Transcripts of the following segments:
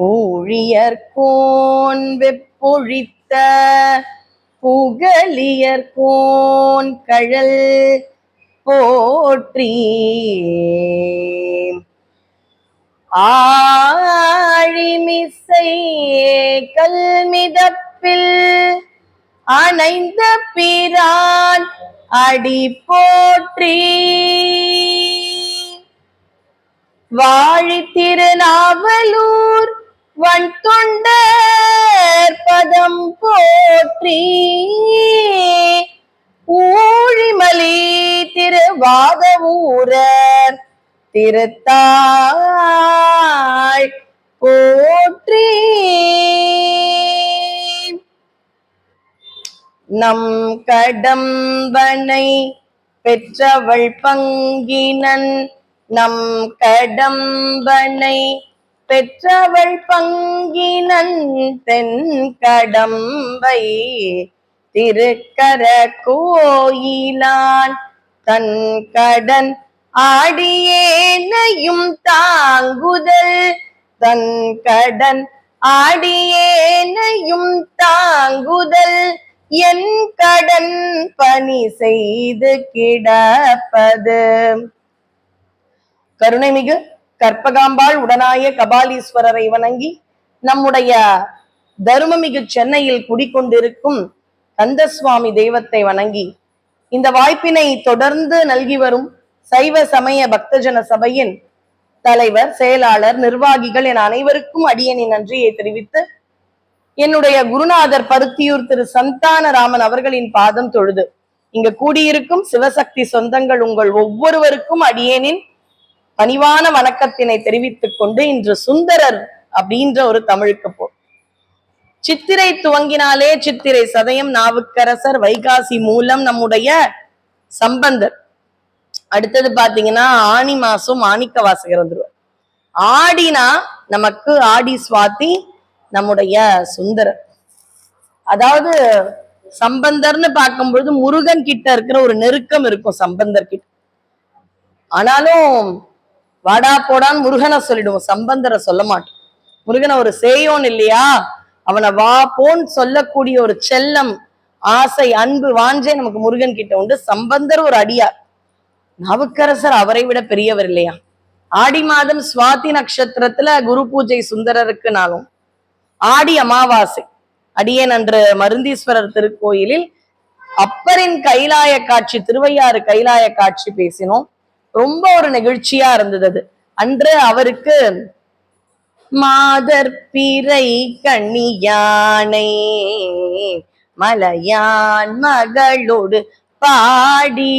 ஊழியர்கோன் வெப்பொழித்த புகழியர்கோன் கழல் போற்றி. ஆழிமிசை கல்மிதப்பில் அணைந்த பிரான் அடி போற்றி. வாழி திருநாவலூர் வன் தொண்டர் பதம் போற்றி. ஊழிமலி திருவாத ஊரர் திருத்தாள் போற்றி. நம் கடம்பனை பெற்றவள் பங்கினன் நம் கடம்பனை பெற்றவள் பங்கினன் தென் கடம்பை திருக்கர கோயிலான் தன் கடன் ஆடியேனையும் தாங்குதல் தன் கடன் ஆடியேனையும் தாங்குதல் என் கடன் பணி செய்து கிடப்பது. கருணைமிகு கற்பகாம்பாள் உடனாய கபாலீஸ்வரரை வணங்கி நம்முடைய தருமமிகு சென்னையில் குடிக்கொண்டிருக்கும் கந்தசுவாமி தெய்வத்தை வணங்கி இந்த வாய்ப்பினை தொடர்ந்து நல்கி வரும் சைவ சமய பக்தஜன சபையின் தலைவர், செயலாளர், நிர்வாகிகள் என அனைவருக்கும் அடியனின் நன்றியை தெரிவித்து என்னுடைய குருநாதர் பருத்தியூர் திரு சந்தானராமன் அவர்களின் பாதம் தொழுது இங்க கூடியிருக்கும் சிவசக்தி சொந்தங்கள் உங்கள் ஒவ்வொருவருக்கும் அடியேனின் பணிவான வணக்கத்தினை தெரிவித்துக் கொண்டு இன்று சுந்தரர் அப்படின்ற ஒரு தமிழுக்கு போ. சித்திரை துவங்கினாலே சித்திரை சதயம், நாவுக்கரசர், வைகாசி மூலம் நம்முடைய சம்பந்தர். அடுத்தது பாத்தீங்கன்னா ஆனி மாசம் மாணிக்க வாசகர் வந்துருவார். ஆடினா நமக்கு ஆடி சுவாதி நம்முடைய சுந்தரர். அதாவது சம்பந்தர்னு பார்க்கும்பொழுது முருகன் கிட்ட இருக்கிற ஒரு நெருக்கம் இருக்கும் சம்பந்தர் கிட்ட. ஆனாலும் வாடா போடான்னு முருகனை சொல்லிடுவோம், சம்பந்தரை சொல்ல மாட்டோம். முருகனை ஒரு சேயோன் இல்லையா, அவனை வா போன்னு சொல்லக்கூடிய ஒரு செல்லம், ஆசை, அன்பு, வாஞ்சை நமக்கு முருகன் கிட்ட உண்டு. சம்பந்தர் ஒரு அடியார், நாவுக்கரசர் அவரை விட பெரியவர் இல்லையா. ஆடி மாதம் சுவாதி நட்சத்திரத்துல குரு பூஜை சுந்தரருக்குனாலும் ஆடி அமாவாசை அடியேன் அன்று மருந்தீஸ்வரர் திருக்கோயிலில் அப்பரின் கைலாய காட்சி, திருவையாறு கைலாய காட்சி பேசினோம். ரொம்ப ஒரு நெகிழ்ச்சியா இருந்தது அது. அன்று அவருக்கு மாதர் பிறை கண்ணியானை மலையான் மகளோடு பாடி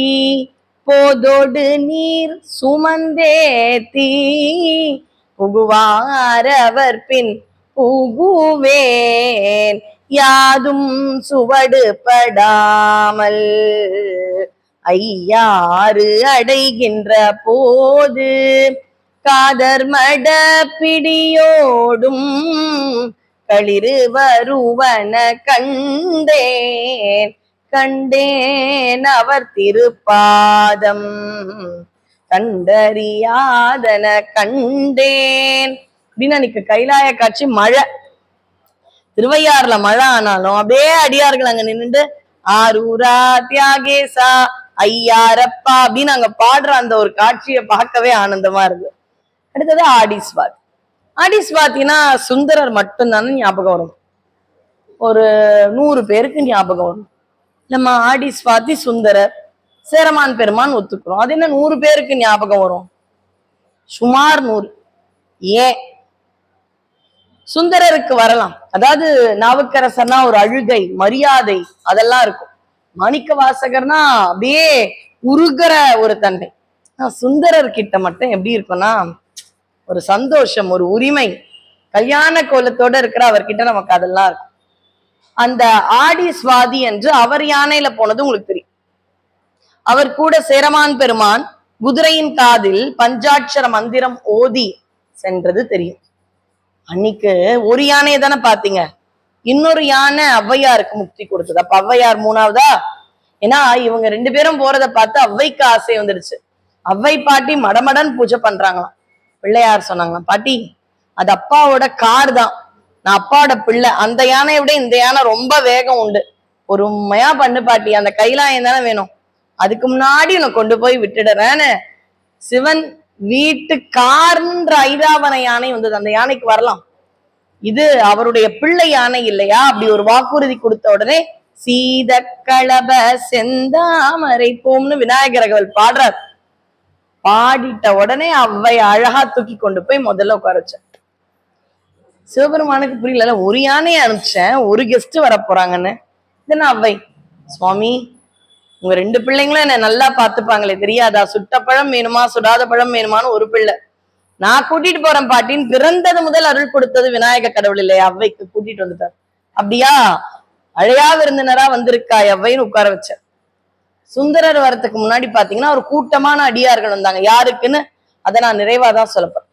போதோடு நீர் சுமந்தேத்தி புகுவாரவர் பின் புகுவேன் யாதும் சுவடு படாமல் ஐயாறு அடைகின்ற போது காதர் மட பிடியோடும் களிறு வருவன கண்டேன் கண்டேன் அவர் திருப்பாதம் கண்டறியாதன கண்டேன் அப்படின்னு அன்னைக்கு கைலாய காட்சி. மழை, திருவையாறுல மழை ஆனாலும் அப்படியே அடியார்கள் அங்க நின்றுட்டு ஆரூரா தியாகேசா ஐயாரப்பா அப்படின்னு அங்க பாடுற அந்த ஒரு காட்சியை பார்க்கவே ஆனந்தமா இருக்கு. அடுத்தது ஆடி சுவாதி. ஆடி சுவாத்தினா சுந்தரர் மட்டும்தானே ஞாபகம் வரும், ஒரு 100 பேருக்கு ஞாபகம் வரும். நம்ம ஆடி சுவாதி சுந்தரர் சேரமான் பெருமான் ஒத்துக்கிறோம், அது என்ன 100 பேருக்கு ஞாபகம் வரும்? சுமார் 100. ஏன் சுந்தரருக்கு வரலாம், அதாவது நாவுக்கரசர்னா ஒரு அழுகை, மரியாதை அதெல்லாம் இருக்கும். மாணிக்க வாசகர்னா அப்படியே உருகிற ஒரு தன்மை. சுந்தரர் கிட்ட மட்டும் எப்படி இருக்கும்னா ஒரு சந்தோஷம், ஒரு உரிமை, கல்யாண கோலத்தோட இருக்கிற அவர்கிட்ட நமக்கு அதெல்லாம் இருக்கும். அந்த ஆடி சுவாதி என்று அவர் யானையில போனது உங்களுக்கு தெரியும். அவர் கூட சேரமான் பெருமான் குதிரையின் காதில் பஞ்சாட்சர மந்திரம் ஓதி சென்றது தெரியும். அன்னைக்கு ஒரு யானையை தானே பாத்தீங்க, இன்னொரு யானை ஔவையாருக்கு முக்தி கொடுத்தது. அப்ப ஔவையார் 3வதா? ஏன்னா இவங்க 2 பேரும் போறதை பார்த்து ஔவைக்கு ஆசை வந்துடுச்சு. ஔவை பாட்டி மடமடன் பூஜை பண்றாங்களாம். பிள்ளையார் சொன்னாங்களாம், பாட்டி அது அப்பாவோட கார் தான், நான் அப்பாவோட பிள்ளை. அந்த யானையை விட இந்த யானை ரொம்ப வேகம் உண்டு, பொறுமையா பண்ணு பாட்டி, அந்த கைலாயம் தானே வேணும், அதுக்கு முன்னாடி உன்னை கொண்டு போய் விட்டுடுறேன்னு சிவன் வீட்டு கார்ன்ற ஐராவண யானை வந்தது. அந்த யானைக்கு வரலாம், இது அவருடைய பிள்ளை யானை இல்லையா? அப்படி ஒரு வாக்குறுதி கொடுத்த உடனே சீத களப செந்தாமரை போம்னு விநாயகரகவல் பாடுறார். பாடிட்ட உடனே அவ்வை அழகா தூக்கி கொண்டு போய் முதல்ல உட்கார வச்சேன். சிவபெருமானுக்கு புரியல, ஒரு யானையை அனுப்பிச்சேன், ஒரு கெஸ்ட் வர போறாங்கன்னு. இதுன்னா அவ்வை, சுவாமி உங்க 2 பிள்ளைங்களும் என்ன நல்லா பாத்துப்பாங்களே தெரியாதா, சுட்ட பழம் வேணுமா சுடாத பழம் வேணுமான்னு ஒரு பிள்ளை, நான் கூட்டிட்டு போறேன் பாட்டின்னு பிறந்தது முதல் அருள் கொடுத்தது விநாயக கடவுள் இல்லையா, அவ்வைக்கு கூட்டிட்டு வந்துட்டார். அப்படியா, அழையா விருந்தினரா வந்திருக்கா அவ்வைன்னு உட்கார வச்ச. சுந்தரர் வரத்துக்கு முன்னாடி பாத்தீங்கன்னா ஒரு கூட்டமான அடியார்கள் வந்தாங்க. யாருக்குன்னு அதை நான் நிறைவாதான் சொல்லப்பேன்.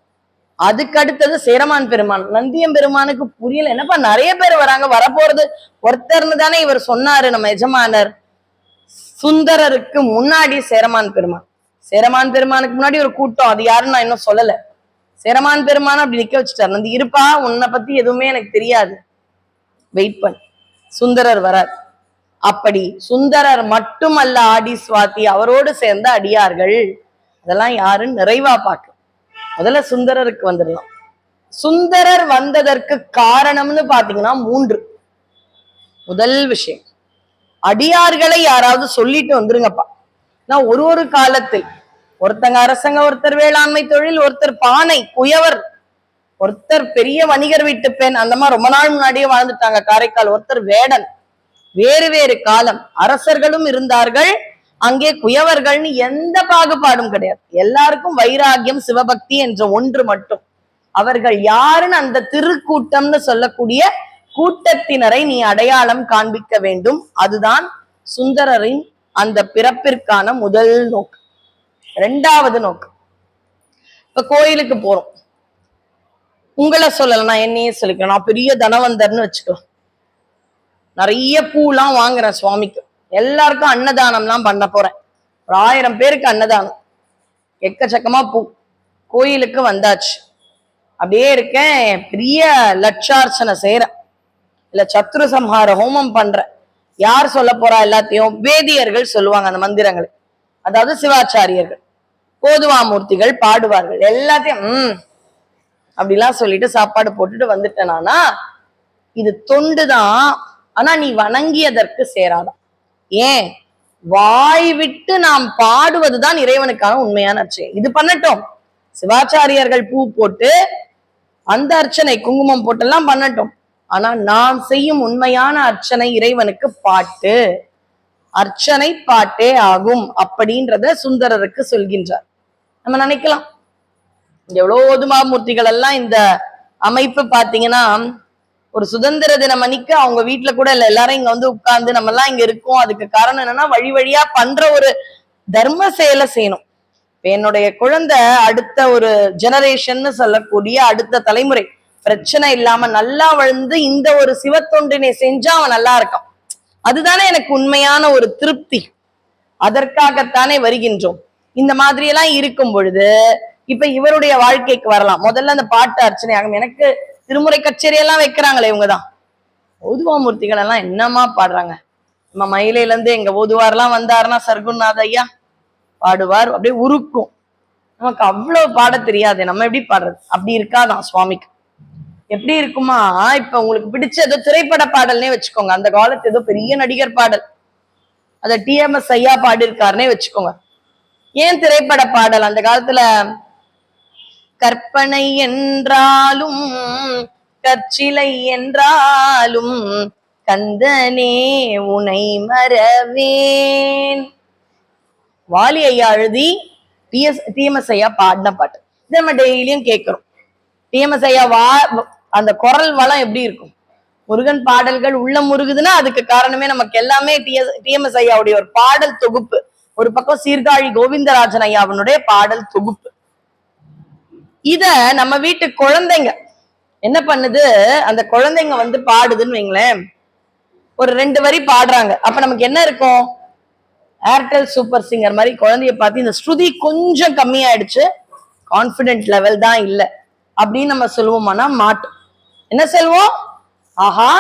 அதுக்கு அடுத்தது சேரமான் பெருமான். நந்தியம் பெருமானுக்கு புரியல, என்னப்பா நிறைய பேர் வராங்க, வரப்போறது ஒருத்தர்னு தானே இவர் சொன்னாரு நம்ம எஜமானர். சுந்தரருக்கு முன்னாடி சேரமான் பெருமான், சேரமான் பெருமானுக்கு முன்னாடி ஒரு கூட்டம், அது யாருன்னு நான் இன்னும் சொல்லல. சேரமான் பெருமான் அப்படி நிக்க வச்சுட்டார். நந்தி இருப்பா, உன்னை பத்தி எதுவுமே எனக்கு தெரியாது, வெயிட் பண்ண, சுந்தரர் வரார். அப்படி சுந்தரர் மட்டுமல்ல ஆடி சுவாதி, அவரோடு சேர்ந்த அடியார்கள், அதெல்லாம் யாருன்னு நிறைவா பார்க்க முதல்ல சுந்தரருக்கு வந்துடலாம். சுந்தரர் வந்ததற்கு காரணம்னு பாத்தீங்கன்னா 3. முதல் விஷயம், அடியார்களை யாராவது சொல்லிட்டு வந்துருங்கப்பா. நான் ஒரு காலத்தில் ஒருத்தங்க அரசங்க, ஒருத்தர் வேளாண்மை தொழில், ஒருத்தர் பானை குயவர், ஒருத்தர் பெரிய வணிகர் வீட்டு பெண், அந்த மாதிரி ரொம்ப நாள் முன்னாடியே வாழ்ந்துட்டாங்க காரைக்கால். ஒருத்தர் வேடன். வேறு வேறு காலம் அரசர்களும் இருந்தார்கள் அங்கே, குயவர்கள்னு எந்த பாகுபாடும் கிடையாது. எல்லாருக்கும் வைராகியம் சிவபக்தி என்ற ஒன்று மட்டும். அவர்கள் யாருன்னு அந்த திருக்கூட்டம்னு சொல்லக்கூடிய கூட்டத்தினரை நீ அடையாளம் காண்பிக்க வேண்டும். அதுதான் சுந்தரரின் அந்த பிறப்பிற்கான முதல் நோக்கம். 2வது நோக்கம், இப்ப கோயிலுக்கு போறோம், உங்களை சொல்லல, நான் என்னையே சொல்லிக்கிறேன், நான் பெரிய தனவந்தர்னு வச்சுக்கலாம், நிறைய பூலாம் வாங்குறேன் சுவாமிக்கு, எல்லாருக்கும் அன்னதானம்லாம் பண்ண போறேன், ஒரு 1000 பேருக்கு அன்னதானம், எக்கச்சக்கமா பூ, கோயிலுக்கு வந்தாச்சு, அப்படியே இருக்கேன், பெரிய லட்சார்ச்சனை செய்யறேன், இல்ல சத்ரு சம்ஹார ஹோமம் பண்றேன். யார் சொல்ல போறா எல்லாத்தையும்? வேதியர்கள் சொல்லுவாங்க அந்த மந்திரங்களை, அதாவது சிவாச்சாரியர்கள், கோதுவாமூர்த்திகள் பாடுவார்கள், எல்லாத்தையும் அப்படிலாம் சொல்லிட்டு சாப்பாடு போட்டுட்டு வந்துட்டேனானா இது தொண்டுதான். ஆனா நீ வணங்கியதற்கு சேராதான். ஏன்? வாய் விட்டு நாம் பாடுவதுதான் இறைவனுக்கான உண்மையான அர்ச்சனை. இது பண்ணட்டும், சிவாச்சாரியர்கள் பூ போட்டு அந்த அர்ச்சனை குங்குமம் போட்டெல்லாம் பண்ணட்டும், ஆனா நாம் செய்யும் உண்மையான அர்ச்சனை இறைவனுக்கு பாட்டு, அர்ச்சனை பாட்டே ஆகும் அப்படின்றத சுந்தரருக்கு சொல்கின்றார். நம்ம நினைக்கலாம் எவ்வளவு ஓதுமாமூர்த்திகள் எல்லாம் இந்த அமைப்பு பாத்தீங்கன்னா, ஒரு சுதந்திர தினம் அன்னைக்கு அவங்க வீட்டுல கூட இல்ல, எல்லாரும் இங்க வந்து உட்கார்ந்து நம்ம எல்லாம் இங்க இருக்கோம். அதுக்கு காரணம் என்னன்னா, வழி வழியா பண்ற ஒரு தர்ம செயலை செய்யணும். என்னுடைய குழந்தை அடுத்த ஒரு ஜெனரேஷன் சொல்லக்கூடிய அடுத்த தலைமுறை பிரச்சனை இல்லாம நல்லா வளர்ந்து இந்த ஒரு சிவத்தொண்டினை செஞ்சா அவன் நல்லா இருக்கான். அதுதானே எனக்கு உண்மையான ஒரு திருப்தி. அதற்காகத்தானே வருகின்றோம். இந்த மாதிரி எல்லாம் இருக்கும் பொழுது இப்ப இவருடைய வாழ்க்கைக்கு வரலாம். முதல்ல அந்த பாட்டு அர்ச்சனை ஆகும். எனக்கு திருமுறை கச்சேரி எல்லாம் வைக்கிறாங்களே இவங்கதான். ஓதுவாமூர்த்திகள் எல்லாம் என்னமா பாடுறாங்க. நம்ம மயிலையில இருந்து எங்க ஓதுவாரெல்லாம் வந்தாருன்னா சர்க்குநாத ஐயா பாடுவார், அப்படியே உருக்கும். நமக்கு அவ்வளவு பாட தெரியாது, நம்ம எப்படி பாடுறது? அப்படி இருக்காதான் சுவாமிக்கு. எப்படி இருக்குமா, இப்ப உங்களுக்கு பிடிச்ச ஏதோ திரைப்பட பாடல்னே வச்சுக்கோங்க, அந்த காலத்து ஏதோ பெரிய நடிகர் பாடல், அத டிஎம்எஸ் ஐயா பாடியிருக்காருன்னே வச்சுக்கோங்க. ஏன் திரைப்பட பாடல்? அந்த காலத்துல கற்பனை என்றாலும் கற்சிலை என்றாலும் கந்தனே உனை மறவேன், வாலி ஐயா எழுதி டிஎம்எஸ் ஐயா பாடின பாட்டு. இதை நம்ம டெய்லியும் கேட்கிறோம். டிஎம்எஸ் ஐயா அந்த குரல் வளம் எப்படி இருக்கும்? முருகன் பாடல்கள் உள்ள முருகுதுன்னா அதுக்கு காரணமே நமக்கு எல்லாமே டிஎம்எஸ் ஐயாவுடைய ஒரு பாடல் தொகுப்பு. ஒரு பக்கம் சீர்காழி கோவிந்தராஜன் ஐயாவனுடைய பாடல் தொகுப்பு. இத நம்ம வீட்டு குழந்தைங்க என்ன பண்ணுது, அந்த குழந்தைங்க வந்து பாடுதுன்னு வைங்களேன், ஒரு 2 வரி பாடுறாங்க. அப்ப நமக்கு என்ன இருக்கும்? ஏர்டெல் சூப்பர் சிங்கர் மாதிரி குழந்தைய பார்த்து இந்த ஸ்ருதி கொஞ்சம் கம்மியாயிடுச்சு, கான்பிடென்ட் லெவல் தான் இல்லை அப்படின்னு நம்ம சொல்லுவோமானா மாட்டோம். என்ன சொல்லுவோம்? ஆஹா,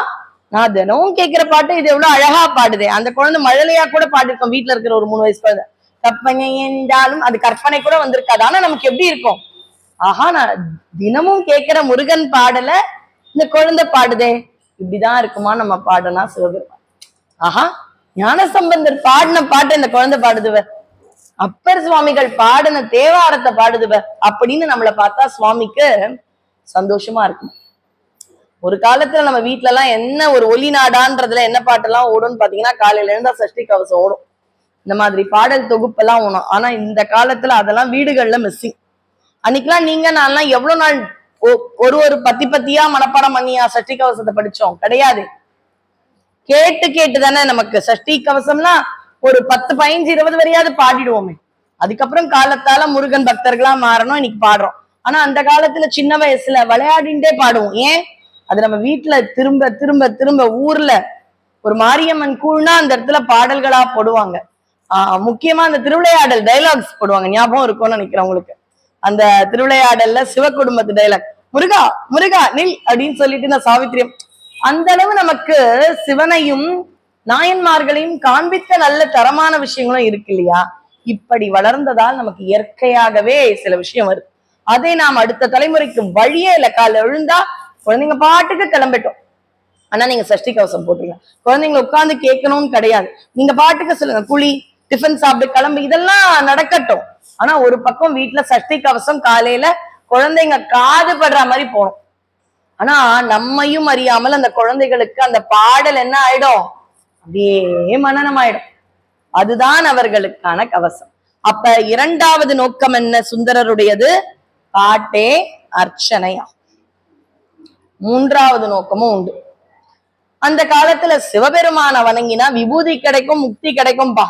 நான் தினமும் கேட்கிற பாட்டு இது எவ்வளவு அழகா பாடுதே. அந்த குழந்தை மழலையா கூட பாடிருக்கோம். வீட்டுல இருக்கிற ஒரு 3 வயசு குழந்தை. கற்பனை என்றாலும் அது கற்பனை கூட வந்திருக்காது. ஆனா நமக்கு எப்படி இருக்கும்? ஆஹா, நான் தினமும் கேட்கிற முருகன் பாடல இந்த குழந்தை பாடுதே, இப்படிதான் இருக்குமா நம்ம பாடனா சிவபெருமான். ஆஹா, ஞானசம்பந்தர் பாடின பாட்டு இந்த குழந்தை பாடுதுவ, அப்பர் சுவாமிகள் பாடின தேவாரத்தை பாடுதுவ அப்படின்னு நம்மளை பார்த்தா சுவாமிக்கு சந்தோஷமா இருக்கும். ஒரு காலத்துல நம்ம வீட்டுல எல்லாம் என்ன ஒரு ஒலி நாடான்றதுல என்ன பாட்டெல்லாம் ஓடும்னு பாத்தீங்கன்னா, காலையில இருந்தா சஷ்டி கவசம் ஓடும், இந்த மாதிரி பாடல் தொகுப்பெல்லாம் ஓடும். ஆனா இந்த காலத்துல அதெல்லாம் வீடுகள்ல மிஸ்ஸிங். அன்னைக்கெல்லாம் நீங்க நான்லாம் எவ்வளவு நாள் ஒரு ஒரு பத்தியா மனப்பாடம் பண்ணியா சஷ்டி கவசத்தை படிச்சோம்? கிடையாது. கேட்டு கேட்டு தானே நமக்கு சஷ்டி கவசம்னா ஒரு 10, 15, 20 வரையாவது பாடிடுவோமே. அதுக்கப்புறம் காலத்தால முருகன் பக்தர்களா மாறணும், இன்னைக்கு பாடுறோம். ஆனா அந்த காலத்துல சின்ன வயசுல விளையாடிண்டே பாடுவோம். ஏன்? அது நம்ம வீட்டுல திரும்ப திரும்ப திரும்ப ஊர்ல ஒரு மாரியம்மன் கூழ்னா அந்த இடத்துல பாடல்களா போடுவாங்க. முக்கியமா அந்த திருவிளையாடல் டைலாக்ஸ் போடுவாங்க. ஞாபகம் இருக்கும்னு நினைக்கிறேன் உங்களுக்கு. அந்த திருவிளையாடல்ல சிவ குடும்பத்து டைலாக், முருகா முருகா நில் அப்படின்னு சொல்லிட்டு நான் சாவித்திரியம். அந்த அளவு நமக்கு சிவனையும் நாயன்மார்களையும் காண்பித்த நல்ல தரமான விஷயங்களும் இருக்கு இல்லையா? இப்படி வளர்ந்ததால் நமக்கு இயற்கையாகவே சில விஷயம் வருது. அதை நாம் அடுத்த தலைமுறைக்கு வழியே இல்ல. கால எழுந்தா குழந்தைங்க பாட்டுக்கு கிளம்பிட்டோம். ஆனா நீங்க சஷ்டி கவசம் போட்டுருங்க. குழந்தைங்களை உட்கார்ந்து கேட்கணும்னு கிடையாது. நீங்க பாட்டுக்கு சொல்லுங்க, குழி, டிஃபன் சாப்பிட்டு கிளம்பு, இதெல்லாம் நடக்கட்டும். ஆனா ஒரு பக்கம் வீட்டுல சஷ்டி கவசம் காலையில குழந்தைங்க காது படுற மாதிரி போகணும். ஆனா நம்மையும் அறியாமல் அந்த குழந்தைகளுக்கு அந்த பாடல் என்ன ஆயிடும்? அப்படியே மனனம் ஆயிடும். அதுதான் அவர்களுக்கான கவசம். அப்ப இரண்டாவது நோக்கம் என்ன சுந்தரருடையது? பாட்டே அர்ச்சனையா. மூன்றாவது நோக்கமும் உண்டு. அந்த காலத்துல சிவபெருமான வணங்கினா விபூதி கிடைக்கும், முக்தி கிடைக்கும்பா.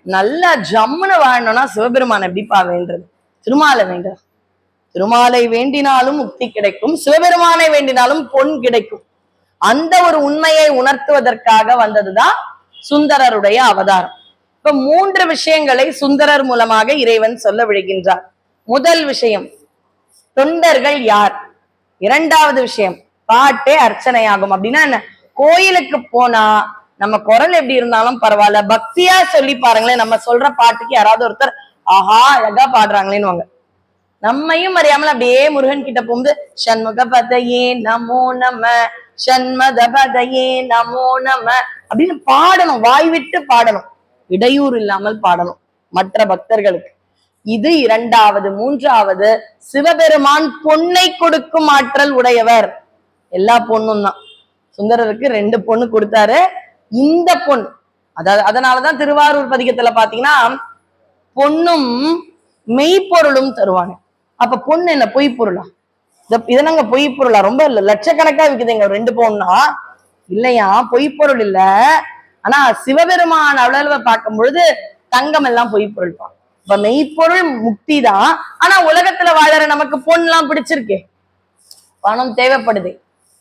நல்ல ஜம்முன்னு வாழணும்னா சிவபெருமான எப்படிப்பா வேண்டது? திருமாலை வேண்ட. திருமாலை வேண்டினாலும் முக்தி கிடைக்கும், சிவபெருமானை வேண்டினாலும் பொன் கிடைக்கும். அந்த ஒரு உண்மையை உணர்த்துவதற்காக வந்ததுதான் சுந்தரருடைய அவதாரம். இப்ப 3 விஷயங்களை சுந்தரர் மூலமாக இறைவன் சொல்ல விழுகின்றார். முதல் விஷயம், தொண்டர்கள் யார்? இரண்டாவது விஷயம், பாட்டே அர்ச்சனையாகும். அப்படின்னா என்ன? கோயிலுக்கு போனா நம்ம குரல் எப்படி இருந்தாலும் பரவாயில்ல, பக்தியா சொல்லி பாருங்களேன். நம்ம சொல்ற பாட்டுக்கு யாராவது ஒருத்தர் ஆஹா அழகா பாடுறாங்களேன்னு நம்மையும் அறியாமல் அப்படியே முருகன் கிட்ட போகும்போது சண்முக பதையே நமோ நம, சண்மத பதையே நமோ நம அப்படின்னு பாடணும். வாய் விட்டு பாடணும், இடையூறு இல்லாமல் பாடணும் மற்ற பக்தர்களுக்கு. இது இரண்டாவது. மூன்றாவது, சிவபெருமான் பொன்னை கொடுக்கும் ஆற்றல் உடையவர். எல்லா பொண்ணும் தான். சுந்தரருக்கு 2 பொண்ணு கொடுத்தாரு. இந்த பொன் அதனாலதான் திருவாரூர் பதிகத்துல பாத்தீங்கன்னா பொன்னும் மெய்ப்பொருளும் தருவாங்க. அப்ப பொண்ணு என்ன பொய் பொருளா? இதனங்க பொய் பொருளா? ரொம்ப லட்சக்கணக்கா விக்குதுங்க 2 பவுன்னா. இல்லையா, பொய் பொருள் இல்ல. ஆனா சிவபெருமான் அவ்வளவு பார்க்கும் பொழுது தங்கம் எல்லாம் பொய் பொருள். இப்ப மெய்ப்பொருள் முக்தி தான். ஆனா உலகத்துல வாழற நமக்கு பொன்லாம் பிடிச்சிருக்கே, பணம் தேவைப்படுது,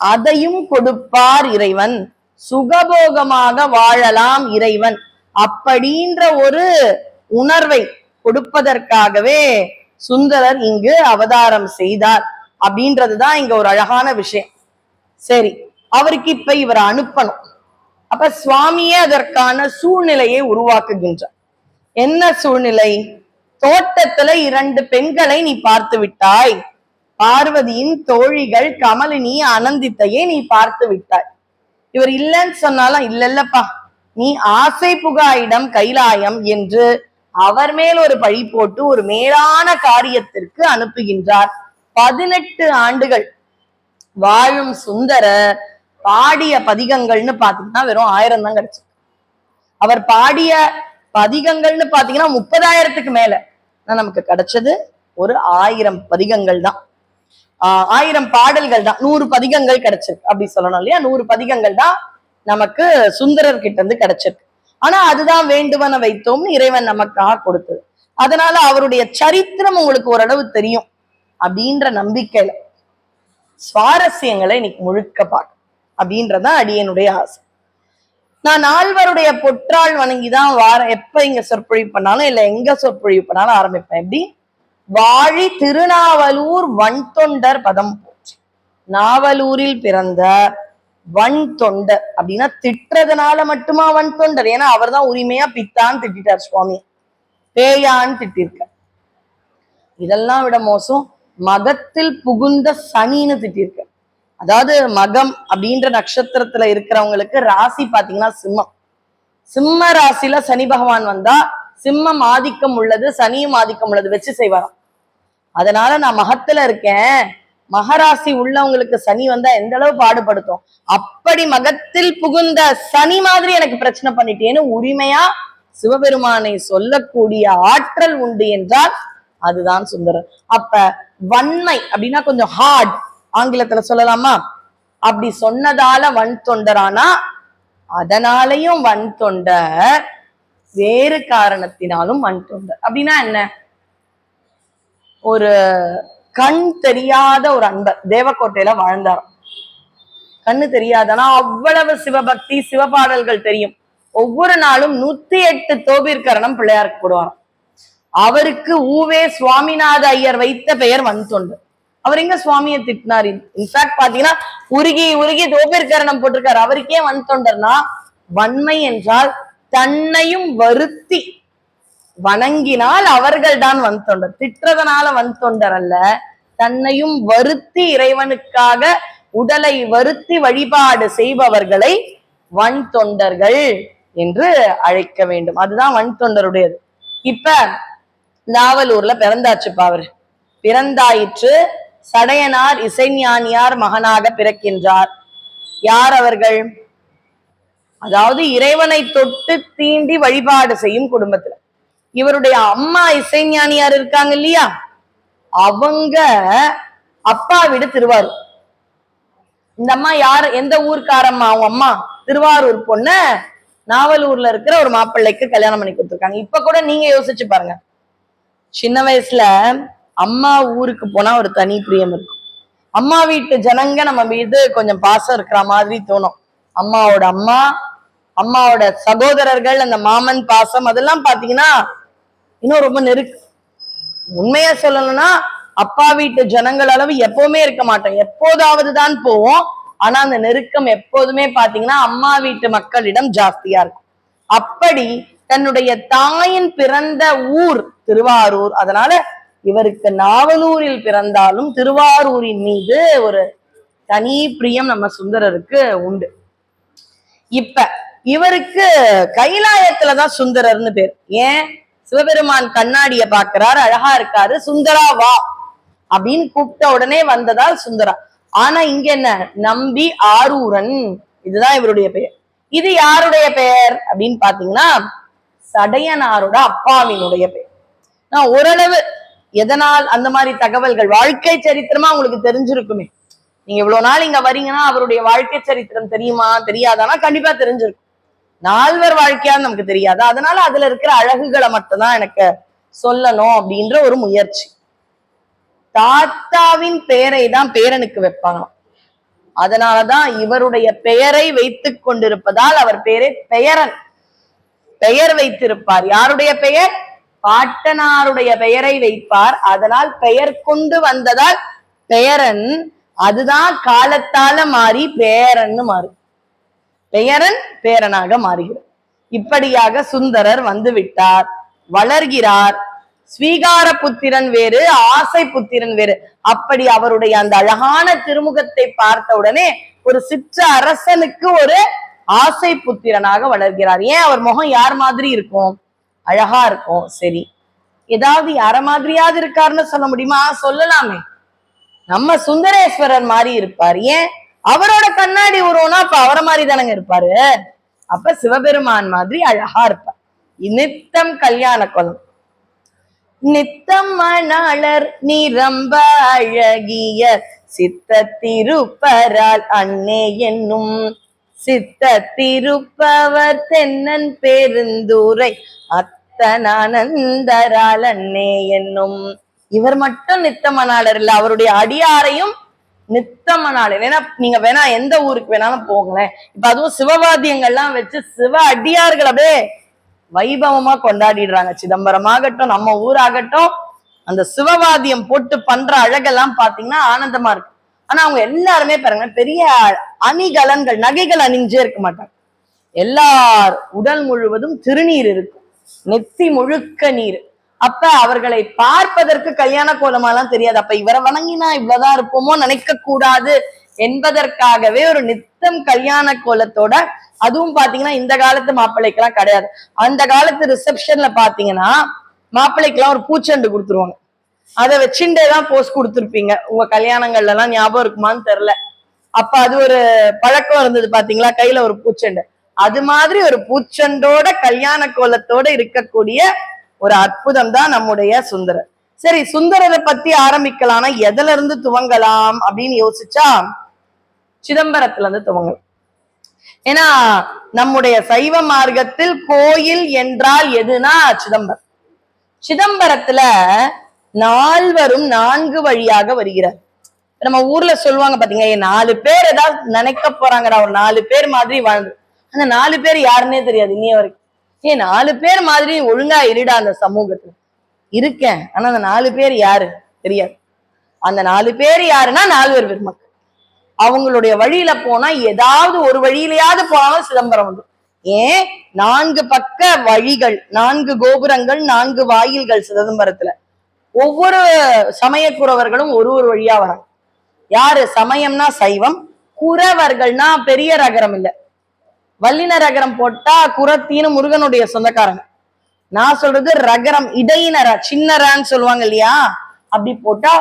அதையும் கொடுப்பார் இறைவன். சுகபோகமாக வாழலாம் இறைவன் அப்படின்ற ஒரு உணர்வை கொடுப்பதற்காகவே சுந்தரர் இங்கு அவதாரம் செய்தார் அப்படின்றதுதான் இங்க ஒரு அழகான விஷயம். சரி, அவருக்கு இப்ப இவரை அனுப்பணும். அப்ப சுவாமியே அதற்கான சூழ்நிலையை உருவாக்குகின்றார். என்ன சூழ்நிலை? தோட்டத்துல 2 பெண்களை நீ பார்த்து விட்டாய். பார்வதியின் தோழிகள் கமலினி, அனந்தித்தையே நீ பார்த்து விட்டாய். இவர் இல்லைன்னு சொன்னாலும் இல்லப்பா, நீ ஆசை புகாயிடம் கைலாயம் என்று அவர் மேல் ஒரு பழி போட்டு ஒரு மேலான காரியத்திற்கு அனுப்புகின்றார். 18 ஆண்டுகள் வாழும் சுந்தரர் பாடிய பதிகங்கள்னு பாத்தீங்கன்னா வெறும் 1000 தான் கிடைச்சு. அவர் பாடிய பதிகங்கள்னு பாத்தீங்கன்னா 30,000க்கு மேல. நமக்கு கிடைச்சது ஒரு 1000 பதிகங்கள் தான். 1000 பாடல்கள் தான். 100 பதிகங்கள் கிடைச்சிருக்கு அப்படி சொல்லணும் இல்லையா? 100 பதிகங்கள் தான் நமக்கு சுந்தரர் கிட்ட இருந்து கிடைச்சிருக்கு. ஆனா அதுதான் வேண்டுவன வைத்தோம்னு இறைவன் நமக்காக கொடுத்தது. அதனால அவருடைய சரித்திரம் உங்களுக்கு ஓரளவு தெரியும் அப்படின்ற நம்பிக்கையில சுவாரஸ்யங்களை இன்னைக்கு முழுக்க பார்க்க அப்படின்றதான் அடியனுடைய ஆசை. நான் 4வருடைய பொற்றாள் வணங்கிதான் எப்ப இங்க சொற்பொழிவு பண்ணாலும் இல்ல எங்க சொற்பொழிவு பண்ணாலும் ஆரம்பிப்பேன். எப்படி? வாழி திருநாவலூர் வன்தொண்டர் பதம் போற்றி. நாவலூரில் பிறந்த வன் தொண்டர் அப்படின்னா திட்டுறதுனால மட்டுமா வன் தொண்டர்? ஏன்னா அவர் தான் உரிமையா பித்தான்னு திட்டார், சுவாமி பேயான்னு திட்டிருக்க. இதெல்லாம் விட மோசம், மகத்தில் புகுந்த சனின்னு திட்டிருக்க. அதாவது மகம் அப்படின்ற நட்சத்திரத்துல இருக்கிறவங்களுக்கு ராசி பாத்தீங்கன்னா சிம்மம். சிம்ம ராசியில சனி பகவான் வந்தா சிம்மம் ஆதிக்கம் உள்ளது, சனியும் ஆதிக்கம் உள்ளது வச்சு செய்வாராம். அதனால நான் மகத்துல இருக்கேன், மகராசி உள்ளவங்களுக்கு சனி வந்தா எந்த அளவு பாடுபடுத்தும், அப்படி மகத்தில் புகுந்த சனி மாதிரி எனக்கு பிரச்சனை பண்ணிட்டேன்னு உரிமையா சிவபெருமானை சொல்லக்கூடிய ஆற்றல் உண்டு என்றால் அதுதான் சுந்தரர். அப்ப வன்மை அப்படின்னா கொஞ்சம் ஹார்ட், ஆங்கிலத்துல சொல்லலாமா? அப்படி சொன்னதால வன் தொண்டரானா, அதனாலையும் வன் தொண்டர், வேறு காரணத்தினாலும் வன் தொண்டர். அப்படின்னா என்ன? ஒரு கண் தெரியாத ஒரு அன்பர் தேவக்கோட்டையில வாழ்ந்தாராம். கண்ணு தெரியாதனா அவ்வளவு சிவபக்தி, சிவபாடல்கள் தெரியும். ஒவ்வொரு நாளும் 108 தோபிற்கரணம் பிள்ளையாருக்கு போடுவாராம். அவருக்கு ஊவே சுவாமிநாத ஐயர் வைத்த பெயர் வன் தொண்டர். அவர் எங்க சுவாமியை திட்டினார்? இன்ஃபேக்ட் பாத்தீங்கன்னா உருகி உருகி தோபிற்கரணம் போட்டிருக்காரு. அவருக்கே வன் தொண்டர்னா, வன்மை என்றால் தன்னையும் வருத்தி வணங்கினால் அவர்கள் தான் வன் தொண்டர். திட்டுறதுனால வன் தொண்டர் அல்ல, தன்னையும் வருத்தி இறைவனுக்காக உடலை வருத்தி வழிபாடு செய்பவர்களை வன் தொண்டர்கள் என்று அழைக்க வேண்டும். அதுதான் வன் தொண்டருடையது. இப்ப நாவலூர்ல பிறந்தாச்சுப்பா. அவரு பிறந்தாயிற்று. சடையனார் இசைஞானியார் மகனாக பிறக்கின்றார். யார் அவர்கள்? அதாவது இறைவனை தொட்டு தீண்டி வழிபாடு செய்யும் குடும்பத்துல. இவருடைய அம்மா இசைஞானியார் இருக்காங்க இல்லையா, அவங்க அப்பா வீடு திருவாரூர். இந்த அம்மா யார், எந்த ஊர்க்காரம்மா? அவங்க அம்மா திருவாரூர் பொண்ணு நாவலூர்ல இருக்கிற ஒரு மாப்பிள்ளைக்கு கல்யாணம் பண்ணி கொடுத்துருக்காங்க. இப்ப கூட நீங்க யோசிச்சு பாருங்க, சின்ன வயசுல அம்மா ஊருக்கு போனா ஒரு தனி பிரியம் இருக்கும். அம்மா வீட்டு ஜனங்க நம்ம மீது கொஞ்சம் பாசம் இருக்கிற மாதிரி தோணும். அம்மாவோட அம்மா, அம்மாவோட சகோதரர்கள், அந்த மாமன் பாசம், அதெல்லாம் பாத்தீங்கன்னா இன்னும் ரொம்ப நெருக்கு. உண்மையா சொல்லணும்னா அப்பா வீட்டு ஜனங்கள் அளவு எப்பவுமே இருக்க மாட்டோம், எப்போதாவது தான் போவோம். ஆனா அந்த நெருக்கம் எப்போதுமே பாத்தீங்கன்னா அம்மா வீட்டு மக்களிடம் ஜாஸ்தியா இருக்கும். அப்படி தன்னுடைய தாயின் பிறந்த ஊர் திருவாரூர். அதனால இவருக்கு நாவலூரில் பிறந்தாலும் திருவாரூரின் மீது ஒரு தனி பிரியம் நம்ம சுந்தரருக்கு உண்டு. இப்ப இவருக்கு கைலாயத்துலதான் சுந்தரர்னு பேர். ஏன்? சிவபெருமான் கண்ணாடிய பாக்குறாரு, அழகா இருக்காரு, சுந்தரா வா அப்படின்னு கூப்பிட்ட உடனே வந்ததால் சுந்தரா. ஆனா இங்க என்ன? நம்பி ஆரூரன், இதுதான் இவருடைய பெயர். இது யாருடைய பெயர் அப்படின்னு பாத்தீங்கன்னா சடையனாரோட அப்பாவினுடைய பெயர். நான் ஓரளவு எதனால் அந்த மாதிரி தகவல்கள், வாழ்க்கை சரித்திரமா உங்களுக்கு தெரிஞ்சிருக்குமே. நீங்க இவ்வளவு நாள் இங்க வரீங்கன்னா அவருடைய வாழ்க்கை சரித்திரம் தெரியுமா தெரியாதானா? கண்டிப்பா தெரிஞ்சிருக்கும். நால்வர் வாழ்க்கையான்னு நமக்கு தெரியாது. அதனால அதுல இருக்கிற அழகுகளை மட்டும்தான் எனக்கு சொல்லணும் அப்படின்ற ஒரு முயற்சி. தாத்தாவின் பெயரை தான் பேரனுக்கு வைப்பாங்க. அதனாலதான் இவருடைய பெயரை வைத்துக் கொண்டிருப்பதால் அவர் பேரை பெயரன், பெயர் வைத்திருப்பார். யாருடைய பெயர்? பாட்டனாருடைய பெயரை வைப்பார். அதனால் பெயர் கொண்டு வந்ததால் பெயரன். அதுதான் காலத்தால மாறி பேரன்னு மாறும். பெயரன் பேரனாக மாறுகிறார். இப்படியாக சுந்தரர் வந்து விட்டார், வளர்கிறார். ஸ்வீகார புத்திரன் வேறு, ஆசை புத்திரன் வேறு. அப்படி அவருடைய அந்த அழகான திருமுகத்தை பார்த்த உடனே ஒரு சிற்ற அரசனுக்கு ஒரு ஆசை புத்திரனாக வளர்கிறார். ஏன்? அவர் முகம் யார் மாதிரி இருக்கும்? அழகா இருக்கும். சரி, ஏதாவது யார மாதிரியாவது இருக்காருன்னு சொல்ல முடியுமா? சொல்லலாமே. நம்ம சுந்தரேஸ்வரர் மாதிரி இருப்பார். ஏன்? அவரோட கண்ணாடி உருவம்னா அப்ப அவரை மாதிரி தானங்க இருப்பாரு. அப்ப சிவபெருமான் மாதிரி அழகா இருப்பார். நித்தம் கல்யாண குலம், நித்தம் மணாளர் நிரம்ப அழகிய சித்த திருப்பரால் அன்னே என்னும் சித்த திருப்பவர் தென்னன் பெருந்துரை அத்தனானந்தரால் அன்னே என்னும். இவர் மட்டும் நித்த மணாளர் இல்ல, அவருடைய அடியாரையும் நித்த மணாளர். ஏன்னா நீங்க வேணா எந்த ஊருக்கு வேணாலும் போங்களேன், இப்ப அதுவும் சிவவாத்தியங்கள்லாம் வச்சு சிவ அடியார்கள் அப்படியே வைபவமா கொண்டாடிடுறாங்க. சிதம்பரம் ஆகட்டும், நம்ம ஊர் ஆகட்டும், அந்த சிவவாதியம் போட்டு பண்ற அழகெல்லாம் பாத்தீங்கன்னா ஆனந்தமா இருக்கு. ஆனா அவங்க எல்லாருமே பாருங்க பெரிய அணிகலன்கள் நகைகள் அணிஞ்சே இருக்க மாட்டாங்க. எல்லார் உடல் முழுவதும் திருநீர் இருக்கும், நெத்தி முழுக்க நீர். அப்ப அவர்களை பார்ப்பதற்கு கல்யாண கோலமாலாம் தெரியாது. அப்ப இவரை வணங்கினா இவ்வளவுதான் இருப்போமோ நினைக்க கூடாது என்பதற்காகவே ஒரு நித்தம் கல்யாண கோலத்தோட, அதுவும் பாத்தீங்கன்னா இந்த காலத்து மாப்பிள்ளைக்கெல்லாம் கிடையாது. அந்த காலத்து ரிசப்ஷன்ல பாத்தீங்கன்னா மாப்பிள்ளைக்கெல்லாம் ஒரு பூச்செண்டு கொடுத்துருவாங்க. அதை வச்சுட்டேதான் போஸ்ட் கொடுத்துருப்பீங்க. உங்க கல்யாணங்கள்ல எல்லாம் ஞாபகம் இருக்குமான்னு தெரியல. அப்ப அது ஒரு பழக்கம் இருந்தது பாத்தீங்களா, கையில ஒரு பூச்செண்டு. அது மாதிரி ஒரு பூச்செண்டோட கல்யாண கோலத்தோட இருக்கக்கூடிய ஒரு அற்புதம் தான் நம்முடைய சுந்தரர். சரி, சுந்தரரை பத்தி ஆரம்பிக்கலாம்னா எதுல இருந்து துவங்கலாம் அப்படின்னு யோசிச்சா சிதம்பரத்துல இருந்து துவங்கலாம். ஏன்னா நம்முடைய சைவ மார்க்கத்தில் கோயில் என்றால் எதுனா சிதம்பரம். சிதம்பரத்துல நால்வரும் 4 வழியாக வருகிறார். நம்ம ஊர்ல சொல்லுவாங்க பாத்தீங்க, 4 பேர் ஏதாவது நினைக்க போறாங்கடா, ஒரு 4 பேர் மாதிரி வாழ்ந்து. அந்த 4 பேர் யாருன்னே தெரியாது இன்னைய வரைக்கும். 4 பேர் மாதிரி ஒழுங்கா இருடா அந்த சமூகத்துல இருக்கேன், ஆனா அந்த 4 பேர் யாரு தெரியாது. அந்த 4 பேர் யாருன்னா 4 பெருமக்கள். அவங்களுடைய வழியில போனா ஏதாவது ஒரு வழியிலையாவது போனாலும் சிதம்பரம் வந்து. ஏன் 4 பக்க வழிகள், 4 கோபுரங்கள், 4 வாயில்கள் சிதம்பரத்துல. ஒவ்வொரு சமயக்குறவர்களும் ஒரு வழியா வராங்க. யாரு சமயம்னா சைவம், குறவர்கள்னா பெரிய ரகரம் இல்ல, வல்லின ரகரம் போட்டா குரத்தின்னு முருகனுடைய சொந்தக்காரங்க. நான் சொல்றது ரகரம் இடையினர சின்னரான்னு சொல்லுவாங்க இல்லையா, அப்படி போட்டா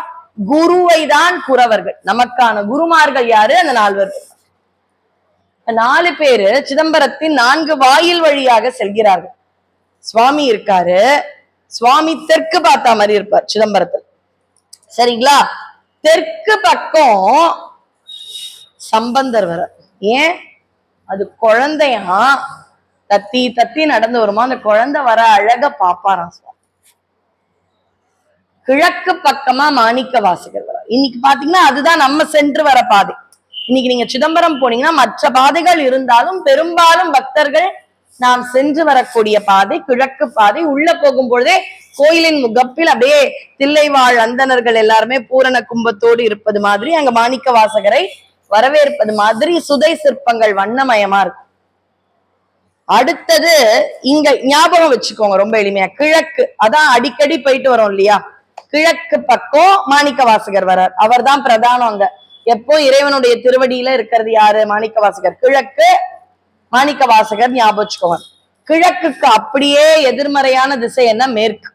குருவை தான் குறவர்கள். நமக்கான குருமார்கள் யாரு? அந்த 4 பேர். 4 பேரு சிதம்பரத்தின் 4 வாயில் வழியாக செல்கிறார்கள். சுவாமி இருக்காரு, சுவாமி தெற்கு பார்த்தா மாதிரி இருப்பார் சிதம்பரத்தில். சரிங்களா? தெற்கு பக்கம் சம்பந்தர் வர. ஏன்? அது குழந்தையா தத்தி தத்தி நடந்து வருமா, அந்த குழந்தை வர அழக பாப்பாராம் சுவாமி. கிழக்கு பக்கமா மாணிக்க வாசகர் வர. இன்னைக்கு பாத்தீங்கன்னா அதுதான் நம்ம சென்று வர பாதை. இன்னைக்கு நீங்க சிதம்பரம் போனீங்கன்னா மற்ற பாதைகள் இருந்தாலும் பெரும்பாலும் பக்தர்கள் நாம் சென்று வரக்கூடிய பாதை கிழக்கு பாதை. உள்ள போகும் பொழுதே கோயிலின் முகப்பில் அப்படியே தில்லைவாழ் அந்தணர்கள் எல்லாருமே பூரண கும்பத்தோடு இருப்பது மாதிரி, அங்க மாணிக்க வாசகரை வரவேற்பது மாதிரி சுதை சிற்பங்கள் வண்ணமயமா இருக்கும். அடுத்தது இங்க ஞாபகம் வச்சுக்கோங்க ரொம்ப எளிமையா, கிழக்கு அதான் அடிக்கடி போயிட்டு வரோம் இல்லையா, கிழக்கு பக்கம் மாணிக்க வாசகர் வரார். அவர் தான் பிரதானம். அங்க எப்போ இறைவனுடைய திருவடியில இருக்கிறது யாரு? மாணிக்க வாசகர். கிழக்கு மாணிக்க வாசகர் ஞாபகம் வச்சுக்கோங்க. கிழக்குக்கு அப்படியே எதிர்மறையான திசை என்ன? மேற்கு.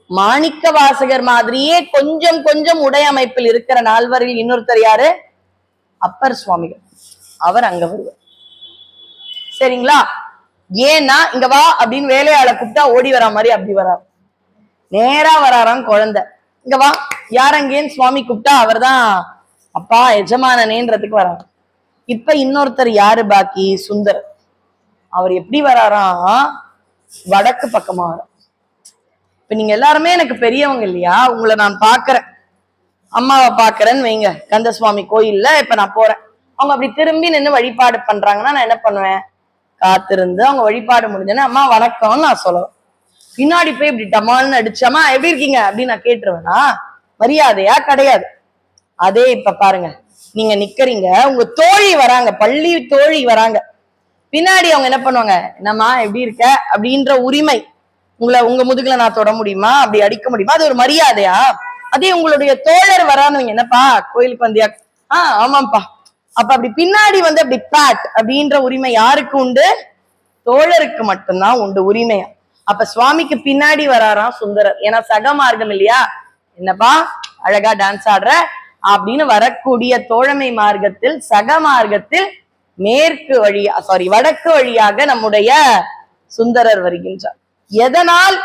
மாணிக்க வாசகர் மாதிரியே கொஞ்சம் கொஞ்சம் உடை அமைப்பில் இருக்கிற 4வரில் இன்னொருத்தர் யாரு? அப்பர் சுவாமிகள். அவர் அங்க வருவார். சரிங்களா? ஏன்னா இங்க வா அப்படின்னு வேலையாளை கூப்பிட்டா ஓடி வரா மாதிரி அப்படி வராரு, நேரா வராராம் குழந்தை. இங்க வா யார் அங்கேன்னு சுவாமி கூப்பிட்டா அவர் தான் அப்பா எஜமானனேன்றதுக்கு வராரு. இப்ப இன்னொருத்தர் யாரு பாக்கி? சுந்தர். அவர் எப்படி வராராம்? வடக்கு பக்கமா வர. இப்ப நீங்க எல்லாருமே எனக்கு பெரியவங்க இல்லையா, உங்களை நான் பாக்குறேன், அம்மாவை பாக்குறேன்னு வைங்க, கந்தசுவாமி கோயில்ல இப்ப நான் போறேன். அவங்க அப்படி திரும்பி நின்று வழிபாடு பண்றாங்கன்னா நான் என்ன பண்ணுவேன்? காத்திருந்து அவங்க வழிபாடு முடிஞ்சோன்னா அம்மா வணக்கம்னு நான் சொல்லுவேன். பின்னாடி போய் இப்படி டமால்னு அடிச்சாமா எப்படி இருக்கீங்க அப்படின்னு நான் கேட்டுருவேனா? மரியாதையா? கிடையாது. அதே இப்ப பாருங்க, நீங்க நிக்கிறீங்க, உங்க தோழி வராங்க, பள்ளி தோழி வராங்க, பின்னாடி அவங்க என்ன பண்ணுவாங்க? என்னம்மா எப்படி இருக்க அப்படின்ற உரிமை. உங்க முதுகுல நான் தொட முடியுமா? அப்படி அடிக்க முடியுமா? அது ஒரு மரியாதையா? அதே உங்களுடைய தோழர் வரான்னு, என்னப்பா கோயிலுக்கு வந்தியா? ஆமாப்பா. அப்ப அப்படி பின்னாடி வந்து அப்படி பேட் அப்படின்ற உரிமை யாருக்கு உண்டு? தோழருக்கு மட்டும்தான் உண்டு உரிமையா. அப்ப சுவாமிக்கு பின்னாடி வராராம் சுந்தரர். ஏன்னா சக மார்க்கம் இல்லையா, என்னப்பா அழகா டான்ஸ் ஆடுற அப்படின்னு வரக்கூடிய தோழமை மார்க்கத்தில், சக மார்க்கத்தில் மேற்கு வழியா வடக்கு வழியாக நம்முடைய சுந்தரர் வருகின்றார். எதனால்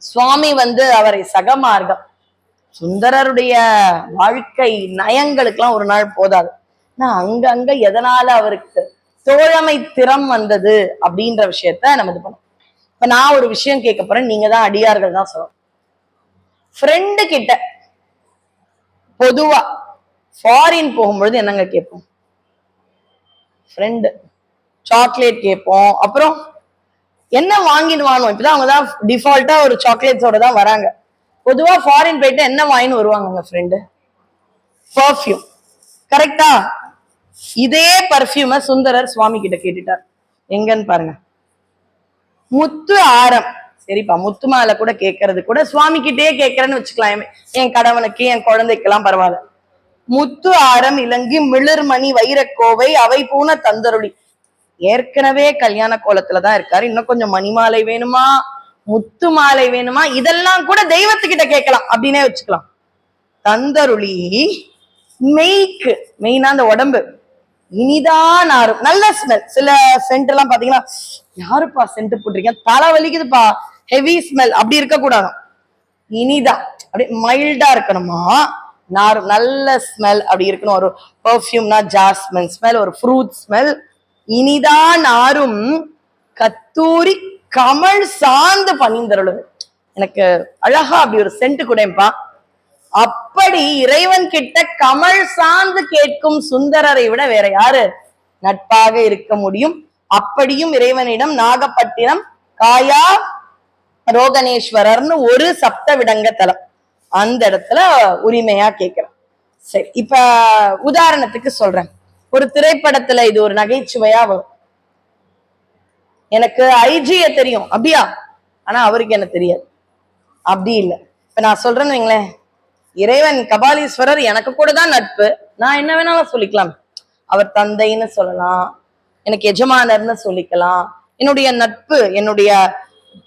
சுவாமி வந்து அவரை சக மார்க்கம், சுந்தரருடைய வாழ்க்கை நயங்களுக்கெல்லாம் ஒரு நாள் போதாது. அங்கங்க எதனால அவருக்கு தோழமை திறம் வந்தது அப்படின்ற விஷயத்த நம்ம இது பண்ணோம். இப்ப நான் ஒரு விஷயம் கேட்க போறேன், நீங்க தான் அடியார்கள் தான் சொல்லணும். ஃப்ரெண்டு கிட்ட பொதுவா ஃபாரின் போகும்பொழுது என்னங்க கேட்போம்? ஃப்ரெண்டு சாக்லேட் கேட்போம், அப்புறம் என்ன வாங்கிட்டு வாங்கணும். இப்பதான் அவங்கதான் டிஃபால்ட்டா ஒரு சாக்லேட்ஸோட தான் வராங்க. பொதுவா ஃபாரின் போயிட்டு என்ன வாங்கின்னு வருவாங்க ஃப்ரெண்டு? பர்ஃப்யூம். கரெக்டா? இதே பர்ஃப்யூம சுந்தரர் சுவாமி கிட்ட கேட்டுட்டார். எங்கன்னு பாருங்க. முத்து ஆரம். சரிப்பா, முத்து மாலை கூட கேட்கறது கூட சுவாமி கிட்டே கேட்கறேன்னு வச்சுக்கலாம். என் கணவனுக்கு என் குழந்தைக்கெல்லாம் பரவாயில்ல. முத்து ஆரம் இலங்கி மிளிர்மணி வைரக்கோவை அவை பூன தந்தருளி. ஏற்கனவே கல்யாண கோலத்துலதான் இருக்காரு. இன்னும் கொஞ்சம் மணி மாலை வேணுமா, முத்து மாலை வேணுமா, இதெல்லாம் கூட தெய்வத்துக்கிட்ட கேட்கலாம் அப்படின்னே வச்சுக்கலாம். தந்தருளி மெய்க்கு, மெயினா அந்த உடம்பு இனிதான் ஆறும். நல்ல ஸ்மெல். சில சென்ட் எல்லாம் பாத்தீங்கன்னா, யாருப்பா சென்ட் போட்டிருக்கேன், தலை வலிக்குதுப்பா, ஹெவி ஸ்மெல், அப்படி இருக்க கூடாது. இனிதான், அப்படி மைல்டா இருக்கணுமா, நாரும் நல்ல ஸ்மெல் அப்படி இருக்கணும். ஒரு பெர்ஃப்யூம்னா ஜாஸ்மின் ஸ்மெல், ஒரு ஃப்ரூட் ஸ்மெல். இனிதான் ஆறும் கத்தூரி கமல் சார்ந்து பணிந்தருளுது. எனக்கு அழகா அப்படி ஒரு சென்ட் கூடப்பா. அப்படி இறைவன் கிட்ட கமல் சார்ந்து கேட்கும் சுந்தரரை விட வேற யாரு நட்பாக இருக்க முடியும்? அப்படியும் இறைவனிடம் நாகப்பட்டினம் காயா ரோகணேஸ்வரர்னு ஒரு சப்த விடங்க தலம், அந்த இடத்துல உரிமையா கேட்கிறேன். சரி, இப்ப உதாரணத்துக்கு சொல்றேன். ஒரு திரைப்படத்துல இது ஒரு நகைச்சுவையா வரும். எனக்கு ஐஜிய தெரியும் அப்படியா, ஆனா அவருக்கு என்ன தெரியாது. அப்படி இல்லை. இப்ப நான் சொல்றேன்னு வைங்களேன், இறைவன் கபாலீஸ்வரர் எனக்கு கூட தான் நட்பு, நான் என்ன வேணாலும் சொல்லிக்கலாம். அவர் தந்தைன்னு சொல்லலாம், எனக்கு எஜமானர்னு சொல்லிக்கலாம், என்னுடைய நட்பு என்னுடைய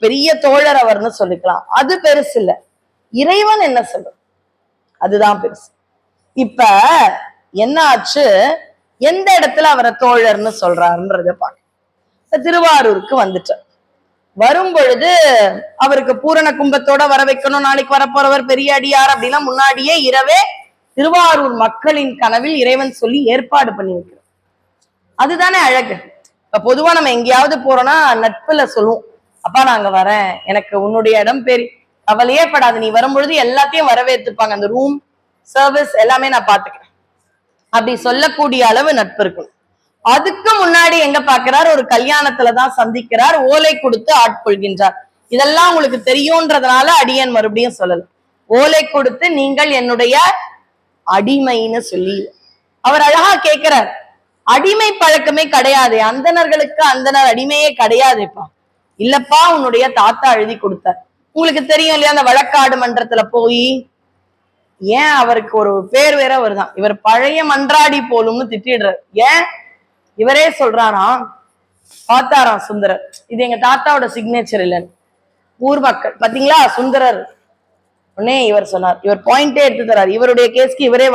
பெரிய தோழர் அவர்னு சொல்லிக்கலாம். அது பெருசு இல்ல. இறைவன் என்ன சொல்ற, அதுதான் பெருசு. இப்ப என்ன ஆச்சு, எந்த இடத்துல அவரை தோழர்னு சொல்றாருன்றத பாக்க திருவாரூருக்கு வந்துட்டார். வரும் பொழுது அவருக்கு பூரண கும்பத்தோட வர வைக்கணும், நாளைக்கு வரப்போறவர் பெரிய அடியார் அப்படின்னா முன்னாடியே இரவே திருவாரூர் மக்களின் கனவில் இறைவன் சொல்லி ஏற்பாடு பண்ணி வைக்கிறோம். அதுதானே அழகு. இப்ப பொதுவா நம்ம எங்கேயாவது போறோம்னா நட்புல சொல்லுவோம், அப்பா நாங்க வரேன், எனக்கு உன்னுடைய இடம் பேரு கவலையே படாது, நீ வரும்பொழுது எல்லாத்தையும் வரவேற்றுப்பாங்க, அந்த ரூம் சர்வீஸ் எல்லாமே நான் பாத்துக்கிறேன், அப்படி சொல்லக்கூடிய அளவு நட்பு இருக்கும். அதுக்கு முன்னாடி எங்க பாக்குறார், ஒரு கல்யாணத்துலதான் சந்திக்கிறார், ஓலை கொடுத்து ஆட்கொள்கின்றார். இதெல்லாம் உங்களுக்கு தெரியும்ன்றதுனால அடியன் மறுபடியும் சொல்லல. ஓலை கொடுத்து நீங்கள் என்னுடைய அடிமைன்னு சொல்லி அவர் அழகா கேட்கிறார். அடிமை பழக்கமே கிடையாது, அந்தணர்களுக்கு அந்தனர் அடிமையே கிடையாதுப்பா. இல்லப்பா, உன்னுடைய தாத்தா எழுதி கொடுத்தார். உங்களுக்கு தெரியும் இல்லையா, அந்த வழக்காடு மன்றத்துல போய், ஏன் அவருக்கு ஒரு பேர் வேற வருதான், இவர் பழைய மன்றாடி போலும்னு திட்டிடுறார். ஏன் இவரே சொல்றாராம், பார்த்தாராம் சுந்தரர், இது எங்க தாத்தாவோட சிக்னேச்சர் இல்லைன்னு. ஊர் மக்கள் பாத்தீங்களா சுந்தரர், உடனே இவர் சொன்னார், இவர் பாயிண்டே எடுத்து தராரு, இவருடைய கேஸ்க்கு இவரே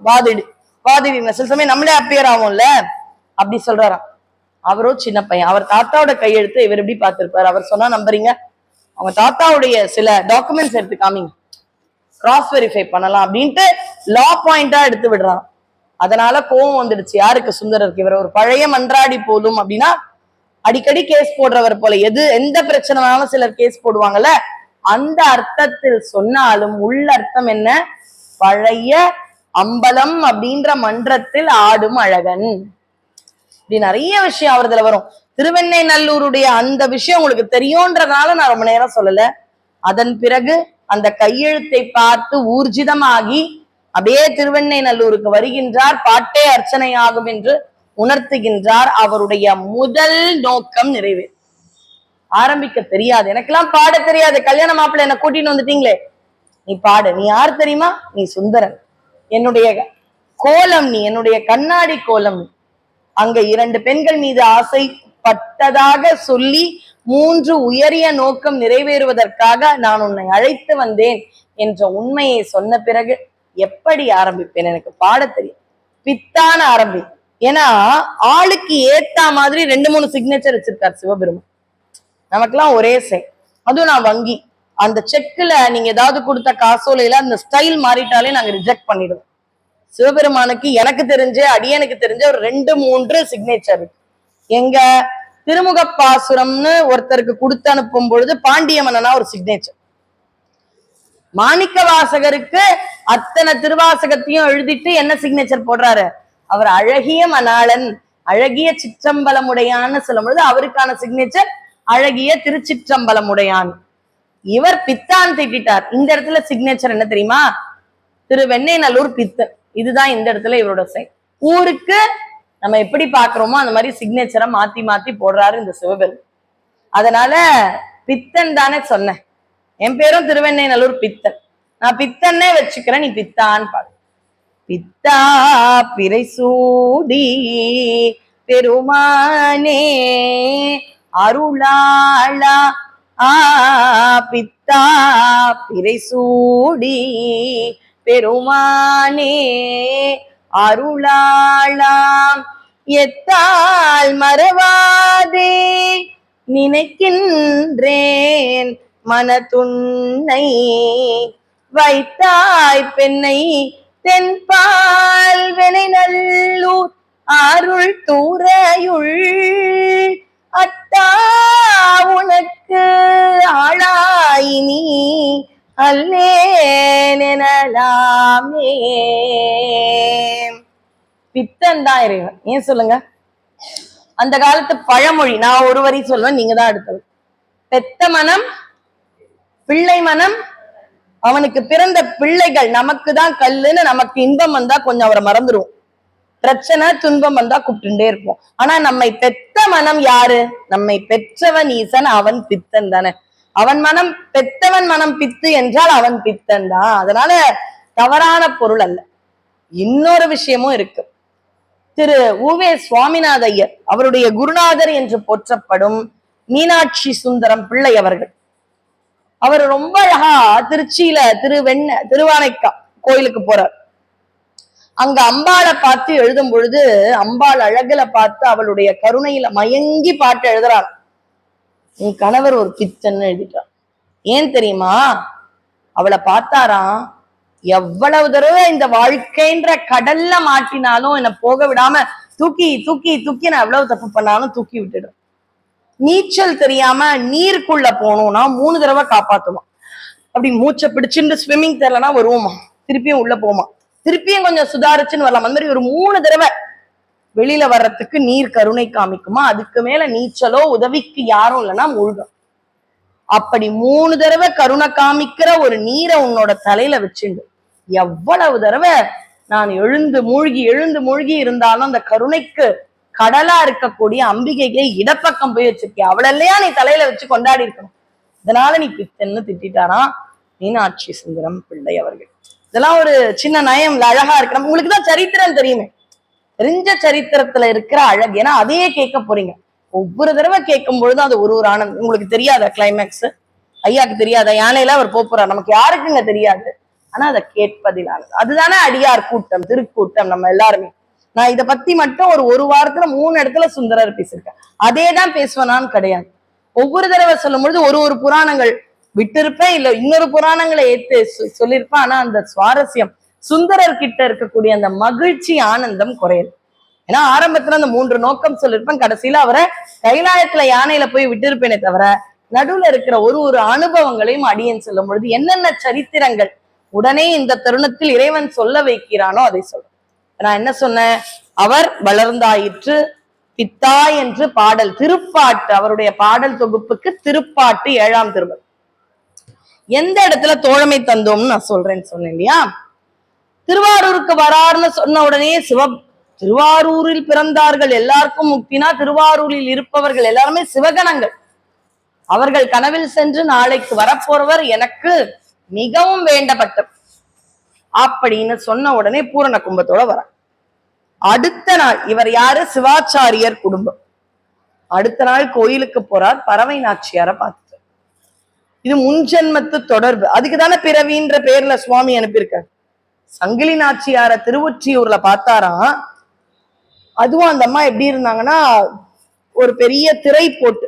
வாதிடு சில சமயம் நம்மளே அப்பியர் ஆகும்ல, அப்படி சொல்றாராம். அவரோ சின்ன பையன், அவர் தாத்தாவோட கையெழுத்து இவர் எப்படி பார்த்திருப்பாரு. அவர் சொன்னா நம்புறீங்க, அவங்க தாத்தாவுடைய சில டாக்குமெண்ட்ஸ் எடுத்து காமிங்க, கிராஸ் வெரிஃபை பண்ணலாம் அப்படின்ட்டு லா பாயிண்டா எடுத்து விடுறான். அதனால கோவம் வந்துடுச்சு யாருக்கு, சுந்தரருக்கு. இவர் ஒரு பழைய மன்றாடி போதும் அப்படின்னா அடிக்கடி கேஸ் போடுறவர் போல, எந்த பிரச்சனைனாலும் சிலர் கேஸ் போடுவாங்கல்ல, அந்த அர்த்தத்தில் சொன்னாலும் உள்ள அர்த்தம் என்ன, பழைய அம்பலம் அப்படின்ற மன்றத்தில் ஆடும் அழகன், இப்படி நிறைய விஷயம் அவர்துல வரும். திருவெண்ணை நல்லூருடைய அந்த விஷயம் உங்களுக்கு தெரியும்ன்றதுனால நான் ரொம்ப நேரம் சொல்லல. அதன் பிறகு அந்த கையெழுத்தை பார்த்து ஊர்ஜிதமாகி அப்படியே திருவெண்ணை நல்லூருக்கு வருகின்றார். பாட்டே அர்ச்சனை ஆகும் என்று உணர்த்துகின்றார். அவருடைய முதல் நோக்கம் நிறைவேறும். ஆரம்பிக்க தெரியாது, எனக்கெல்லாம் பாட தெரியாது, கல்யாண மாப்பிள்ளை என்ன கூட்டின்னு வந்துட்டீங்களே, நீ பாடு, நீ யார் தெரியுமா, நீ சுந்தரன், என்னுடைய கோலம் நீ, என்னுடைய கண்ணாடி கோலம். அங்க 2 பெண்கள் மீது ஆசைப்பட்டதாக சொல்லி 3 உயரிய நோக்கம் நிறைவேறுவதற்காக நான் உன்னை அழைத்து வந்தேன் என்ற உண்மையை சொன்ன பிறகு எப்படி ஆரம்பிப்பேன், எனக்கு பாட தெரியும், பித்தான ஆரம்பி. ஏன்னா ஆளுக்கு ஏத்தா மாதிரி 2-3 சிக்னேச்சர் வச்சிருக்காரு சிவபெருமான். நமக்கெல்லாம் ஒரே செய், அதுவும் நான் வங்கி, அந்த செக்குல நீங்க ஏதாவது கொடுத்த காசோலையில அந்த ஸ்டைல் மாறிட்டாலே நாங்க ரிஜெக்ட் பண்ணிடுவோம். சிவபெருமானுக்கு எனக்கு தெரிஞ்ச, அடியனுக்கு தெரிஞ்ச ஒரு 2-3 சிக்னேச்சர். எங்க திருமுகப்பாசுரம்னு ஒருத்தருக்கு கொடுத்து அனுப்பும் பொழுது பாண்டிய மன்னனா ஒரு சிக்னேச்சர், மாணிக்க வாசகருக்கு அத்தனை திருவாசகத்தையும் எழுதிட்டு என்ன சிக்னேச்சர் போடுறாரு, அவர் அழகிய மணாளன், அழகிய சிற்றம்பலமுடையான்னு சொல்லும் பொழுது அவருக்கான சிக்னேச்சர் அழகிய திருச்சிற்றம்பலமுடையான். இவர் பித்தான் திட்டார். இந்த இடத்துல சிக்னேச்சர் என்ன தெரியுமா? திருவெண்ணெய்நல்லூர் பித்தன். இதுதான் இந்த இடத்துல இவரோட சைன். ஊருக்கு நம்ம எப்படி பாக்குறோமோ அந்த மாதிரி சிக்னேச்சரை மாத்தி மாத்தி போடுறாரு இந்த சிவபெருமான். அதனால பித்தன் தானே சொன்னேன். என் பேரும் திருவெண்ணெய்நல்லூர் பித்தன். நான் பித்தன்னே வச்சுக்கிறேன், நீ பித்தான்னு பாரு. பித்தா பிறை சூடி பெருமானே அருளாளா பித்தா பிறை சூடி பெருமானே அருளாளாம் எத்தால் மறவாதே நினைக்கின்றேன் மனத்துன்னை வைத்தாய் பெண்ணை தென்பால் வெண்ணெய்நல்லூர் அருள் தூரையுள் அத்தா உனக்கு ஆளாயினி அல்லேனலாமே. பித்தன் தான் இறைவன். ஏன் சொல்லுங்க? அந்த காலத்து பழமொழி, நான் ஒரு வரி சொல்வேன், நீங்க தான் அடுத்தது. பெத்த மனம் பிள்ளை மனம், அவனுக்கு பிறந்த பிள்ளைகள் நமக்கு தான் கல்லுன்னு. நமக்கு இன்பம் வந்தா கொஞ்சம் அவரை மறந்துடுவோம், பிரச்சனை துன்பம் வந்தா கூப்பிட்டுட்டே இருப்போம். ஆனா நம்மை பெத்த மனம் யாரு? நம்மை பெற்றவன் ஈசன், அவன் பித்தன் தானே. அவன் மனம், பெத்தவன் மனம் பித்து என்றால் அவன் பித்தன் தான். அதனால தவறான பொருள் அல்ல. இன்னொரு விஷயமும் இருக்கு. திரு உவே சுவாமிநாத ஐயர், அவருடைய குருநாதர் என்று போற்றப்படும் மீனாட்சி சுந்தரம் பிள்ளை அவர்கள், அவர் ரொம்ப அழகா திருச்சியில திருவானைக்கா கோயிலுக்கு போறார். அங்க அம்பாளை பார்த்து எழுதும் பொழுது அம்பாள் அழகுல பார்த்து அவளுடைய கருணையில மயங்கி பாட்டு எழுதுறார். என் கணவர் ஒரு பித்தன்னு எழுதிட்டார். ஏன் தெரியுமா? அவளை பார்த்தாராம், எவ்வளவு தடவை இந்த வாழ்க்கைன்ற கடல்ல மாட்டினாலும் என்னை போக விடாம தூக்கி தூக்கி தூக்கி நான் எவ்வளவு தப்பு பண்ணாலும் தூக்கி விட்டுடும். நீச்சல் தெரியாம நீருக்குள்ள போகணும்னா 3 தடவை காப்பாத்துமா. அப்படி மூச்சை பிடிச்சுட்டு ஸ்விம்மிங் தெரியலன்னா வருவோமா, திருப்பியும் உள்ள போமா, திருப்பியும் கொஞ்சம் சுதாரிச்சுன்னு வரலாம். அந்த மாதிரி ஒரு 3 தடவை வெளியில வர்றதுக்கு நீர் கருணை காமிக்குமா. அதுக்கு மேல நீச்சலோ உதவிக்கு யாரும் இல்லைன்னா மூழ்கும். அப்படி 3 தடவை கருணை காமிக்கிற ஒரு நீரை உன்னோட தலையில வச்சுண்டு எவ்வளவு தடவை நான் எழுந்து மூழ்கி இருந்தாலும் அந்த கருணைக்கு கடலா இருக்கக்கூடிய அம்பிகையை இடப்பக்கம் போய் வச்சிருக்கேன், அவள இல்லையா நீ தலையில வச்சு கொண்டாடி இருக்கணும். இதனால நீ பித்தன்னு திட்டாராம் மீனாட்சி சுந்தரம் பிள்ளை அவர்கள். இதெல்லாம் ஒரு சின்ன நயம் அழகா இருக்கு. உங்களுக்கு தான் சரித்திரம் தெரியுமே, தெரிஞ்ச சரித்திரத்துல இருக்கிற அழகு. ஏன்னா அதையே கேட்க போறீங்க. ஒவ்வொரு தடவை கேட்கும் பொழுதும் அது ஒரு ஆனந்தம். உங்களுக்கு தெரியாத கிளைமேக்ஸ், ஐயாக்கு தெரியாத யானையில அவர் போறார், நமக்கு யாருக்குங்க தெரியாது. ஆனா அதை கேட்பதில் அதுதானே அடியார் கூட்டம், திருக்கூட்டம். நம்ம எல்லாருமே, நான் இதை பத்தி மட்டும் ஒரு வாரத்துல 3 இடத்துல சுந்தரர் பேசியிருக்கேன். அதே தான் பேசுவேனான்னு கிடையாது. ஒவ்வொரு தடவை சொல்லும் பொழுது ஒரு புராணங்கள் விட்டிருப்பேன், இல்ல இன்னொரு புராணங்களை ஏத்து சொல்லியிருப்பேன். ஆனா அந்த சுவாரஸ்யம், சுந்தரர் கிட்ட இருக்கக்கூடிய அந்த மகிழ்ச்சி ஆனந்தம் குறையல. ஏன்னா ஆரம்பத்துல அந்த 3 நோக்கம் சொல்லியிருப்பேன், கடைசியில அவரை கைலாயத்துல யானையில போய் விட்டிருப்பேனே தவிர நடுவுல இருக்கிற ஒரு அனுபவங்களையும் அடியேன் சொல்லும் பொழுது என்னென்ன சரித்திரங்கள் உடனே இந்த தருணத்தில் இறைவன் சொல்ல வைக்கிறானோ அதை சொல்றேன். நான் என்ன சொன்னேன்? அவர் வளர்ந்தாயிற்று பித்தா என்று பாடல், திருப்பாட்டு, அவருடைய பாடல் தொகுப்புக்கு திருப்பாட்டு 7ஆம் திருமுறை. எந்த இடத்துல தோழமை தந்தோம்னு நான் சொல்றேன்னு சொன்னேன் இல்லையா? திருவாரூருக்கு வராருன்னு சொன்ன உடனே திருவாரூரில் பிறந்தார்கள் எல்லாருக்கும் முக்தினா திருவாரூரில் இருப்பவர்கள் எல்லாருமே சிவகணங்கள். அவர்கள் கனவில் சென்று நாளைக்கு வரப்போறவர் எனக்கு மிகவும் வேண்டப்பட்டவர் அப்படின்னு சொன்ன உடனே பூரண கும்பத்தோட வர. அடுத்த நாள் இவர் யாரு? சிவாச்சாரியர் குடும்பம். அடுத்த நாள் கோயிலுக்கு போறார், பறவை நாச்சியார பார்த்துட்டு. இது முன்ஜென்மத்து தொடர்பு. அதுக்குதானே பிறவின்ற பேர்ல சுவாமி அனுப்பியிருக்காரு. சங்கிலி நாச்சியார திருவொற்றியூர்ல பார்த்தாராம். அதுவும் அந்த அம்மா எப்படி இருந்தாங்கன்னா, ஒரு பெரிய திரை போட்டு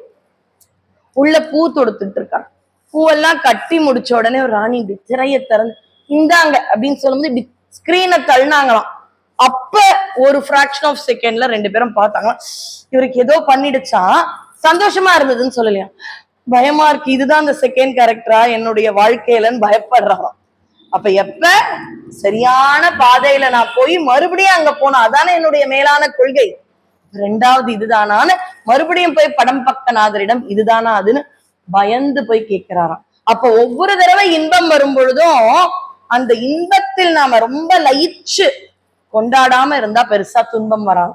உள்ள பூ தொடுத்துட்டு இருக்காங்க. பூவெல்லாம் கட்டி முடிச்ச உடனே ஒரு ராணி இப்படி திரைய திறந்து இந்தாங்க அப்படின்னு சொல்லும்போது இப்படி ஸ்கிரீனை தள்ளினாங்களாம். அப்ப ஒரு ஃபிராக்ஷன் ஆஃப் செகண்ட்ல 2 பேரும் பார்த்தாங்களாம். இவருக்கு ஏதோ பண்ணிடுச்சா, சந்தோஷமா இருந்ததுன்னு சொல்லலையா, பயமா இருக்கு, இதுதான் அந்த செகண்ட் கேரக்டரா என்னுடைய வாழ்க்கையிலன்னு பயப்படுறாராம். அப்ப எப்ப சரியான பாதையில நான் போய் மறுபடியும் அங்க போனோம், அதானே என்னுடைய மேலான கொள்கை. ரெண்டாவது இதுதானான்னு மறுபடியும் போய் படம்பக்கநாதரிடம் இதுதானா அதுன்னு பயந்து போய் கேட்கிறாராம். அப்ப ஒவ்வொரு தடவை இன்பம் வரும் பொழுதும் அந்த இன்பத்தில் நாம ரொம்ப லயிச்சு கொண்டாடாம இருந்தா பெருசா துன்பம் வராது.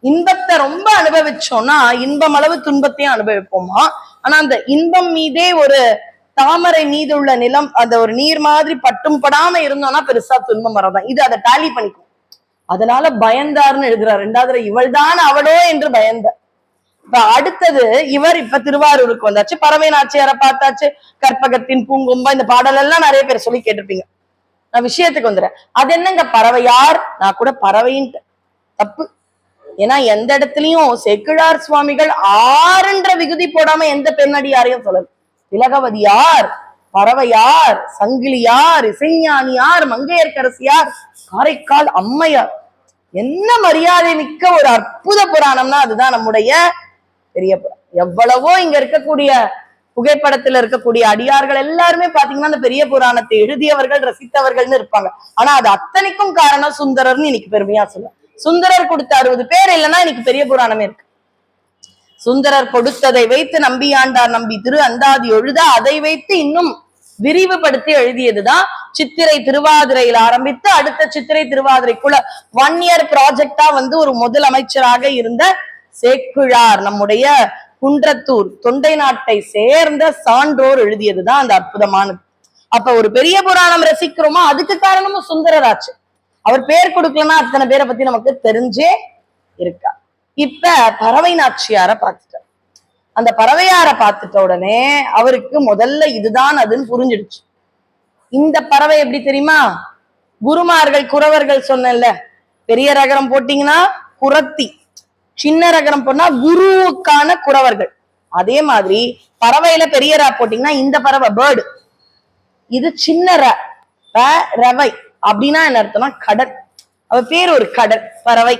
இன்பத்தை ரொம்ப அனுபவிச்சோம்னா இன்பம் அளவு துன்பத்தையும் அனுபவிப்போமா. ஆனா அந்த இன்பம் மீதே ஒரு தாமரை மீது உள்ள நிலம் அந்த ஒரு நீர் மாதிரி பட்டும் படாம இருந்தோம்னா பெருசா துன்பம் வரதான். இது அதை டாலி பண்ணிக்கும். அதனால பயந்தாருன்னு எழுதுறாரு. ரெண்டாவது இவள் தான் அவளோ என்று பயந்த. இப்ப அடுத்தது இவர் இப்ப திருவாரூருக்கு வந்தாச்சு. பறவை நாச்சியாரை பார்த்தாச்சு. கற்பகத்தின் பூங்கொம்பா இந்த பாடல் எல்லாம் நிறைய பேர் சொல்லி கேட்டிருப்பீங்க. நான் விஷயத்துக்கு வந்துடுறேன். அது என்னங்க பறவையார்? நான் கூட பறவைன்ட்டு தப்பு. ஏன்னா எந்த இடத்துலயும் சேக்கிழார் சுவாமிகள் ஆறுன்ற விகுதி போடாம எந்த பெண்ணடியாரையும் சொல்லல. திலகவதியார், பறவையார், சங்கிலியார், இசைஞானியார், மங்கையர்க்கரசியார், காரைக்கால் அம்மையார். என்ன மரியாதை மிக்க ஒரு அற்புத புராணம்னா அதுதான் நம்முடைய பெரிய புராணம். எவ்வளவோ இங்க இருக்கக்கூடிய புகைப்படத்துல இருக்கக்கூடிய அடியார்கள் எல்லாருமே பாத்தீங்கன்னா அந்த பெரிய புராணத்தை எழுதியவர்கள் ரசித்தவர்கள்னு இருப்பாங்க. ஆனா அது அத்தனைக்கும் காரணம் சுந்தரர்னு இன்னைக்கு பெருமையா சொல்ல. சுந்தரர் கொடுத்த 60 பேர் இல்லைன்னா இன்னைக்கு பெரிய புராணமே இருக்கு. சுந்தரர் கொடுத்ததை வைத்து நம்பியாண்டார் நம்பி திரு அந்தாதி எழுத அதை வைத்து இன்னும் விரிவுபடுத்தி எழுதியதுதான் சித்திரை திருவாதிரையில் ஆரம்பித்து அடுத்த சித்திரை திருவாதிரைக்குள்ள 1 இயர் ப்ராஜெக்டா ஒரு முதல் அமைச்சராக இருந்த சேக்கிழார் நம்முடைய குன்றத்தூர் தொண்டை நாட்டை சேர்ந்த சான்றோர் எழுதியதுதான் அந்த அற்புதமானது. அப்ப ஒரு பெரிய புராணம் ரசிக்கிறோமா அதுக்கு காரணமும் சுந்தரராச்சு. அவர் பேர் கொடுக்கலன்னா அத்தனை பேரை பத்தி நமக்கு தெரிஞ்சே இருக்கா. இப்ப பறவை நாச்சியார பார்த்துட்டார். அந்த பறவையார பார்த்துட்ட உடனே அவருக்கு முதல்ல இதுதான் அதுன்னு புரிஞ்சிடுச்சு. இந்த பறவை எப்படி தெரியுமா? குருமார்கள் குறவர்கள் சொன்னேன்ல, பெரிய ரகரம் போட்டீங்கன்னா குரத்தி, சின்ன ரகரம் போனா குருவுக்கான குறவர்கள். அதே மாதிரி பறவையில பெரிய ரா போட்டீங்கன்னா இந்த பறவை பேர்டு, இது சின்ன ரவை அப்படின்னா என்ன அர்த்தம்னா கடல். அவ பேர் ஒரு கடல் பறவை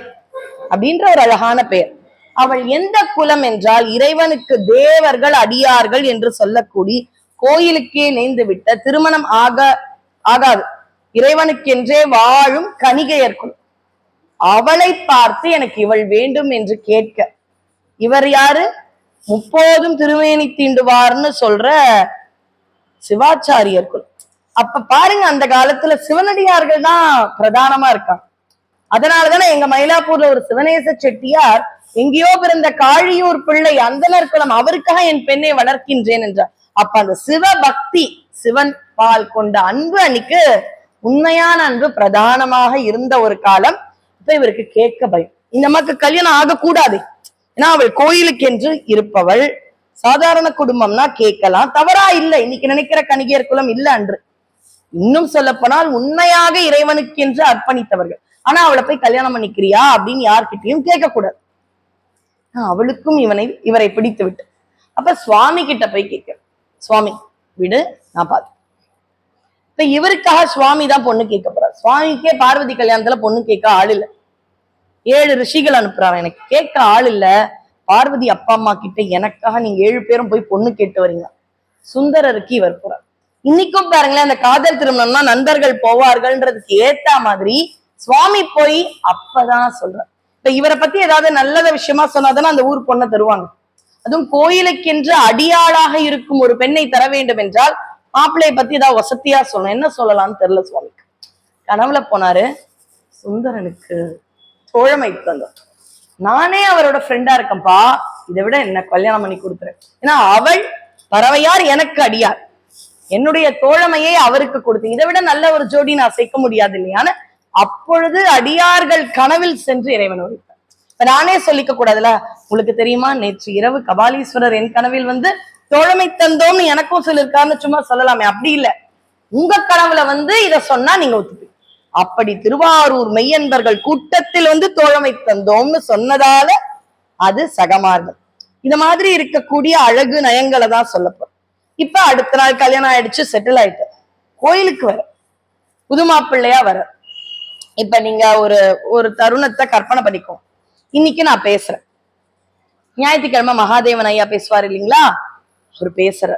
அப்படின்ற ஒரு அழகான பெயர். அவள் எந்த குலம் என்றால் இறைவனுக்கு தேவர்கள் அடியார்கள் என்று சொல்லக்கூடி கோயிலுக்கே நேர்ந்து விட்ட திருமணம் ஆகாது இறைவனுக்கென்றே வாழும் கணிகையர் குலம். அவளை பார்த்து எனக்கு இவள் வேண்டும் என்று கேட்க இவர் யாரு? முப்போதும் திருமேனி தீண்டுவார்னு சொல்ற சிவாச்சாரியர் குலம். அப்ப பாருங்க அந்த காலத்துல சிவனடியார்கள் தான் பிரதானமா இருக்காங்க. அதனாலதானே எங்க மயிலாப்பூர்ல ஒரு சிவநேச செட்டியார் எங்கேயோ பிறந்த காழியூர் பிள்ளை அந்தனர் குலம், அவருக்காக என் பெண்ணை வளர்க்கின்றேன் என்றார். அப்ப அந்த சிவ பக்தி சிவன் பால் கொண்ட அன்பு அன்னைக்கு உண்மையான அன்பு பிரதானமாக இருந்த ஒரு காலம். இப்ப இவருக்கு கேட்க பயம். இந்த அம்மாக்கு கல்யாணம் ஆகக்கூடாது, ஏன்னா அவள் கோயிலுக்கு என்று இருப்பவள். சாதாரண குடும்பம்னா கேட்கலாம், தவறா இல்லை. இன்னைக்கு நினைக்கிற கணிகையர் குலம் இல்ல அன்று. இன்னும் சொல்ல போனால் உண்மையாக இறைவனுக்கு என்று அர்ப்பணித்தவர்கள். ஆனா அவளை போய் கல்யாணம் பண்ணிக்கிறியா அப்படின்னு யார்கிட்டையும் கேட்கக்கூடாது. அவளுக்கும் இவரை பிடித்து விட்டு அப்ப சுவாமி கிட்ட போய் கேட்க, சுவாமி விடு நான் பாத்து. இப்ப இவருக்காக சுவாமி தான் பொண்ணு கேட்க போறார். சுவாமிக்கே பார்வதி கல்யாணத்துல பொண்ணு கேட்க ஆள் இல்ல. 7 ரிஷிகள் அனுப்புறாங்க, எனக்கு கேட்க ஆள் இல்ல. பார்வதி அப்பா அம்மா கிட்ட எனக்காக நீங்க 7 பேரும் போய் பொண்ணு கேட்டு வரீங்க. சுந்தரருக்கு இவர் போறார். இன்னைக்கும் பாருங்களேன், அந்த காதல் திருமணம்னா நண்பர்கள் போவார்கள்ன்றதுக்கு ஏத்த மாதிரி சுவாமி போய் அப்பதான் சொல்றார். இப்ப இவரை பத்தி ஏதாவது நல்லத விஷயமா சொன்னாதானே அந்த ஊர் பொண்ணை தருவாங்க. அதுவும் கோயிலுக்கென்று அடியாளாக இருக்கும் ஒரு பெண்ணை தர வேண்டும் என்றால் மாப்பிள்ளையை பத்தி ஏதாவது வசதியா சொல்லணும். என்ன சொல்லலாம்னு தெரியல. சுவாமிக்கு கனவுல போனாரு, சுந்தரனுக்கு தோழமை தந்தோம், நானே அவரோட ஃப்ரெண்டா இருக்கேன்ப்பா, இதை விட என்ன கல்யாணம் பண்ணி கொடுத்துறேன். ஏன்னா அவள் பறவையார், எனக்கு அடியார், என்னுடைய தோழமையை அவருக்கு கொடுத்து இதை விட நல்ல ஒரு ஜோடி நான் சேர்க்க முடியாது இல்லையான்னு அப்பொழுது அடியார்கள் கனவில் சென்று இறைவன் உரைத்தார். இப்ப நானே சொல்லிக்க கூடாதுல, உங்களுக்கு தெரியுமா நேற்று இரவு கபாலீஸ்வரர் என் கனவில் தோழமை தந்தோம்னு எனக்கும் சொல்லியிருக்காருன்னு சும்மா சொல்லலாமே. அப்படி இல்லை, உங்க கனவுல இத சொன்னா நீங்க ஒத்துப்பீங்க. அப்படி திருவாரூர் மெய்யன்பர்கள் கூட்டத்தில் தோழமை தந்தோம்னு சொன்னதால அது சகமார்க்கம். இந்த மாதிரி இருக்கக்கூடிய அழகு நயங்களை தான் சொல்லப்போம். இப்ப அடுத்த நாள் கல்யாணம் ஆயிடுச்சு, செட்டில் ஆயிட்டு கோயிலுக்கு வர புது மாப்பிள்ளையா வர. இப்ப நீங்க ஒரு தருணத்தை கற்பனை பண்ணிக்கோ. இன்னைக்கு நான் பேசுறேன், ஞாயிற்றுக்கிழமை மகாதேவன் ஐயா பேசுவார் இல்லைங்களா, அவர் பேசுற.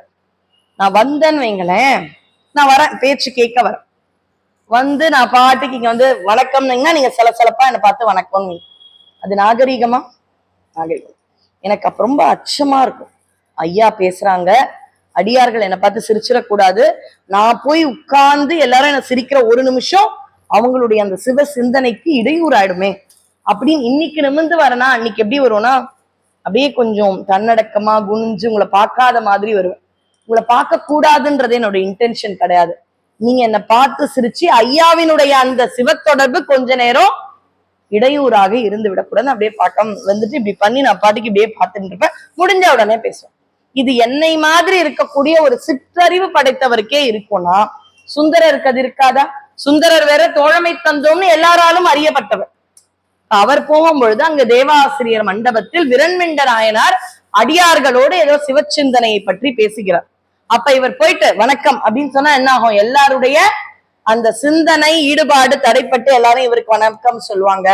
நான் வந்தேன்னு வைங்களேன், நான் வரேன் பேச்சு கேட்க வரேன். நான் பாட்டுக்கு இங்க வணக்கம்னீங்கன்னா நீங்க சலசலப்பா என்னை பார்த்து வணக்கம். அது நாகரீகமா? நாகரீகம். எனக்கு அப்ப ரொம்ப அச்சமா இருக்கும். ஐயா பேசுறாங்க, அடியார்கள் என்னை பார்த்து சிரிச்சிடக்கூடாது, நான் போய் உட்கார்ந்து எல்லாரும் என்ன சிரிக்கிற ஒரு நிமிஷம் அவங்களுடைய அந்த சிவ சிந்தனைக்கு இடையூறு ஆயிடுமே அப்படின்னு இன்னைக்கு நிமிர்ந்து வரனா, அன்னைக்கு எப்படி வரும்னா அப்படியே கொஞ்சம் தன்னடக்கமா குனிஞ்சு உங்களை பார்க்காத மாதிரி வருவேன். உங்களை பார்க்க கூடாதுன்றது என்னோட இன்டென்ஷன் கிடையாது. நீங்க என்னை பார்த்து சிரிச்சு ஐயாவினுடைய அந்த சிவத்தொடர்பு கொஞ்ச நேரம் இடையூறாக இருந்து விடக்கூடாது. அப்படியே பார்க்காம வந்துட்டு இப்படி பண்ணி நான் பாட்டுக்கு இப்படியே பார்த்துட்டு இருப்பேன். முடிஞ்ச உடனே பேசுவேன். இது என்னை மாதிரி இருக்கக்கூடிய ஒரு சிற்றறிவு படைத்தவருக்கே இருக்கும்னா சுந்தரருக்கு அது இருக்காதா? சுந்தரர் வேற தோழமை தந்தோம்னு எல்லாராலும் அறியப்பட்டவர். அவர் போகும்பொழுது அங்க தேவாசிரியர் மண்டபத்தில் விரண்மிண்ட நாயனார் அடியார்களோடு ஏதோ சிவச்சிந்தனையை பற்றி பேசுகிறார். அப்ப இவர் போயிட்டு வணக்கம் அப்படின்னு சொன்னா என்ன ஆகும்? எல்லாருடைய அந்த சிந்தனை ஈடுபாடு தடைப்பட்டு எல்லாரும் இவருக்கு வணக்கம் சொல்லுவாங்க.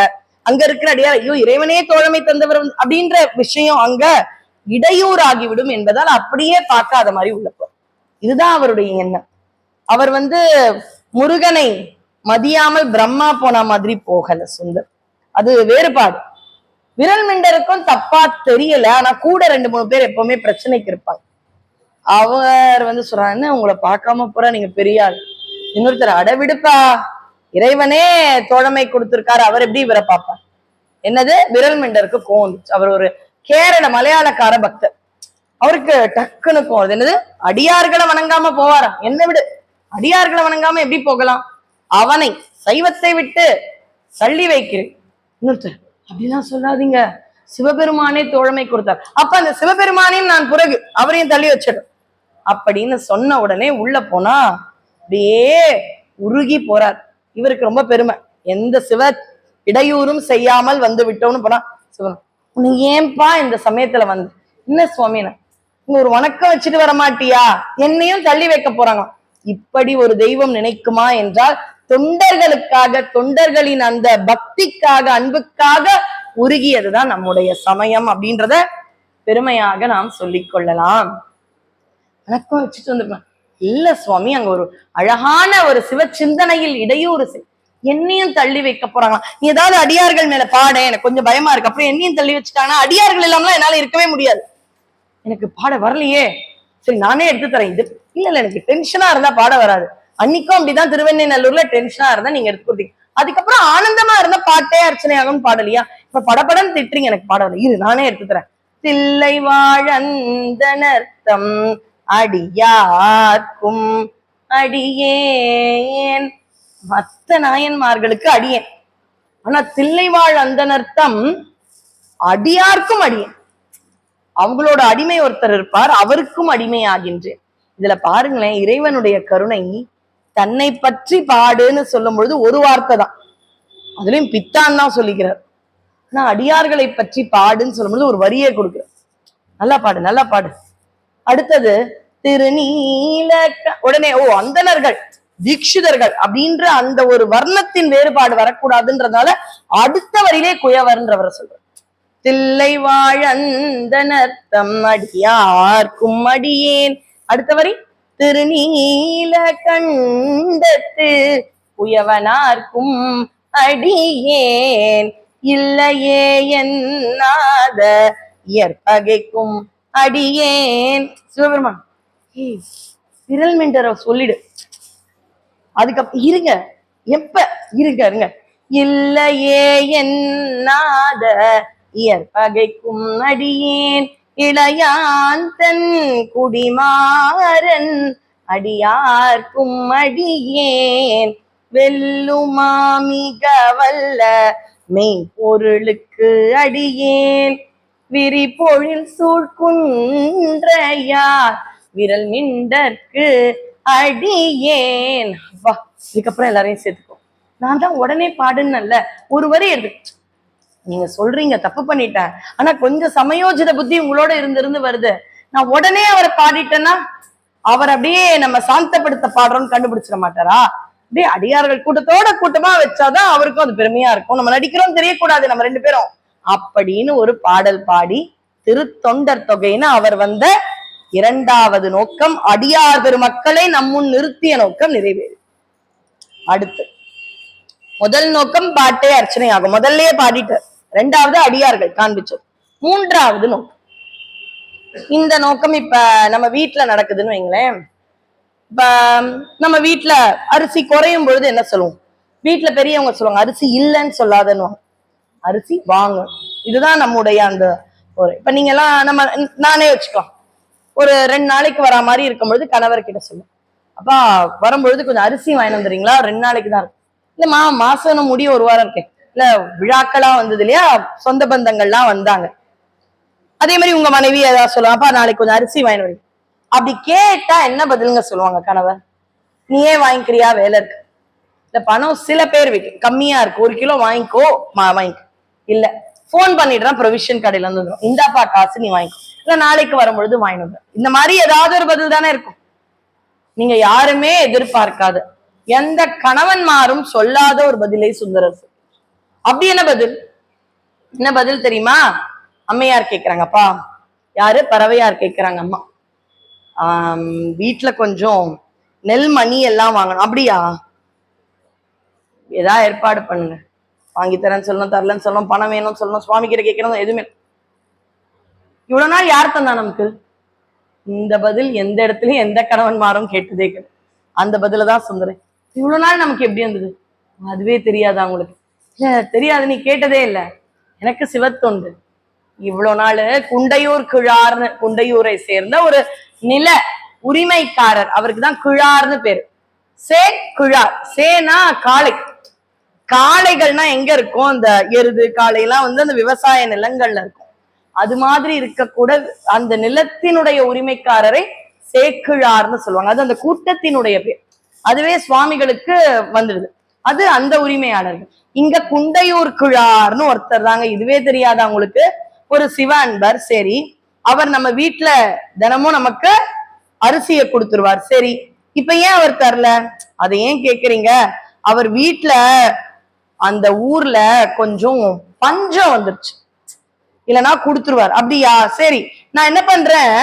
அங்க இருக்கிற அடியார் ஐயோ இறைவனே தோழமை தந்தவர் அப்படின்ற விஷயம் அங்க இடையூறாகிவிடும் என்பதால் அப்படியே பார்க்காத மாதிரி உள்ளப்போ. இதுதான் அவருடைய எண்ணம். அவர் முருகனை மதியாமல் பிரம்மா போன மாதிரி போகல சுந்தர். அது வேறுபாடு. விரல்மிண்டருக்கும் தப்பா தெரியல, ஆனா கூட 2-3 பேர் எப்பவுமே பிரச்சனைக்கு இருப்பாங்க. அவர் சொல்றாங்க, உங்களை பார்க்காம போற நீங்க பெரிய ஆள். இன்னொருத்தர் அடவிடுப்பா, இறைவனே தோழமை கொடுத்திருக்காரு, அவர் எப்படி இவரை பார்ப்பார்? என்னது? விரல்மிண்டருக்கு கோவம். அவர் ஒரு கேரள மலையாளக்கார பக்தர். அவருக்கு டக்குன்னு கோவம். என்னது? அடியார்களை வணங்காம போவாரா? என்ன விடு, அடியார்களை வணங்காம எப்படி போகலாம்? அவனை சைவத்தை விட்டு தள்ளி வைக்கிறேன். இன்னொருத்தர் அப்படிலாம் சொல்லாதீங்க, சிவபெருமானே தோழமை கொடுத்தார், அப்ப அந்த சிவபெருமானையும் நான் பிறகு அவரையும் தள்ளி வச்சிடும் அப்படின்னு சொன்ன உடனே உள்ள போனா அப்படியே உருகி போறார். இவருக்கு ரொம்ப பெருமை, எந்த சிவ இடையூறும் செய்யாமல் வந்து விட்டோம்னு போனா சிவன் உன்னை ஏன்பா இந்த சமயத்துல என்ன சுவாமின இங்க ஒரு வணக்கம் வச்சுட்டு வர மாட்டியா? என்னையும் தள்ளி வைக்க போறாங்க. இப்படி ஒரு தெய்வம் நினைக்குமா என்றால் தொண்டர்களுக்காக, தொண்டர்களின் அந்த பக்திக்காக, அன்புக்காக உருகியதுதான் நம்முடைய சமயம் அப்படின்றத பெருமையாக நாம் சொல்லிக் கொள்ளலாம். வணக்கம் வச்சுட்டு வந்துருப்பேன். இல்ல சுவாமி, அங்க ஒரு அழகான ஒரு சிவ சிந்தனையில் இடையூறு என்னையும் தள்ளி வைக்க போறாங்க. நீ ஏதாவது அடியார்கள் மேல பாட, எனக்கு கொஞ்சம் பயமா இருக்கு. அப்புறம் என்னையும் தள்ளி வச்சுட்டாங்கன்னா அடியார்கள் இல்லாமலாம் என்னால இருக்கவே முடியாது. எனக்கு பாட வரலையே, சரி நானே எடுத்து தரேன். இது இல்ல எனக்கு டென்ஷனா இருந்தா பாட வராது. அன்னைக்கும் அப்படிதான் திருவெண்ணெய்நல்லூர்ல டென்ஷனா இருந்தா நீங்க எடுத்து கொடுத்தீங்க. அதுக்கப்புறம் ஆனந்தமா இருந்தா பாட்டே அர்ச்சனை ஆகும் பாடலையா? இப்ப படப்படன்னு திட்டுறீங்க, எனக்கு பாட வரல, இது நானே எடுத்து தரேன். தில்லை வாழந்தனர்த்தம் அடியார்க்கும் அடியேன். மத்த நாயன்மார்களுக்கு அடியேன், ஆனா தில்லைவாழ் அந்தனர்த்தம் அடியார்க்கும் அடியேன். அவங்களோட அடிமை ஒருத்தர் இருப்பார், அவருக்கும் அடிமை ஆகின்றேன். இதுல பாருங்களேன், இறைவனுடைய கருணை. தன்னை பற்றி பாடுன்னு சொல்லும் பொழுது ஒரு வார்த்தை தான், அதுலயும் பித்தான் தான் சொல்லிக்கிறார். ஆனா அடியார்களை பற்றி பாடுன்னு சொல்லும் பொழுது ஒரு வரியை கொடுக்கிறார். நல்லா பாடு, நல்லா பாடு. அடுத்தது திருநீல, உடனே அந்தணர்கள் தீட்சிதர்கள் அப்படின்ற அந்த ஒரு வர்ணத்தின் வேறுபாடு வரக்கூடாதுன்றதுனால அடுத்த வரியிலே குயவர்ன்றவரை சொல்றார். தில்லை வாழந்தனர்த்தம் அடியார்க்கும் அடியேன். அடுத்த வரி திருநீல கண்டத்து குயவனார்க்கும் அடியேன். இல்லையே என்னாத இயற்பகைக்கும் அடியேன். சிவபெருமான் விரல்மிண்டரை சொல்லிடு. அதுக்கப்புறம் இருங்க, எப்ப இருங்க, இல்லையே என்னாத இயற்பகைக்கும் அடியேன். இளையான் தன் குடிமாறன் அடியார்க்கும் அடியேன். வெல்லுமாமிக வல்ல மெய்ப்பொருளுக்கு அடியேன். விரிபொழில் சூழ்குன்றையார் விரல்மிண்டற்கு அடியேன். வா, இதுக்கப்புறம் எல்லாரையும் சேர்த்துக்கோ. நான் தான் உடனே பாடுன்னல்ல, ஒரு வரி எடுத்து நீங்க சொல்றீங்க தப்பு பண்ணிட்டேன், ஆனா கொஞ்சம் சமயோஜித புத்தி உங்களோட இருந்து வருது. நான் உடனே அவரை பாடிட்டேன்னா அவர் அப்படியே நம்ம சாந்தப்படுத்த பாடுறோம்னு கண்டுபிடிச்சிட மாட்டாரா? அப்படியே அடியார்கள் கூட்டத்தோட கூட்டமா வச்சாதான் அவருக்கும் அது பெருமையா இருக்கும். நம்ம நடிக்கிறோம் தெரியக்கூடாது நம்ம 2 பேரும் அப்படின்னு ஒரு பாடல் பாடி திருத்தொண்டர் தொகைன்னு அவர் 2வது நோக்கம், அடியார் பெருமக்களை நம்முன் நிறுத்திய நோக்கம் நிறைவேறு. அடுத்து முதல் நோக்கம் பாட்டே அர்ச்சனை ஆகும். முதல்லயே பாடிட்டார், ரெண்டாவது அடியார்கள் காண்பிச்சது. மூன்றாவது நோக்கம். இந்த நோக்கம் இப்ப நம்ம வீட்டுல நடக்குதுன்னு வைங்களேன். இப்ப நம்ம வீட்டுல அரிசி குறையும் பொழுது என்ன சொல்லுவோம்? வீட்டுல பெரியவங்க சொல்லுவாங்க, அரிசி இல்லைன்னு சொல்லாதன்னு, அரிசி வாங்க. இதுதான் நம்முடைய அந்த ஒரு இப்ப நீங்க எல்லாம் நம்ம நானே வச்சுக்கலாம், ஒரு 2 நாளைக்கு வரா மாதிரி இருக்கும்பொழுது கணவர் கிட்ட சொல்லுவோம், அப்பா வரும்பொழுது கொஞ்சம் அரிசி வாங்கி வந்துறீங்களா, 2 நாளைக்கு தான் இருக்கும். இல்லம்மா மாசம் முடிய 1 வாரம் இருக்கேன். இல்ல விழாக்களா வந்தது இல்லையா, சொந்த பந்தங்கள்லாம் வந்தாங்க. அதே மாதிரி உங்க மனைவி ஏதாவது சொல்லுவாங்க, அப்பா நாளைக்கு கொஞ்சம் அரிசி வாங்கி வரீங்க. அப்படி கேட்டா என்ன பதிலுங்க சொல்லுவாங்க கணவர்? நீயே வாங்கிக்கிறியா, வேலை இருக்கு. இந்த பணம் சில பேர் வீட்டு கம்மியா இருக்கு, 1 கிலோ வாங்கிக்கோ, வாங்கிக்கோ. இல்ல போன் பண்ணிடுறான், ப்ரொவிஷன் கடையில இருந்து இந்தாப்பா காசு, நீ வாங்கிக்கோ. இல்ல நாளைக்கு வரும்பொழுது வாங்கிட்டு. இந்த மாதிரி ஏதாவது ஒரு பதில் தானே இருக்கும். நீங்க யாருமே எதிர்பார்க்காத, எந்த கணவன்மாரும் சொல்லாத ஒரு பதிலை சுந்தரர். அப்படி என்ன பதில்? என்ன பதில் தெரியுமா? அம்மையார் கேக்குறாங்கப்பா. யாரு? பறவையார் கேக்குறாங்க, அம்மா வீட்டுல கொஞ்சம் நெல் மணி எல்லாம் வாங்கணும். அப்படியா, ஏதா ஏற்பாடு பண்ணுங்க. வாங்கி தரேன்னு சொல்லணும், தரலன்னு சொல்லணும், பணம் வேணும்னு சொல்லணும், சுவாமி கிட்ட கேட்கணும், எதுவுமே. இவ்வளவு நாள் யார் தந்தா நமக்கு? இந்த பதில் எந்த இடத்துலயும் எந்த கணவன்மாரும் கேட்டதே கிடையாது. அந்த பதில தான் சுந்தரன். இவ்வளவு நாள் நமக்கு எப்படி இருந்தது? அதுவே தெரியாதா உங்களுக்கு? இல்ல தெரியாது, நீ கேட்டதே இல்ல. எனக்கு சிவத்தொண்டு. இவ்வளவு நாள் குண்டையூர் கிழார்னு, குண்டையூரை சேர்ந்த ஒரு நில உரிமைக்காரர், அவருக்கு தான் கிழார்னு பேரு. சே கிழார். சேனா காளை. காளைகள்னா எங்க இருக்கும்? அந்த எருது காளை எல்லாம் வந்து அந்த விவசாய நிலங்கள்ல இருக்கும். அது மாதிரி இருக்கக்கூட அந்த நிலத்தினுடைய உரிமைக்காரரை சேக்கிழார்னு சொல்லுவாங்க. அது அந்த கூட்டத்தினுடைய பேர். அதுவே சுவாமிகளுக்கு வந்துடுது, அது அந்த உரிமையாளர்கள். இங்க குண்டையூர் கிழார்னு ஒருத்தர் தாங்க. இதுவே தெரியாத அவங்களுக்கு? ஒரு சிவ அன்பர். சரி, அவர் நம்ம வீட்டுல தினமும் நமக்கு அரிசியை கொடுத்துருவார். சரி, இப்ப ஏன் அவர் தரல? அதை ஏன் கேக்குறீங்க? அவர் வீட்டுல அந்த ஊர்ல கொஞ்சம் பஞ்சம் வந்துருச்சு, இல்லைன்னா கொடுத்துருவார். அப்படியா, சரி நான் என்ன பண்றேன்,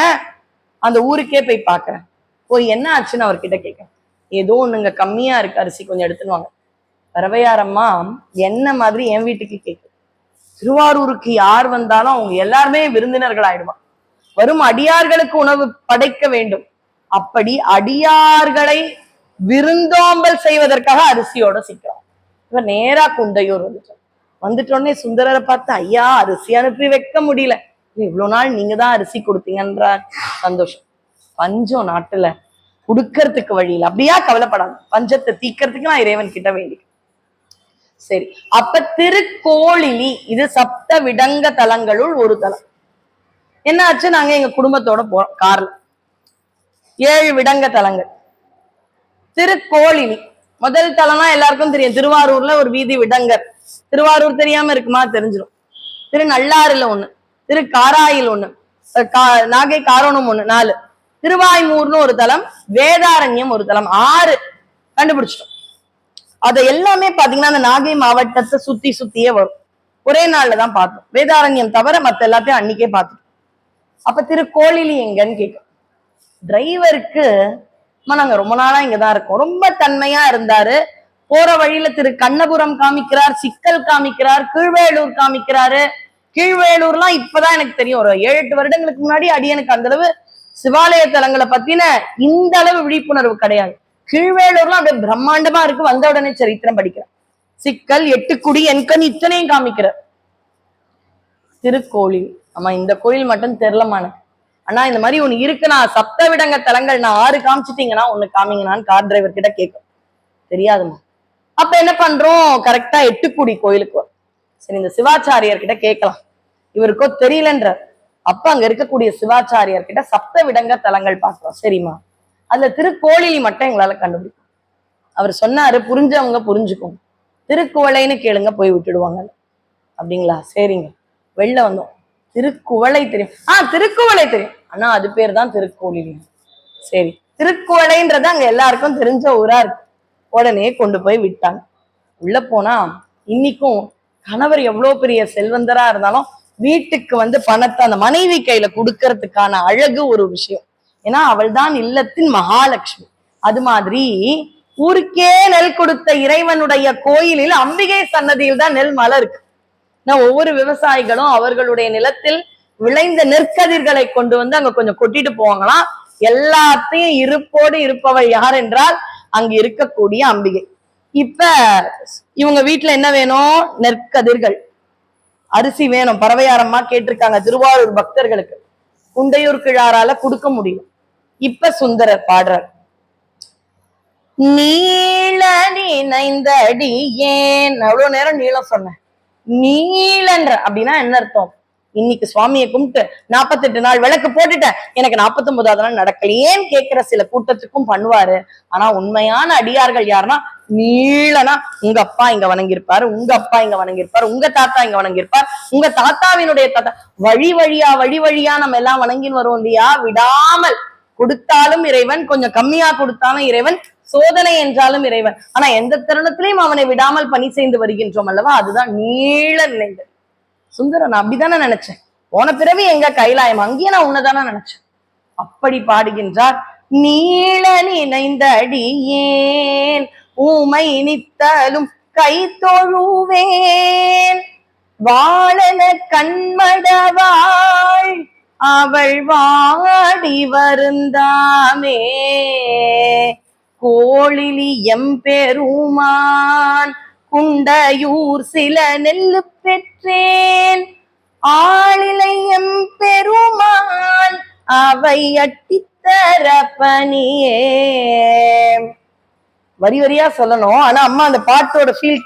அந்த ஊருக்கே போய் பாக்குறேன். போய் என்ன ஆச்சுன்னு அவர்கிட்ட கேட்கிறேன். ஏதோ ஒண்ணுங்க கம்மியா இருக்கு, அரிசி கொஞ்சம் எடுத்துன்னு வாங்க. பறவையாரம்மா என்ன மாதிரி என் வீட்டுக்கு கேட்கு. திருவாரூருக்கு யார் வந்தாலும் அவங்க எல்லாருமே விருந்தினர்கள் ஆயிடுவான். வரும் அடியார்களுக்கு உணவு படைக்க வேண்டும். அப்படி அடியார்களை விருந்தோம்பல் செய்வதற்காக அரிசியோட சிக்கிறோம். இவர் நேரா குண்டையூர் வந்துட்டோடனே சுந்தரரை பார்த்து, ஐயா அரிசி அனுப்பி வைக்க முடியல, இவ்வளவு நாள் நீங்க தான் அரிசி கொடுத்தீங்கன்றார். சந்தோஷம். பஞ்சம் நாட்டுல கொடுக்கறதுக்கு வழியில். அப்படியா, கவலைப்படாது, பஞ்சத்தை தீக்கிறதுக்கு நான் இறைவன் கிட்ட வேண்டி. சரி, அப்ப திருக்கோளிலி இது சப்த விடங்க தலங்களுள் ஒரு தலம். என்ன ஆச்சு, நாங்க எங்க குடும்பத்தோட போறோம் கார்ல. 7 விடங்க தலங்கள். திருக்கோளிலி முதல் தலம்னா எல்லாருக்கும் தெரியும், திருவாரூர்ல ஒரு வீதி விடங்கர். திருவாரூர் தெரியாம இருக்குமா? தெரிஞ்சிடும். திருநள்ளாறுல 1, திருக்காராயில் 1, நாகை காரோணம் 1, 4, திருவாய்மூர்னு ஒரு தலம், வேதாரண்யம் ஒரு தலம், 6 கண்டுபிடிச்சிட்டோம். அதை எல்லாமே பாத்தீங்கன்னா அந்த நாகை மாவட்டத்தை சுத்தி சுத்தியே வரும். ஒரே நாள்ல தான் பார்த்தோம். வேதாரண்யம் தவிர மத்த எல்லாத்தையும் அன்னைக்கே பார்த்தோம். அப்ப திருக்கோளிலி எங்கன்னு கேட்கும். டிரைவருக்கு நாங்க ரொம்ப நாளா இங்கதான் இருக்கோம், ரொம்ப தன்மையா இருந்தாரு. போற வழியில திரு கண்ணபுரம் காமிக்கிறார், சிக்கல் காமிக்கிறார், கீழ்வேலூர் காமிக்கிறாரு. கீழ்வேலூர்லாம் இப்பதான் எனக்கு தெரியும், ஒரு 7-8 வருடங்களுக்கு முன்னாடி அடியனுக்கு அந்த அளவு சிவாலய தலங்களை பத்தின இந்த அளவு விழிப்புணர்வு கிடையாது. கீழ்வேலூர்லாம் அப்படியே பிரம்மாண்டமா இருக்கு. வந்த உடனே சரித்திரம் படிக்கிறேன். சிக்கல், 8 குடி, என்கண் இத்தனையும் காமிக்கிறார். திருக்கோயில், ஆமா இந்த கோயில் மட்டும் தெரியலமான ஆனா இந்த மாதிரி ஒண்ணு இருக்கு, நான் சப்த விடங்க தலங்கள் நான் 6 காமிச்சிட்டீங்கன்னா 1 காமிங்கன்னு கார் டிரைவர் கிட்ட கேட்கும். தெரியாதுமா. அப்ப என்ன பண்றோம், கரெக்டா 8 குடி கோயிலுக்கு. சரி, இந்த சிவாச்சாரியர் கிட்ட கேட்கலாம், இவருக்கோ தெரியலன்ற. அப்ப அங்க இருக்கக்கூடிய சிவாச்சாரியர் கிட்ட சப்த விடங்க தலங்கள் பார்க்கிறோம். சரிம்மா, அதுல திருக்கோளிலி மட்டும் எங்களால கண்டுபிடிக்கும். அவர் சொன்னாரு, புரிஞ்சவங்க புரிஞ்சுக்கோங்க, திருக்குவளைன்னு கேளுங்க, போய் விட்டுடுவாங்க. அப்படிங்களா? சரிங்க. வெளில வந்தோம். திருக்குவளை தெரியும்? திருக்குவளை தெரியும், ஆனா அது பேர் தான் திருக்கோளிலி. சரி, திருக்குவளைன்றது அங்க எல்லாருக்கும் தெரிஞ்ச ஊரா இருக்கு. உடனே கொண்டு போய் விட்டாங்க. உள்ள போனா இன்னைக்கும் கணவர் எவ்வளவு பெரிய செல்வந்தரா இருந்தாலும் வீட்டுக்கு வந்து பணத்தை அந்த மனைவி கையில கொடுக்கறதுக்கான அழகு ஒரு விஷயம். ஏன்னா அவள் தான் இல்லத்தின் மகாலட்சுமி. அது மாதிரி ஊருக்கே நெல் கொடுத்த இறைவனுடைய கோயிலில் அம்பிகை சன்னதியில் தான் நெல் மலை இருக்கு. ஒவ்வொரு விவசாயிகளும் அவர்களுடைய நிலத்தில் விளைந்த நெற்கதிர்களை கொண்டு வந்து அங்க கொஞ்சம் கொட்டிட்டு போவாங்களாம். எல்லாத்தையும் இருப்போடு இருப்பவள் யார் என்றால் அங்கு இருக்கக்கூடிய அம்பிகை. இப்ப இவங்க வீட்டுல என்ன வேணும்? நெற்கதிர்கள், அரிசி வேணும். பறவையாரம்மா கேட்டிருக்காங்க திருவாரூர் பக்தர்களுக்கு, குண்டையூர் கிழாரால கொடுக்க முடியும். இப்ப சுந்தரர் பாடுறார். நீள நினைந்தடி ஏன், அவ்வளவு நேரம் நீளம் சொன்னேன். நீளன்ற அப்படின்னா என்ன அர்த்தம்? இன்னைக்கு சுவாமியை கும்பிட்டு 48 நாள் விளக்கு போட்டுட்டேன், எனக்கு 49வது நாள் நடக்கலையேன்னு கேட்கிற சில கூட்டத்துக்கும் பண்ணுவாரு. ஆனா உண்மையான அடியார்கள் யாருன்னா, நீளனா உங்க அப்பா இங்க வணங்கியிருப்பாரு, உங்க அப்பா இங்க வணங்கியிருப்பாரு, உங்க தாத்தா இங்க வணங்கியிருப்பார், உங்க தாத்தாவினுடைய தாத்தா, வழி வழியா நம்ம எல்லாம் வணங்கின்னு வருவோம் இல்லையா? விடாமல் கொடுத்தாலும் இறைவன், கொஞ்சம் கம்மியா கொடுத்தாலும் இறைவன், சோதனை என்றாலும் இறைவன். ஆனா எந்த தருணத்திலையும் அவனை விடாமல் பணி செய்து வருகின்றோம் அல்லவா? அதுதான் நீள நினைந்தது. சுந்தரன் நான் அப்படித்தானே நினைச்சேன், போன பிறவி எங்க கைலாயம், அங்கேயே நான் உன்னதானே நினைச்சேன். அப்படி பாடுகின்றார். நீள நினைந்த அடியேன் ஊமை நித்தலும் கை தொழுவேன், வாழன கண்மடவாள் அவள் வாடி வருந்தாமே, கோழிலி எம்பெருமான் குண்டையூர் சில நெல்லு பெற்றேன், ஆளிலை எம்பெருமான் அவை அட்டித்தர பணியே. வரி வரியா சொல்லணும், ஆனா அம்மா அந்த பாட்டோட ஃபீல்,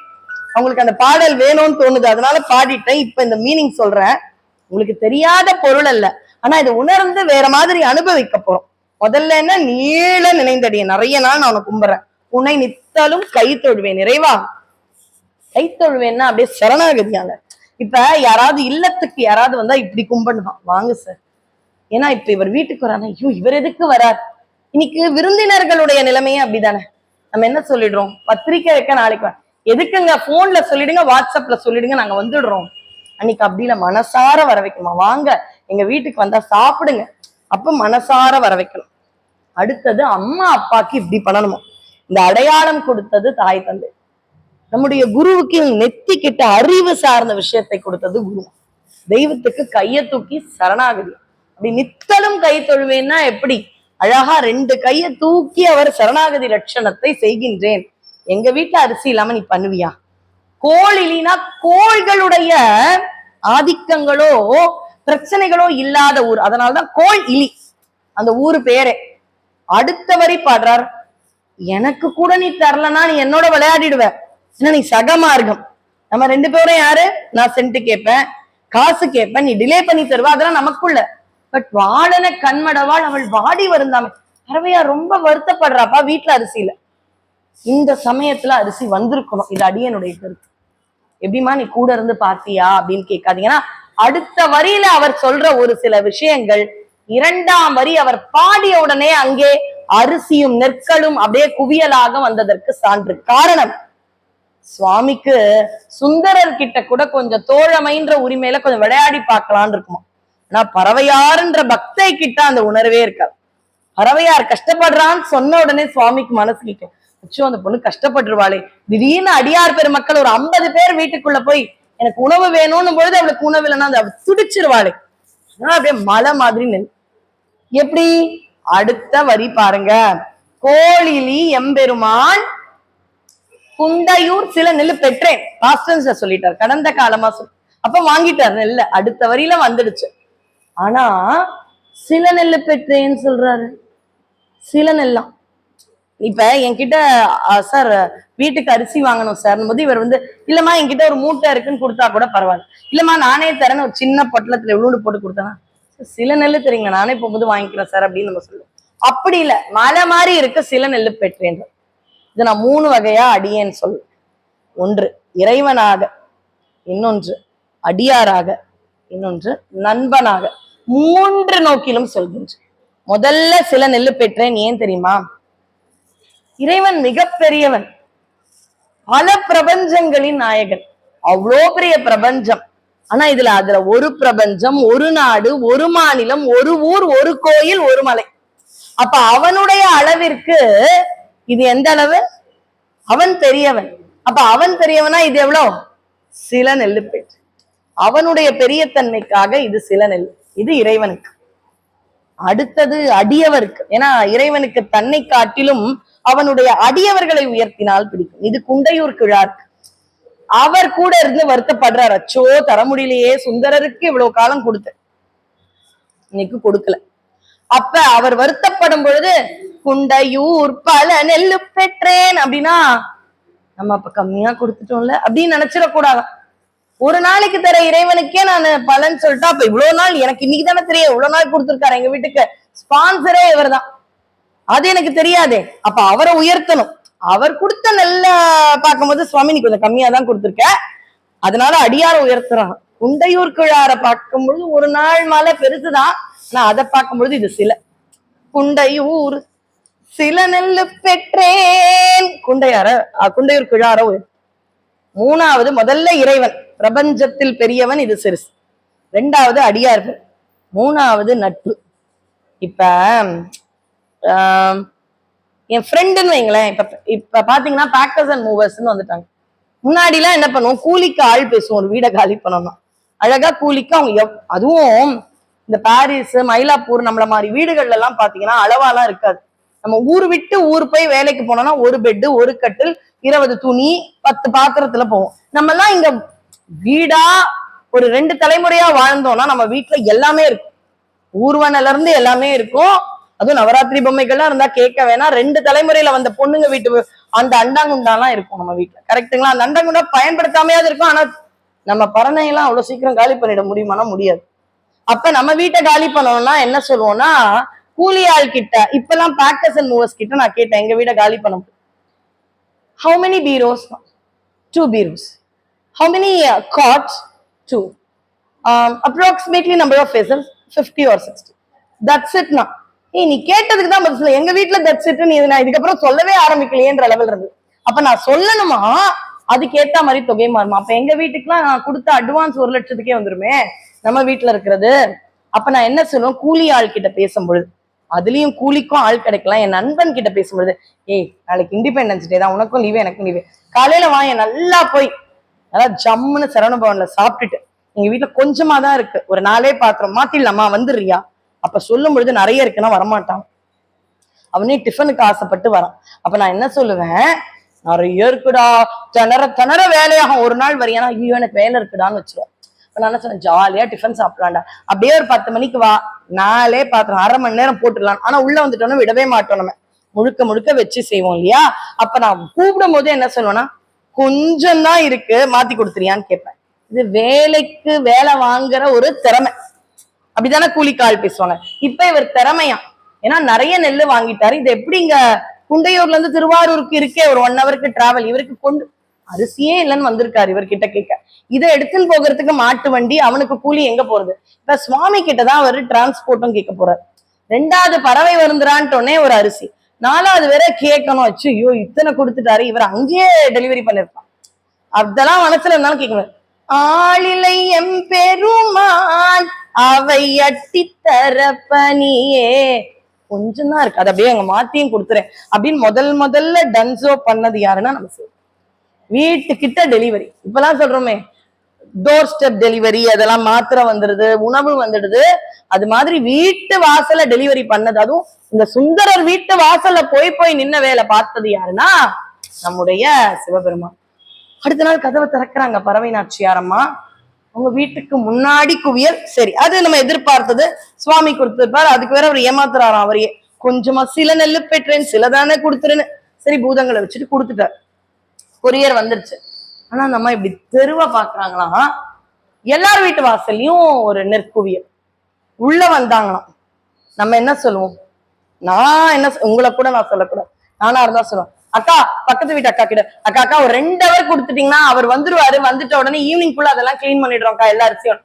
அவங்களுக்கு அந்த பாடல் வேணும்னு தோணுது, அதனால பாடிட்டேன். இப்ப இந்த மீனிங் சொல்றேன். உங்களுக்கு தெரியாத பொருள் அல்ல, ஆனா இதை உணர்ந்து வேற மாதிரி அனுபவிக்க போறோம். முதல்ல என்ன? நீள நினைந்தடிய, நிறைய நாள் நான் உனக்கு கும்புறேன், உன்னை நித்தலும் கை தொழுவேன். நிறைவா கை தொழுவேன்னா அப்படியே சரணாகதியாங்க. இப்ப யாராவது இல்லத்துக்கு யாராவது வந்தா இப்படி கும்பிடணும், வாங்க சார். ஏன்னா இப்ப இவர் வீட்டுக்கு வரானா, ஐயோ இவர் எதுக்கு வரார்? இன்னைக்கு விருந்தினர்களுடைய நிலைமையே அப்படிதானே. நம்ம என்ன சொல்லிடுறோம்? பத்திரிக்கை வைக்க நாளைக்கு எதுக்குங்க, போன்ல சொல்லிடுங்க, வாட்ஸ்அப்ல சொல்லிடுங்க, நாங்க வந்துடுறோம். அன்னைக்கு அப்படி இல்ல, மனசார வர வைக்கணுமா, வாங்க எங்க வீட்டுக்கு வந்தா சாப்பிடுங்க, அப்ப மனசார வர வைக்கணும். அடுத்தது அம்மா அப்பாக்கு இப்படி பண்ணணுமா. இந்த அடையாளம் கொடுத்தது தாய் தந்தை. நம்முடைய குருவுக்கு நெத்தி கிட்ட அறிவு சார்ந்த விஷயத்தை கொடுத்தது குரு. தெய்வத்துக்கு கையை தூக்கி சரணாகதி. அப்படி நித்தலும் கை தொழுவேன்னா எப்படி? அழகா 2 கையை தூக்கி அவர் சரணாகதி லட்சணத்தை செய்கின்றேன். எங்க வீட்டுல அரிசி இல்லாம நீ பண்ணுவியா? கோள் இல்லைன்னா கோள்களுடைய ஆதிக்கங்களோ பிரச்சனைகளோ இல்லாத ஊர், அதனாலதான் கோள் இலி அந்த ஊரு பேரே. அடுத்த வரி பாடுறார். எனக்கு கூட நீ தரலன்னா நீ என்னோட விளையாடிடுவ, ஏன்னா நீ சகமார்க்கம். நம்ம 2 பேரும் யாரு? நான் சென்ட் கேட்பேன், காசு கேட்பேன், நீ டிலே பண்ணி தருவா, அதெல்லாம் நமக்குள்ள. பட் வாழன கண்மடவாள் அவள் வாடி வருந்தாமே. பறவையா ரொம்ப வருத்தப்படுறாப்பா, வீட்டுல அரிசி இல்ல, இந்த சமயத்துல அரிசி வந்திருக்கணும். இது அடியனுடைய கருத்து. எப்படிமா நீ கூட இருந்து பாத்தியா அப்படின்னு கேட்காதீங்கன்னா, அடுத்த வரியில அவர் சொல்ற ஒரு சில விஷயங்கள், 2ஆம் வரி அவர் பாடிய உடனே அங்கே அரிசியும் நெற்களும் அப்படியே குவியலாக வந்ததற்கு சான்று. காரணம், சுவாமிக்கு சுந்தரர் கிட்ட கூட கொஞ்சம் தோழமைன்ற உரிமையில கொஞ்சம் விளையாடி பார்க்கலான்னு இருக்குமா. ஆனா பறவையாருன்ற பக்தை கிட்ட அந்த உணர்வே இருக்காது. பறவையார் கஷ்டப்படுறான்னு சொன்ன உடனே சுவாமிக்கு மனசு கிட்ட, அச்சோ அந்த பொண்ணு கஷ்டப்பட்டுருவாளே. திடீர்னு அடியார் பெருமக்கள் ஒரு 50 பேர் வீட்டுக்குள்ள போய் எனக்கு உணவு வேணும்னு பொழுது அவளுக்கு உணவு இல்லைன்னா அவ துடிச்சிருவாளே. அப்படியே மலை மாதிரி நெல். எப்படி? அடுத்த வரி பாருங்க. கோழிலி எம்பெருமான் குண்டையூர் சில நெல்லு பெற்றேன், பாஸ்டன்ஸ்ல சொல்லிட்டார், கடந்த காலமா அப்ப வாங்கிட்டார் நெல்ல. அடுத்த வரியில வந்துடுச்சு. ஆனா சில நெல்லு பெற்றேன்னு சொல்றாரு. சில நெல்லாம் இப்ப என்கிட்ட சார் வீட்டுக்கு அரிசி வாங்கணும் சார் போது இவர் வந்து, இல்லம்மா என்கிட்ட ஒரு மூட்டை இருக்குன்னு கொடுத்தா கூட பரவாயில்ல, இல்லம்மா நானே தரேன்னு ஒரு சின்ன பொட்டலத்துல எவ்வளவு போட்டு கொடுத்தேன்னா, சில நெல்லு தெரியுங்க நானே போகும்போது வாங்கிக்கிறேன் சார் அப்படின்னு நம்ம சொல்லுவோம். அப்படி இல்ல, மலை மாதிரி இருக்கு சில நெல்லு பெற்றேன். இதை நான் 3 வகையா அடியேன்னு சொல்லுவேன். ஒன்று இறைவனாக, இன்னொன்று அடியாராக, இன்னொன்று நண்பனாக, 3 நோக்கிலும் சொல்கின்றேன். முதல்ல சில நெல்லு பெற்றேன். ஏன் தெரியுமா? இறைவன் மிகப்பெரியவன், பல பிரபஞ்சங்களின் நாயகன், அவ்வளோ பெரிய பிரபஞ்சம். ஆனா அதுல ஒரு பிரபஞ்சம், ஒரு நாடு, ஒரு மாநிலம், ஒரு ஊர், ஒரு கோயில், ஒரு மலை. அப்ப அவனுடைய அளவிற்கு இது எந்த அளவு? அவன் பெரியவன். அப்ப அவன் பெரியவனா இது எவ்வளவு? சில நெல்லு பெற்று. அவனுடைய பெரிய தன்மைக்காக இது சில நெல். இது இறைவனுக்கு. அடுத்தது அடியவருக்கு. ஏன்னா இறைவனுக்கு தன்னை காட்டிலும் அவனுடைய அடியவர்களை உயர்த்தினால் பிடிக்கும். இது குண்டையூர் கிழாருக்கு. அவர் கூட இருந்து வருத்தப்படுறார், அச்சோ தர முடியலையே, சுந்தரருக்கு இவ்வளவு காலம் கொடுத்தேன், இன்னைக்கு கொடுக்கல. அப்ப அவர் வருத்தப்படும் பொழுது குண்டையூர் பல நெல்லு பெற்றேன் அப்படின்னா நம்ம அப்ப கம்மியா கொடுத்துட்டோம்ல அப்படின்னு நினைச்சிடக்கூடாது. ஒரு நாளைக்கு தர இறைவனுக்கே நான் பலன் சொல்லிட்டா அப்ப இவ்வளவு நாள் எனக்கு இன்னைக்கு தானே தெரியும், இவ்வளவு நாள் கொடுத்துருக்காரு எங்க வீட்டுக்கு, ஸ்பான்சரே இவர் தான், அது எனக்கு தெரியாதே. அப்ப அவரை உயர்த்தணும். அவர் கொடுத்த நெல்ல பார்க்கும்போது சுவாமி நீ கொஞ்சம் கம்மியா தான் கொடுத்துருக்க, அதனால அடியார உயர்த்துறான். குண்டையூர் கிழார பார்க்கும்பொழுது ஒரு நாள் மேல பெருசுதான், ஆனா அதை பார்க்கும்பொழுது இது சில. குண்டையூர் சில நெல்லு பெற்றேன். குண்டையூர் கிழார மூணாவது, முதல்ல இறைவன் பிரபஞ்சத்தில் பெரியவன், இது சிறுசு. ரெண்டாவது அடியார்கள், மூணாவது நட்பு. இப்ப என் ஃப்ரெண்டுன்னு வைங்களேன், இப்ப பாத்தீங்கன்னா பேக்கர்ஸ் அண்ட் மூவர்ஸ்ன்னு வந்துட்டாங்க. முன்னாடி எல்லாம் என்ன பண்ணுவோம், கூலிக்கு ஆள் பேசுவோம். ஒரு வீடை காலி பண்ணோம்னா அழகா கூலிக்கு அவங்க அதுவும் இந்த பாரிஸ் மயிலாப்பூர் நம்மள மாதிரி வீடுகள்ல எல்லாம் பாத்தீங்கன்னா அளவாலாம் இருக்காது. நம்ம ஊர் விட்டு ஊர் போய் வேலைக்கு போனோம்னா ஒரு பெட்டு, ஒரு கட்டில், 20 துணி, 10 பாத்திரத்துல போவோம். நம்ம எல்லாம் இங்க வீடா ஒரு 2 தலைமுறையா வாழ்ந்தோம்னா நம்ம வீட்டுல எல்லாமே இருக்கும், ஊர்வனில இருந்து எல்லாமே இருக்கும். அதுவும் நவராத்திரி பொம்மைகள்லாம் இருந்தா கேட்க வேணாம். 2 தலைமுறையில வந்த பொண்ணுங்க வீட்டு அந்த அண்டாங்குண்டாலாம் இருக்கும் நம்ம வீட்டுல, கரெக்டுங்களா? அந்த அண்டாங்குண்டா பயன்படுத்தாமையாவது இருக்கும். ஆனா நம்ம பரணையெல்லாம் அவ்வளவு சீக்கிரம் காலி பண்ணிட முடியுமானா முடியாது. அப்ப நம்ம வீட்டை காலி பண்ணணும்னா என்ன சொல்லுவோம்னா, கூலி ஆள் கிட்ட, இப்ப எல்லாம் பேக்கர்ஸ் அண்ட் மூவர்ஸ் கிட்ட நான் கேட்டேன், எங்க வீட்டை காலி பண்ண how many bureaus? 2 bureaus. How many cots? 2. Approximately number of vessels 50 or 60. That's it. நான் நீ கேட்டதுக்கு தான் பதில் சொல்ல, எங்க வீட்டுல தட்ஸ் இட் நீ நான் இதுக்கப்புறம் சொல்லவே ஆரம்பிக்கலையேன்ற லெவல் இருந்து. அப்ப நான் சொல்லணுமா, அதுக்கு ஏத்த மாதிரி தொகை மாறுமா? அப்ப எங்க வீட்டுக்குலாம் நான் கொடுத்த அட்வான்ஸ் 1 லட்சத்துக்கே வந்துருமே நம்ம வீட்டுல இருக்கிறது. அப்ப நான் என்ன சொல்லுவேன், கூலி ஆள் கிட்ட பேசும்பொழுது, அதுலயும் கூலிக்கும் ஆள் கிடைக்கலாம். என் நண்பன் கிட்ட பேசும்பொழுது, ஏய் நாளைக்கு இண்டிபெண்டன்ஸ் டே தான், உனக்கும் லீவு எனக்கும் லீவு, காலையில வாங்க நல்லா போய் நல்லா ஜம்முன்னு சரவண பவன்ல சாப்பிட்டுட்டு, எங்க வீட்டுல கொஞ்சமா தான் இருக்கு, ஒரு 4 பாத்திரம் மாத்திடலாமா, வந்துடுறியா? அப்ப சொல்லும் பொழுது நிறைய இருக்குன்னா வரமாட்டான், அவனே டிஃபனுக்கு ஆசைப்பட்டு வரான். அப்ப நான் என்ன சொல்லுவேன், நிறைய இருக்குடா, திணற வேலையாகும், ஒரு நாள் வரையானா ஐயோ எனக்கு வேலை இருக்குடான்னு வச்சிருவேன். நான் என்ன சொன்னேன், ஜாலியா டிஃபன் சாப்பிடலாம்டா, அப்படியே ஒரு 10 மணிக்கு வா, 4 பாத்திரம் 1/2 மணி நேரம் போட்டுடலாம். ஆனா உள்ள வந்துட்டோம்னா விடவே மாட்டோம், நம்ம முழுக்க முழுக்க வச்சு செய்வோம் இல்லையா? அப்ப நான் கூப்பிடும் போது என்ன சொல்லுவேன்னா, கொஞ்சம் தான் இருக்கு மாத்தி கொடுத்துறியான்னு கேட்பேன். இது வேலை வாங்குற ஒரு திறமை, அப்படித்தானே கூலிக்கால் பேசுவாங்க. இப்ப இவர் திறமையா, ஏன்னா நிறைய நெல்லு வாங்கிட்டாரு. இது எப்படி இங்க குண்டையூர்ல இருந்து திருவாரூருக்கு இருக்கே ஒரு 1 ஹவருக்கு டிராவல், இவருக்கு கொண்டு அரிசியே இல்லைன்னு வந்திருக்காரு இவர்கிட்ட கேட்க. இதை எடுத்துன்னு போகிறதுக்கு மாட்டு வண்டி, அவனுக்கு கூலி எங்க போறது? இப்ப சுவாமி கிட்டதான் அவரு டிரான்ஸ்போர்ட்டும் கேட்க போறாரு. 2வது பறவை வருந்துறான்ட்டோன்னே ஒரு அரிசி, 4வது வேற கேட்கணும், அச்சு ஐயோ இத்தனை கொடுத்துட்டாரு, இவர் அங்கேயே டெலிவரி பண்ணிருப்பான். அதெல்லாம் மனசுல இருந்தாலும் கேட்கணும். ஆளிலை எம்பெருமான் அவை அட்டி தரப்பனியே, கொஞ்சம் தான் இருக்கு, அது அப்படியே அங்க மாத்தியும் கொடுத்துறேன் அப்படின்னு முதல்ல டன்சோ பண்ணது யாருன்னா நம்ம வீட்டுக்கிட்ட டெலிவரி. இப்பெல்லாம் சொல்றோமே டோர் ஸ்டெப் டெலிவரி, அதெல்லாம் மாத்திரை வந்துடுது, உணவு வந்துடுது. அது மாதிரி வீட்டு வாசல்ல டெலிவரி பண்ணது, அதுவும் இந்த சுந்தரர் வீட்டு வாசல்ல போய் நின்ன வேலை பார்த்தது யாருன்னா நம்முடைய சிவபெருமான். அடுத்த நாள் கதவை திறக்கிறாங்க பறவை நாச்சியாரம்மா, அவங்க வீட்டுக்கு முன்னாடி குவியல். சரி, அது நம்ம எதிர்பார்த்தது, சுவாமி கொடுத்திருப்பார். அதுக்கு வேற அவர் ஏமாத்துறாராம் அவரையே, கொஞ்சமா சில நெல்லு பெற்றேன் சிலதானே கொடுத்துருன்னு. சரி பூதங்களை வச்சுட்டு கொடுத்துட்டார், கொரியர் வந்துருச்சு. ஆனா நம்ம இப்படி தெருவா பாக்குறாங்களாம், எல்லார் வீட்டு வாசல்லையும் ஒரு நெற்குவியல். உள்ள வந்தாங்களாம், நம்ம என்ன சொல்லுவோம், நான் என்ன உங்களை கூட நான் சொல்லக்கூடாது, நானா இருந்தா சொல்லுவேன், அக்கா பக்கத்து வீட்டு அக்கா கிட்ட, அக்கா ஒரு 2 ஹவர் கொடுத்துட்டீங்கன்னா அவர் வந்துருவாரு, வந்துட்ட உடனே ஈவினிங் குள்ள அதெல்லாம் கிளீன் பண்ணிடுறோம்க்கா எல்லா அரிசியும்,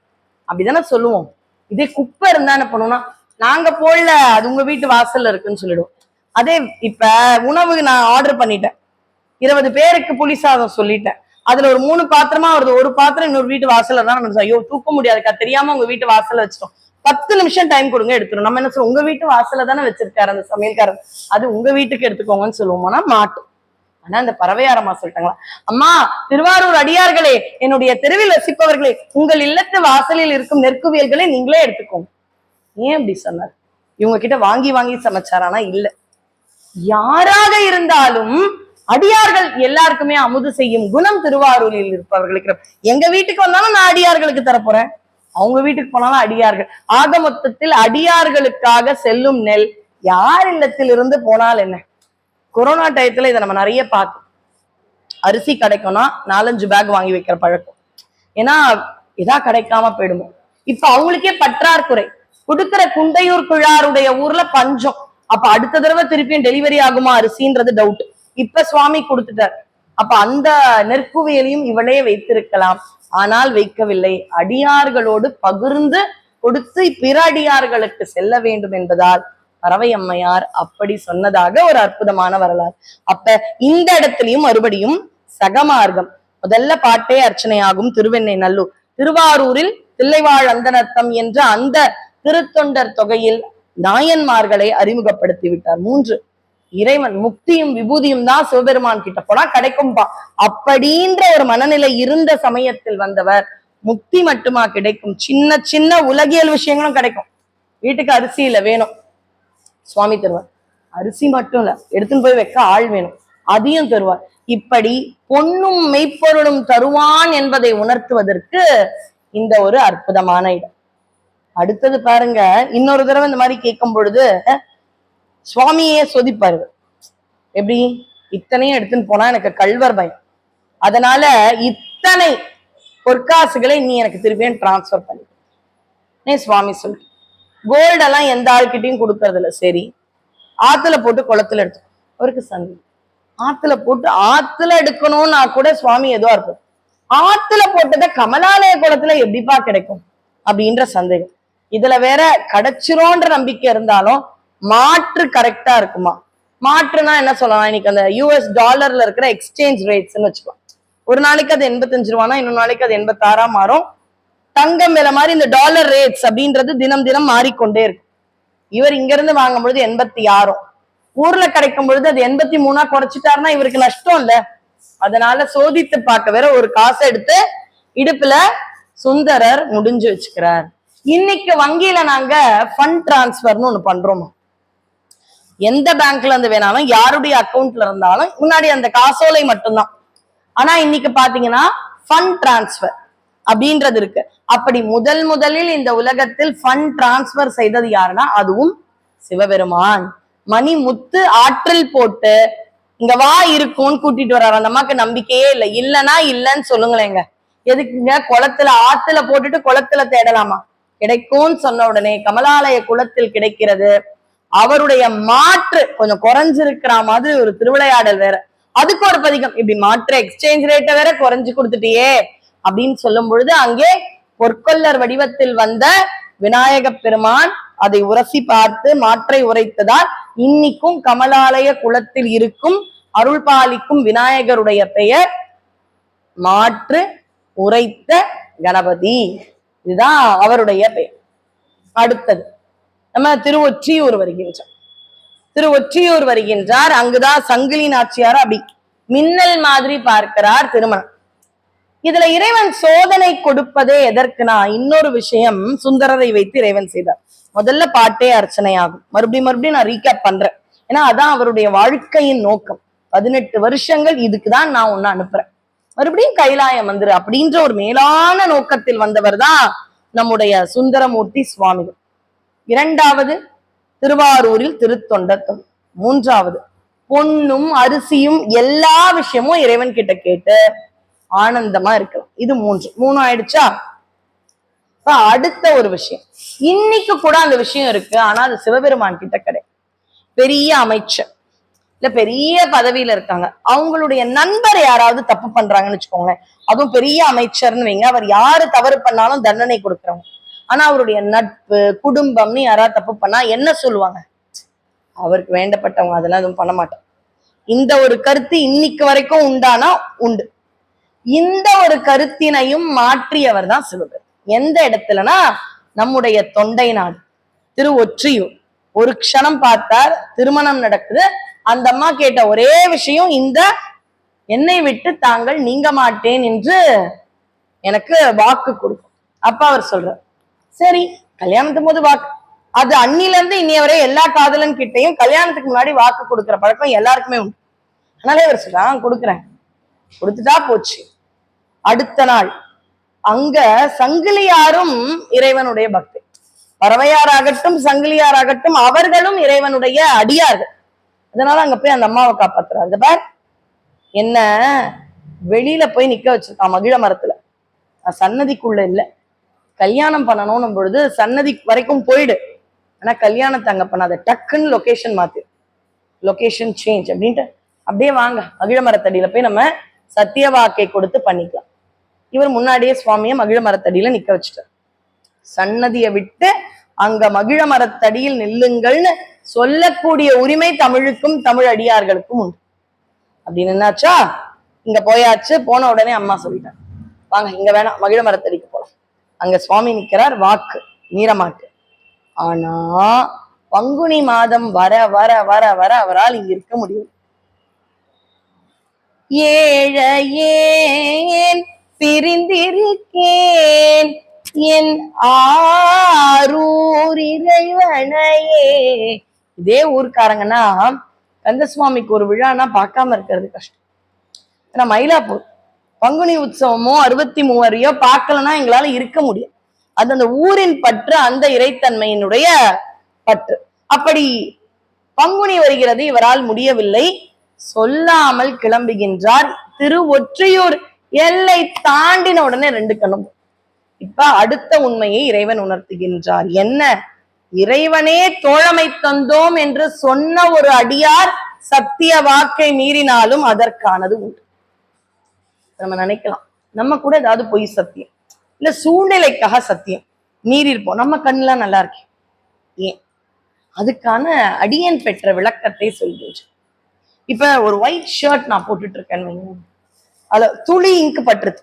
அப்படிதானே சொல்லுவோம். இதே குப்பை இருந்தா என்ன பண்ணுவோம்னா, நாங்க போடல அது உங்க வீட்டு வாசல்ல இருக்குன்னு சொல்லிடுவோம். அதே இப்ப உணவு நான் ஆர்டர் பண்ணிட்டேன், 20 பேருக்கு புளி சாதம் சொல்லிட்டேன், அதுல ஒரு 3 பாத்திரமா வருது, ஒரு பாத்திரம் இன்னொரு வீட்டு வாசல்ல தான் நம்ம ஐயோ தூக்க முடியாதுக்கா, தெரியாம உங்க வீட்டு வாசல்ல வச்சிட்டோம், 10 நிமிஷம் டைம் கொடுங்க எடுத்துரும். நம்ம என்ன சொல்லுவோம், உங்க வீட்டு வாசல்ல தானே வச்சிருக்காரு அந்த சமையல்காரர், அது உங்க வீட்டுக்கு எடுத்துக்கோங்கன்னு சொல்லுவோம்னா மாட்டோம். ஆனா அந்த பறவையாரம்மா சொல்லிட்டாங்களா, அம்மா திருவாரூர் அடியார்களே, என்னுடைய தெருவில் வசிப்பவர்களே, உங்கள் இல்லத்து வாசலில் இருக்கும் நெற்குவியல்களை நீங்களே எடுத்துக்கோங்க. ஏன் அப்படி சொன்னார்? இவங்க கிட்ட வாங்கி வாங்கி சமைச்சாரானா? இல்ல. யாராக இருந்தாலும் அடியார்கள் எல்லாருக்குமே அமுது செய்யும் குணம் திருவாரூரில் இருப்பவர்களுக்கு. எங்க வீட்டுக்கு வந்தாலும் நான் அடியார்களுக்கு தரப்போறேன், அவங்க வீட்டுக்கு போனாலும் அடியார்கள். ஆக மொத்தத்தில் அடியார்களுக்காக செல்லும் நெல் யார் இல்லத்தில் இருந்து போனால் என்ன? கொரோனா டயத்துல இதை நம்ம நிறைய பார்த்தோம். அரிசி கிடைக்கும்னா 4-5 பேக் வாங்கி வைக்கிற பழக்கம். ஏன்னா இதா கிடைக்காம போயிடுமோ. இப்ப அவங்களுக்கே பற்றாக்குறை. கொடுக்கிற குண்டையூர் கிழாருடைய ஊர்ல பஞ்சம். அப்ப அடுத்த தடவை திருப்பியும் டெலிவரி ஆகுமா அரிசின்றது டவுட். இப்ப சுவாமி கொடுத்துட்டார். அப்ப அந்த நெற்குவியலையும் இவளே வைத்திருக்கலாம். ஆனால் வைக்கவில்லை. அடியார்களோடு பகிர்ந்து கொடுத்து பிற அடியார்களுக்கு செல்ல வேண்டும் என்பதால் பறவை அம்மையார் அப்படி சொன்னதாக ஒரு அற்புதமான வரலாறு. அப்ப இந்த இடத்துலயும் மறுபடியும் சகமார்க்கம். முதல்ல பாட்டே அர்ச்சனையாகும் திருவெண்ணை நல்லூர். திருவாரூரில் தில்லைவாழ் அந்தனத்தம் என்ற அந்த திருத்தொண்டர் தொகையில் நாயன்மார்களை அறிமுகப்படுத்தி விட்டார். 3 இறைவன் முக்தியும் விபூதியும் தான் சிவபெருமான் கிட்ட போனா கிடைக்கும்பா அப்படின்ற ஒரு மனநிலை இருந்த சமயத்தில் வந்தவர். முக்தி மட்டுமா கிடைக்கும், சின்ன சின்ன உலகியல் விஷயங்களும் கிடைக்கும். வீட்டுக்கு அரிசி இல்ல வேணும், சுவாமி தருவார். அரிசி மட்டும் இல்ல, எடுத்துன்னு போய் வைக்க ஆள் வேணும், அதையும் தருவார். இப்படி பொன்னும் மெய்ப்பொருளும் தருவான் என்பதை உணர்த்துவதற்கு இந்த ஒரு அற்புதமான இடம். அடுத்தது பாருங்க, இன்னொரு தடவை இந்த மாதிரி கேட்கும் பொழுது சுவாமியே சோதிப்பாரு. எப்படி? இத்தனையும் எடுத்துன்னு போனா எனக்கு கல்வர் பயம், அதனால இத்தனை பொற்காசுகளை நீ எனக்கு திருப்பியும் டிரான்ஸ்பர் பண்ணி சுவாமி சொல்லு. கோல்டெல்லாம் எந்த ஆள்கிட்டையும் கொடுக்கறது இல்ல. சரி, ஆத்துல போட்டு குளத்துல எடுத்து அவருக்கு சந்தேகம். ஆத்துல போட்டு ஆத்துல எடுக்கணும்னா கூட சுவாமி ஏதோ இருக்கும். ஆத்துல போட்டதை கமலாலய குளத்துல எப்படிப்பா கிடைக்கும் அப்படின்ற சந்தேகம். இதுல வேற கிடைச்சிரோன்ற நம்பிக்கை இருந்தாலும் மாற்று கரெக்டா இருக்குமா? மாற்றுனா என்ன சொல்லலாம்? இன்னைக்கு அந்த US டாலர்ல இருக்கிற எக்ஸ்சேஞ்ச் ரேட்ஸ்ன்னு வச்சுக்கலாம். ஒரு நாளைக்கு அது 85 ரூபானா இன்னொரு நாளைக்கு அது 86 மாறும். தங்கம் விலை மாதிரி இந்த டாலர் ரேட்ஸ் அப்படின்றது தினம் தினம் மாறிக்கொண்டே இருக்கும். இவர் இங்க இருந்து வாங்கும் பொழுது 86, ஊர்ல கிடைக்கும் பொழுது அது 83 குறைச்சிட்டாருன்னா இவருக்கு நஷ்டம் இல்ல. அதனால சோதித்து பார்க்க வேற ஒரு காசை எடுத்து இடுப்புல சுந்தரர் முடிஞ்சு வச்சுக்கிறார். இன்னைக்கு வங்கியில நாங்க ஃபண்ட் டிரான்ஸ்பர்னு ஒண்ணு பண்றோம். எந்த பேங்க்ல இருந்து வேணாலும் யாருடைய அக்கௌண்ட்ல இருந்தாலும் முன்னாடி அந்த காசோலை மட்டும்தான். ஆனா இன்னைக்கு பாத்தீங்கன்னா ஃபண்ட் டிரான்ஸ்பர் அப்படின்றது இருக்கு. அப்படி முதலில் இந்த உலகத்தில் ஃபண்ட் டிரான்ஸ்பர் செய்தது யாருன்னா அதுவும் சிவபெருமான். மணி முத்து ஆற்றில் போட்டு இங்க வா இருக்கும்னு கூட்டிட்டு வர்றாரு. அந்த அம்மாக்கு நம்பிக்கையே இல்லை. இல்லைன்னா இல்லைன்னு சொல்லுங்களேங்க. எதுக்குங்க? குளத்துல ஆத்துல போட்டுட்டு குளத்துல தேடலாமா? கிடைக்கும்னு சொன்ன உடனே கமலாலய குளத்தில் கிடைக்கிறது. அவருடைய மாற்று கொஞ்சம் குறைஞ்சிருக்கிற மாதிரி ஒரு திருவிளையாடல் வேற. அதுக்கு ஒரு பதிகம். இப்படி மாற்று எக்ஸ்சேஞ்ச் ரேட்டை வேற குறைஞ்சு கொடுத்துட்டியே அப்படின்னு சொல்லும் பொழுது அங்கே பொற்கொல்லர் வடிவத்தில் வந்த விநாயக பெருமான் அதை உரசி பார்த்து மாற்றை உரைத்ததால் இன்னைக்கும் கமலாலய குளத்தில் இருக்கும் அருள் பாலிக்கும் விநாயகருடைய பெயர் மாற்று உரைத்த கணபதி. இதுதான் அவருடைய பெயர். அடுத்தது நம்ம திருவொற்றியூர் வருகின்றார். அங்குதான் சங்கிலி நாச்சியார் அப்படி மின்னல் மாதிரி பார்க்கிறார் திருமணம். இதுல இறைவன் சோதனை கொடுப்பதே எதற்குனா இன்னொரு விஷயம் சுந்தரரை வைத்து இறைவன் செய்தார். முதல்ல பாட்டே அர்ச்சனை ஆகும். மறுபடியும் நான் ரீகேப் பண்றேன். ஏன்னா அதான் அவருடைய வாழ்க்கையின் நோக்கம். 18 வருஷங்கள் இதுக்குதான் நான் உன்னை அனுப்புறேன், மறுபடியும் கைலாயம் வந்துரு அப்படின்ற ஒரு மேலான நோக்கத்தில் வந்தவர் தான் நம்முடைய சுந்தரமூர்த்தி சுவாமிகள். 2வது திருவாரூரில் திருத்தொண்டத்தம். 3வது பொன்னும் அரிசியும் எல்லா விஷயமும் இறைவன் கிட்ட கேட்டு ஆனந்தமா இருக்கலாம். இது 3 ஆயிடுச்சா? அடுத்த ஒரு விஷயம், இன்னைக்கு கூட அந்த விஷயம் இருக்கு. ஆனா அது சிவபெருமான் கிட்ட கிடையாது. பெரிய அமைச்சர் இல்ல பெரிய பதவியில இருக்காங்க, அவங்களுடைய நண்பர் யாராவது தப்பு பண்றாங்கன்னு வச்சுக்கோங்களேன், அதுவும் பெரிய அமைச்சர்னு வைங்க, அவர் யாரு தவறு பண்ணாலும் தண்டனை கொடுக்குறவங்க. ஆனா அவருடைய நட்பு குடும்பம்னு யாராவது தப்பு பண்ணா என்ன சொல்லுவாங்க? அவருக்கு வேண்டப்பட்டவங்க, அதெல்லாம் எதுவும் பண்ண மாட்டோம். இந்த ஒரு கருத்து இன்னைக்கு வரைக்கும் உண்டானா உண்டு. இந்த ஒரு கருத்தினையும் மாற்றியவர் தான் சிவபெருமான். எந்த இடத்துலனா நம்முடைய தொண்டை நாடு திருவொற்றியூர். ஒரு க்ஷணம் பார்த்தார், திருமணம் நடக்குது. அந்த அம்மா கேட்ட ஒரே விஷயம், இந்த என்னை விட்டு தாங்கள் நீங்க மாட்டேன் என்று எனக்கு வாக்கு கொடுக்கும். அப்ப அவர் சொல்றார், சரி கல்யாணத்தும் போது வாக்கு, அது அன்னில இருந்து இன்னைய வரை எல்லா காதலன் கிட்டையும் கல்யாணத்துக்கு முன்னாடி வாக்கு கொடுக்கிற பழக்கம் எல்லாருக்குமே உண்டு. அதனாலே அவர் சொல்றான், கொடுக்குறேன். கொடுத்துட்டா போச்சு. அடுத்த நாள் அங்க சங்கிலியாரும் இறைவனுடைய பக்தி, பறவையாராகட்டும் சங்கிலியாராகட்டும் அவர்களும் இறைவனுடைய அடியார்கள். அதனால அங்க போய் அந்த அம்மாவை காப்பாத்துறாரு. பார், என்ன வெளியில போய் நிக்க வச்சிருக்கான் மகிழ மரத்துல, சன்னதிக்குள்ள இல்ல. கல்யாணம் பண்ணணும் பொழுது சன்னதி வரைக்கும் போயிடு, ஆனா கல்யாணத்தை அங்க பண்ணாத, டக்குன்னு லொகேஷன் மாத்து, லொகேஷன் சேஞ்ச் அப்படின்ட்டு அப்படியே வாங்க மகிழ மரத்தடியில போய் நம்ம சத்திய வாக்கை கொடுத்து பண்ணிக்கலாம். இவர் முன்னாடியே சுவாமியை மகிழ மரத்தடியில நிக்க வச்சுட்டார். சன்னதியை விட்டு அங்க மகிழ மரத்தடியில் நில்லுங்கள்னு சொல்லக்கூடிய உரிமை தமிழுக்கும் தமிழ் அடியார்களுக்கும் உண்டு. அப்படின்னு என்னாச்சா, இங்க போயாச்சு. போன உடனே அம்மா சொல்லிட்டாங்க, வாங்க இங்க வேணாம், மகிழ மரத்தடிக்கு போலாம். அங்க சுவாமி நிக்கிறார், வாக்கு மீறமாட்டு. ஆனா பங்குனி மாதம் வர வர வர வர அவரால் இங்க இருக்க முடியும். ஏழையேன் பிரிந்திருக்கேன் என் ஆரூர் இறைவனையே. இதே ஊர்க்காரங்கன்னா கந்தசுவாமிக்கு ஒரு விழானா பார்க்காம இருக்கிறது கஷ்டம். ஏன்னா மயிலாப்பூர் பங்குனி உற்சவமோ 63 பார்க்கலன்னா எங்களால இருக்க முடியும். அது அந்த ஊரின் பற்று, அந்த இறைத்தன்மையினுடைய பற்று. அப்படி பங்குனி வருகிறது, இவரால் முடியவில்லை, சொல்லாமல் கிளம்புகின்றார். திருவொற்றியூர் எல்லை தாண்டின உடனே 2 கண்ணும். இப்ப அடுத்த உண்மையை இறைவன் உணர்த்துகின்றார். என்ன? இறைவனே தோழமை தந்தோம் என்று சொன்ன ஒரு அடியார் சத்திய வாக்கை மீறினாலும் அதற்கானது உண்டு. நம்ம நினைக்கலாம், நம்ம கூட ஏதாவது பொய் சத்தியம் இல்ல சூழ்நிலைக்காக சத்தியம் மீறி இருப்போம், நம்ம கண்ணுலாம் நல்லா இருக்கேன், ஏன்? அதுக்கான அடியன் பெற்ற விளக்கத்தை சொல்கின்றேன். இப்ப ஒரு ஒயிட் ஷர்ட் நான் போட்டுட்டு இருக்கேன்னு, அதுல துளி இங்கு பட்டுருது.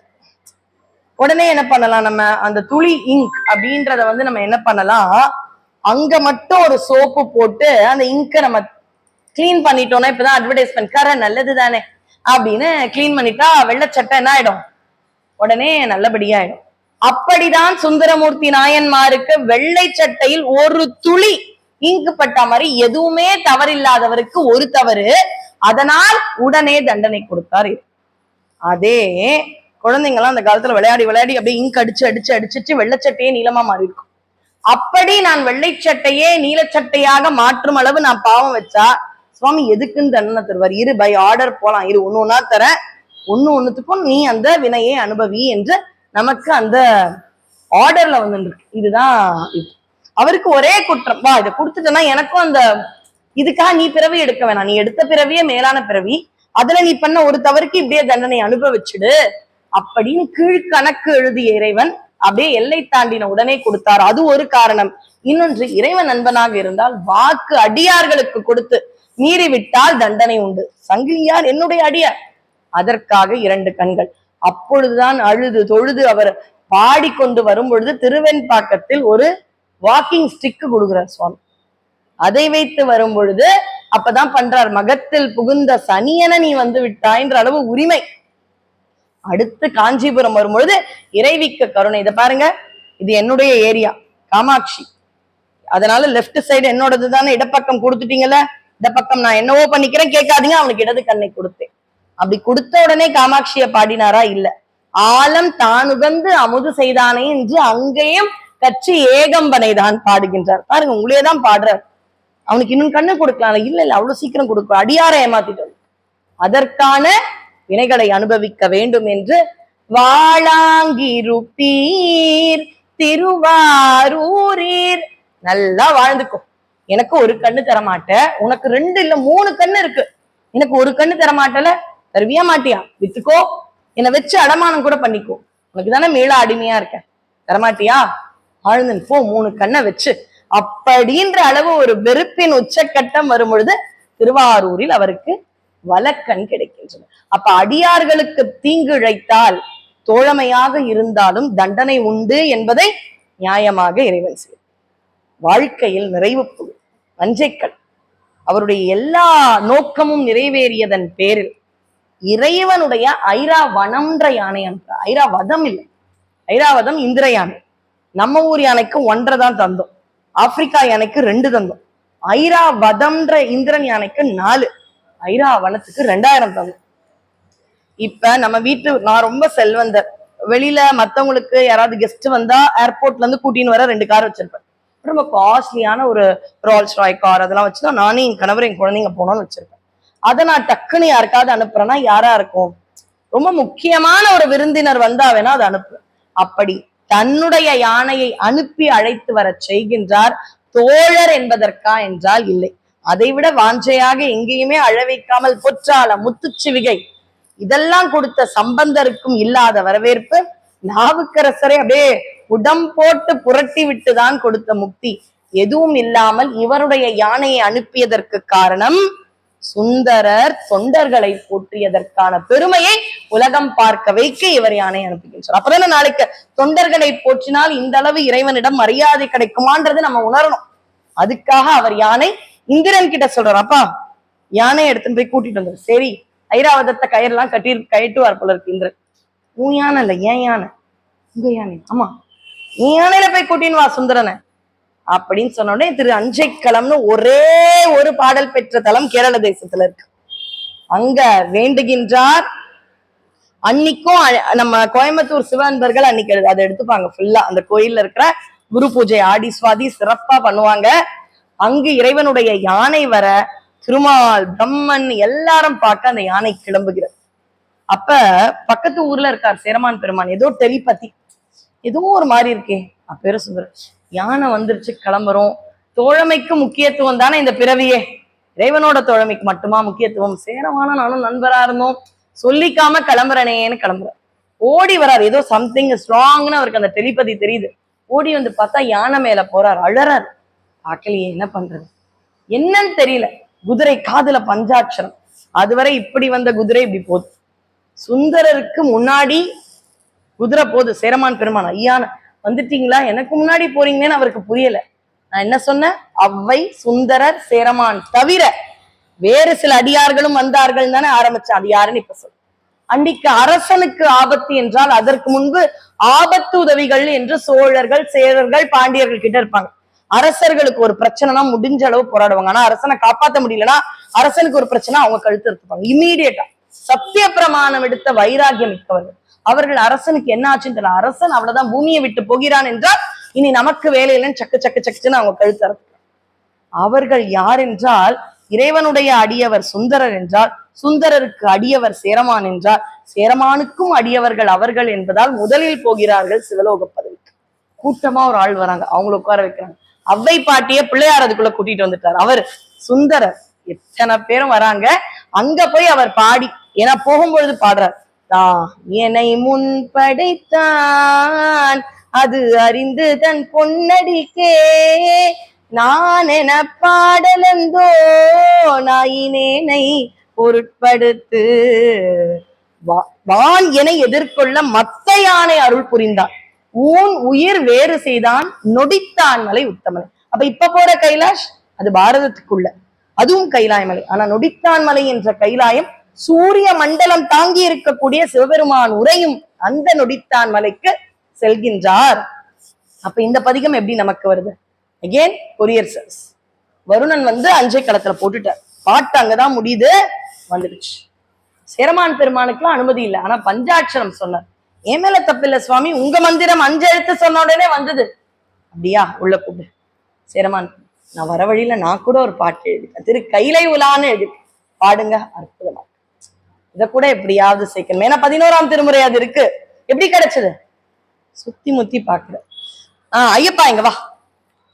உடனே என்ன பண்ணலாம், நம்ம அந்த துளி இங்க் அப்படின்றத நம்ம என்ன பண்ணலாம், அங்க மட்டும் ஒரு சோப்பு போட்டு அந்த இங்கை நம்ம கிளீன் பண்ணிட்டோம்னா, இப்பதான் அட்வர்டைஸ்மெண்ட் கரை நல்லது தானே அப்படின்னு கிளீன் பண்ணிட்டா வெள்ளச்சட்டை என்ன ஆயிடும், உடனே நல்லபடியாயிடும். அப்படிதான் சுந்தரமூர்த்தி நாயன்மாருக்கு வெள்ளை சட்டையில் ஒரு துளி இங்கு பட்ட மாதிரி எதுவுமே தவறில்லாதவருக்கு ஒரு தவறு, அதனால் உடனே தண்டனை கொடுத்தாரு. அதே குழந்தைங்கலாம் அந்த காலத்துல விளையாடி விளையாடி அப்படியே இங்க் அடிச்சு வெள்ளைச்சட்டையே நீளமா மாறி இருக்கும். அப்படி நான் வெள்ளை சட்டையே நீலச்சட்டையாக மாற்றும் அளவு நான் பாவம் வச்சா சுவாமி எதுக்குன்னு தண்டனை தருவார். இரு பை ஆர்டர் போலாம், இரு ஒண்ணு ஒன்னா தர, ஒண்ணுத்துக்கும் நீ அந்த வினையை அனுபவி என்று நமக்கு அந்த ஆர்டர்ல இருக்கு. இதுதான் இது. அவருக்கு ஒரே குற்றம், வா இதை கொடுத்துட்டேன்னா எனக்கும் அந்த இதுக்காக நீ பிறவி எடுக்க வேணாம், நீ எடுத்த பிறவியே மேலான பிறவி, அதுல நீ பண்ண ஒரு தவறுக்கு இப்படியே தண்டனை அனுபவிச்சுடு அப்படின்னு கீழ்கணக்கு எழுதிய இறைவன் அப்படியே எல்லை தாண்டின உடனே கொடுத்தார். அது ஒரு காரணம். இன்னொன்று, இறைவன் நண்பனாக இருந்தால் வாக்கு அடியார்களுக்கு கொடுத்து மீறிவிட்டால் தண்டனை உண்டு. சங்கிலியார் என்னுடைய அடியார், அதற்காக 2 கண்கள். அப்பொழுதுதான் அழுது தொழுது அவர் பாடிக்கொண்டு வரும் பொழுது திருவெண்பாக்கத்தில் ஒரு வாக்கிங் ஸ்டிக் கொடுக்கிறார் சுவாமி. அதை வைத்து வரும் பொழுது அப்பதான் பண்றார், மகத்தில் புகுந்த சனியன நீ வந்து விட்டாய்ன்ற அளவு உரிமை. அடுத்து காஞ்சிபுரம் வரும்பொழுது இறைவிக்க கருணை. இதை பாருங்க, இது என்னுடைய ஏரியா காமாட்சி, அதனால லெப்ட் சைடு என்னோடது தானே, இடப்பக்கம் கொடுத்துட்டீங்கல்ல, இந்த பக்கம் நான் என்னவோ பண்ணிக்கிறேன் கேட்காதீங்க, அவனுக்கு இடது கண்ணை கொடுத்தேன். அப்படி கொடுத்த உடனே காமாட்சிய பாடினாரா? இல்ல, ஆலம் தானுகந்து அமுது செய்தானே என்று அங்கேயும் கட்சி ஏகம்பனை தான் பாடுகின்றார். பாருங்க, உங்களே தான் பாடுறார். அவனுக்கு இன்னும் கண்ணு கொடுக்கலாம், இல்ல அவ்வளவு சீக்கிரம் கொடுக்கும், அடியார ஏமாத்திட்டோம். அதற்கான வினைகளை அனுபவிக்க வேண்டும் என்று வாழாங்கிருப்பீர் திருவாரூரீர், நல்லா வாழ்ந்துக்கும். எனக்கு ஒரு கண்ணு தரமாட்ட, உனக்கு 2 இல்ல 3 கண்ணு இருக்கு, எனக்கு ஒரு கண்ணு தரமாட்டல, தருவியா மாட்டியா, வித்துக்கோ, என்னை வச்சு அடமானம் கூட பண்ணிக்கோ, உனக்கு தானே மேல அடிமையா இருக்க, தரமாட்டியா, ஆழ்ந்தன் போ 3 கண்ணை வச்சு. அப்படின்ற அளவு ஒரு வெறுப்பின் உச்சக்கட்டம் வரும் பொழுது திருவாரூரில் அவருக்கு வலக்கண் கிடைக்கின்றன. அப்ப அடியார்களுக்கு தீங்கு இழைத்தால் தோழமையாக இருந்தாலும் தண்டனை உண்டு என்பதை நியாயமாக இறைவன் செய்யும். வாழ்க்கையில் நிறைவு புகழ் வஞ்சைக்கள் அவருடைய எல்லா நோக்கமும் நிறைவேறியதன் பேரில் இறைவனுடைய ஐராவனம்ன்ற யானை அனுப்புற. ஐராவதம் இல்லை, ஐராவதம் இந்திர யானை. நம்ம ஊர் யானைக்கு 1.5 தான் தந்தோம், ஆப்பிரிக்கா யானைக்கு 2 தந்தோம், ஐராவதம்ன்ற இந்திரன் யானைக்கு 4, ஐராவனத்துக்கு 2000 தந்தோம். இப்ப நம்ம வீட்டு, நான் ரொம்ப செல்வந்தர், வெளியில மத்தவங்களுக்கு யாராவது கெஸ்ட் வந்தா ஏர்போர்ட்ல இருந்து கூட்டின்னு வர 2 கார் வச்சிருப்பேன். ரொம்ப காஸ்ட்லியான ஒரு ரோல்ஸ் ராய் கார் அதெல்லாம் வச்சுதான் நானே என் கணவர் என் குழந்தைங்க போனோம்னு வச்சிருப்பேன். அதை நான் டக்குன்னு யாருக்காவது அனுப்புறேன்னா யாரா இருக்கும்? ரொம்ப முக்கியமான ஒரு விருந்தினர் வந்தா வேணா அதை அனுப்புறேன். அப்படி தன்னுடைய யானையை அனுப்பி அழைத்து வர செய்கின்றார். தோழர் என்பதற்கா என்றால் இல்லை. அதைவிட வாஞ்சையாக எங்கேயுமே அழவைக்காமல் பொற்றால முத்துச்சிவிகை இதெல்லாம் கொடுத்த சம்பந்தருக்கும் இல்லாத வரவேற்பு. நாவுக்கரசரை அப்படியே உடம் போட்டு புரட்டி விட்டுதான் கொடுத்த முக்தி. எதுவும் இல்லாமல் இவருடைய யானையை அனுப்பியதற்கு காரணம் சுந்தரர் தொண்டர்களை போற்றியதற்கான பெருமையை உலகம் பார்க்க வைக்க இவர் யானை அனுப்புகின்றார். அப்பதானே நாளைக்கு தொண்டர்களை போற்றினால் இந்த அளவு இறைவனிடம் மரியாதை கிடைக்குமான்றது நம்ம உணரணும். அதுக்காக அவர் யானை இந்திரன் கிட்ட சொல்றார், அப்பா யானை எடுத்துன்னு போய் கூட்டிட்டு வந்தார். சரி, ஐராவதத்தை கயிறெல்லாம் கட்டுவார் போல இருக்கு இந்திரன். உன் யானை இல்ல, ஏன் யானை? உங்க யானை? ஆமா, நீ யானையில போய் கூட்டின்னு வா சுந்தரனை அப்படின்னு சொன்ன உடனே திரு அஞ்சைக்களம்னு ஒரே ஒரு பாடல் பெற்ற தலம் கேரள தேசத்துல இருக்கு. அங்க வேண்டுகின்றார். அன்னைக்கும் நம்ம கோயம்புத்தூர் சிவ அன்பர்கள் அன்னைக்கு அதை எடுத்துப்பாங்க ஃபுல்லா. அந்த கோயில்ல இருக்கிற குரு பூஜை ஆடி சுவாதி சிறப்பா பண்ணுவாங்க. அங்கு இறைவனுடைய யானை வர திருமால் பிரம்மன் எல்லாரும் பார்க்க அந்த யானை கிளம்புகிறது. அப்ப பக்கத்து ஊர்ல இருக்கார் சேரமான் பெருமான். ஏதோ டெலிபதி, ஏதோ ஒரு மாதிரி இருக்கே. அப்பேர சுந்தர், யானை வந்துருச்சு, கிளம்புறோம். தோழமைக்கு முக்கியத்துவம் தானே இந்த பிறவியே, இறைவனோட தோழமைக்கு மட்டுமா முக்கியத்துவம்? சேரமான நானும் நண்பரா இருந்தோம், சொல்லிக்காம கிளம்புறனேன்னு கிளம்புற. ஓடி வரார், ஏதோ சம்திங் ஸ்ட்ராங்னு அவருக்கு அந்த டெலிபதி தெரியுது. ஓடி வந்து பார்த்தா யானை மேல போறார், அழறார். பார்க்கலையே, என்ன பண்றது என்னன்னு தெரியல. குதிரை காதுல பஞ்சாட்சரம். அதுவரை இப்படி வந்த குதிரை இப்படி போகுது. சுந்தரருக்கு முன்னாடி குதிரை போகுது. சேரமான் பெருமான், ஐயா வந்துட்டீங்களா, எனக்கு முன்னாடி போறீங்கன்னு அவருக்கு புரியல. நான் என்ன சொன்னேன்? அவ்வை சுந்தரர் சேரமான் தவிர வேறு சில அடியார்களும் வந்தார்கள் தானே ஆரம்பிச்சேன். அது யாருன்னு இப்ப சொல்ல. அன்னைக்கு அரசனுக்கு ஆபத்து என்றால் அதற்கு முன்பு ஆபத்து உதவிகள் என்று சோழர்கள் சேரர்கள் பாண்டியர்கள் கிட்ட இருப்பாங்க. அரசர்களுக்கு ஒரு பிரச்சனைனா முடிஞ்ச அளவு போராடுவாங்க. ஆனா அரசனை காப்பாற்ற முடியலன்னா அரசனுக்கு ஒரு பிரச்சனை, அவங்க கழுத்து எடுத்துப்பாங்க இம்மீடியட்டா. சத்திய பிரமாணம் எடுத்த வைராகியம் மிக்கவர்கள். அவர்கள் அரசனுக்கு என்ன ஆச்சுன்னு தெரியல, அரசன் அவ்வளவுதான் பூமியை விட்டு போகிறான் என்றால் இனி நமக்கு வேலையிலன்னு சக்கு சக்கு சக்குன்னு அவங்க கழுத்து அறுத்துக்கிறாங்க. அவர்கள் யார் என்றால் இறைவனுடைய அடியவர் சுந்தரர் என்றால், சுந்தரருக்கு அடியவர் சேரமான் என்றால், சேரமானுக்கும் அடியவர்கள் அவர்கள் என்பதால் முதலில் போகிறார்கள் சிவலோக பதவிக்கு. கூட்டமா ஒரு ஆள் வராங்க, அவங்களை உட்கார வைக்கிறாங்க. அவ்வை பாட்டிய பிள்ளையார் அதுக்குள்ள கூட்டிட்டு வந்துட்டார். அவர் சுந்தரர், எத்தனை பேரும் வராங்க. அங்க போய் அவர் பாடி, ஏன்னா போகும்பொழுது பாடுறார், என்னை முன் படைத்தான் அது அறிந்து தன் பொன்னடிக்கே நான் என பாடலந்தோ நாயினேனை பொருட்படுத்து வான் என எதிர்கொள்ள மத்த யானை அருள் புரிந்தான் ஊன் உயிர் வேறு செய்தான் நொடித்தான் மலை உத்தமலை. அப்ப இப்ப போற கைலாஷ் அது பாரதத்துக்குள்ள, அதுவும் கைலாய மலை. ஆனா நொடித்தான் மலை என்ற கைலாயம் சூரிய மண்டலம் தாங்கி இருக்கக்கூடிய சிவபெருமான் உரையும் அந்த நொடித்தான் மலைக்கு செல்கின்றார். அப்ப இந்த பதிகம் எப்படி நமக்கு வருது? Again courier service. வருணன் வந்து அஞ்சை களத்துல போட்டுட்டார், பாட்டு அங்கதான் முடியுது, வந்துடுச்சு. சேரமான் பெருமானுக்குலாம் அனுமதி இல்லை, ஆனா பஞ்சாட்சரம் சொன்னார். என் மேல தப்பில்ல சுவாமி, உங்க மந்திரம் 5 எழுத்து சொன்ன உடனே வந்தது. அப்படியா, உள்ள கூப்பிடு. சேரமான், நான் வர வழியில நான் கூட ஒரு பாட்டு எழுதிட்டேன், திரு கைலை உலான்னு எழுதி பாடுங்க, அற்புதமா. இத கூட எப்படியாவது சேர்க்கணும், ஏன்னா 11ஆம் திருமுறை அது இருக்கு. எப்படி கிடைச்சது? சுத்தி முத்தி பாக்குற. ஐயப்பா இங்க வா.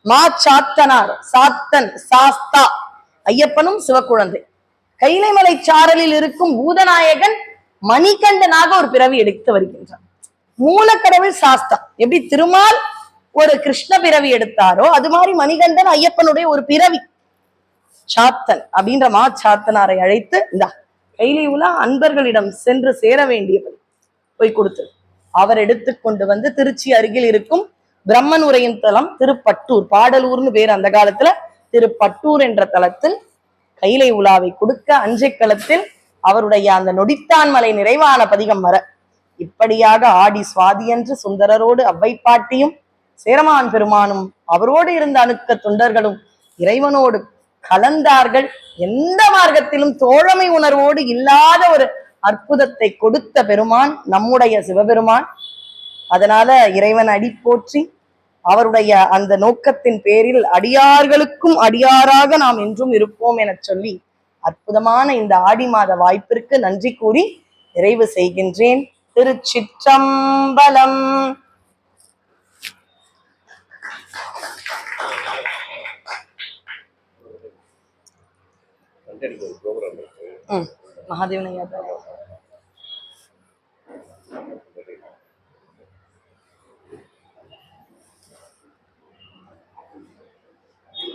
மா சாத்தனார், சாத்தன் சாஸ்தா, ஐயப்பனும் சிவக்குழந்தை. கைலைமலை சாரலில் இருக்கும் பூதநாயகன் மணிகண்டனாக ஒரு பிறவி எடுத்து வருகின்றான். மூலக்கடவுள் சாஸ்தா. எப்படி திருமால் ஒரு கிருஷ்ண பிறவி எடுத்தாரோ அது மாதிரி மணிகண்டன் ஐயப்பனுடைய ஒரு பிறவி. சாத்தன் அப்படின்ற மா சாத்தனாரை அழைத்து, இந்தா கைலை உலா அன்பர்களிடம் சென்று சேர வேண்டியவர் போய் கொடுத்து அவர் எடுத்துக்கொண்டு வந்து திருச்சி அருகில் இருக்கும் பிரம்மன் உரையின் தலம் திருப்பட்டூர், பாடலூர்னு பேர் அந்த காலத்துல, திருப்பட்டூர் என்ற தலத்தில் கைலை உலாவை கொடுக்க அஞ்சை களத்தில் அவருடைய அந்த நொடித்தான் மலை நிறைவான பதிகம் வர இப்படியாக ஆடி சுவாதியன்று சுந்தரரோடு அவ்வை பாட்டியும் சேரமான் பெருமானும் அவரோடு இருந்த அணுக்க தொண்டர்களும் இறைவனோடு கலந்தார்கள். எந்த மார்க்கத்திலும் தோழமை உணர்வோடு இல்லாத ஒரு அற்புதத்தை கொடுத்த பெருமான் நம்முடைய சிவபெருமான். அதனால இறைவன் அடி போற்றி, அவருடைய அந்த நோக்கத்தின் பேரில் அடியார்களுக்கும் அடியாராக நாம் என்றும் இருப்போம் என சொல்லி அற்புதமான இந்த ஆடி மாத வாய்ப்பிற்கு நன்றி கூறி நிறைவு செய்கின்றேன். திருச்சிற்றம்பலம். மகாதேவனையா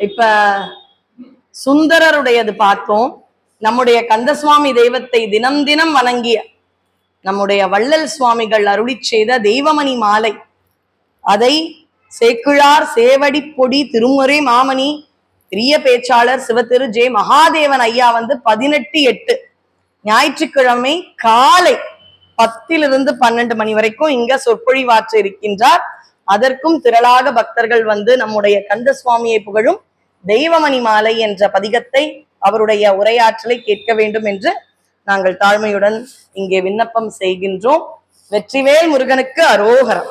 இப்ப சுந்தரருடையது பார்த்தோம். நம்முடைய கந்தசுவாமி தெய்வத்தை தினம் தினம் வணங்கிய நம்முடைய வள்ளல் சுவாமிகள் அருளி செய்த தெய்வமணி மாலை, அதை சேக்கிழார் சேவடி பொடி திருமுறை மாமணி பெரிய பேச்சாளர் சிவத்திரு ஜே மகாதேவன் ஐயா 18/8 ஞாயிற்றுக்கிழமை காலை 10 to 12 மணி வரைக்கும் இங்க சொற்பொழிவாற்ற இருக்கின்றார். அதற்கும் திரளாக பக்தர்கள் நம்முடைய கந்த சுவாமியை புகழும் தெய்வமணி மாலை என்ற பதிகத்தை அவருடைய உரையாற்றலை கேட்க வேண்டும் என்று நாங்கள் தாழ்மையுடன் இங்கே விண்ணப்பம் செய்கின்றோம். வெற்றிவேல் முருகனுக்கு அரோகரம்.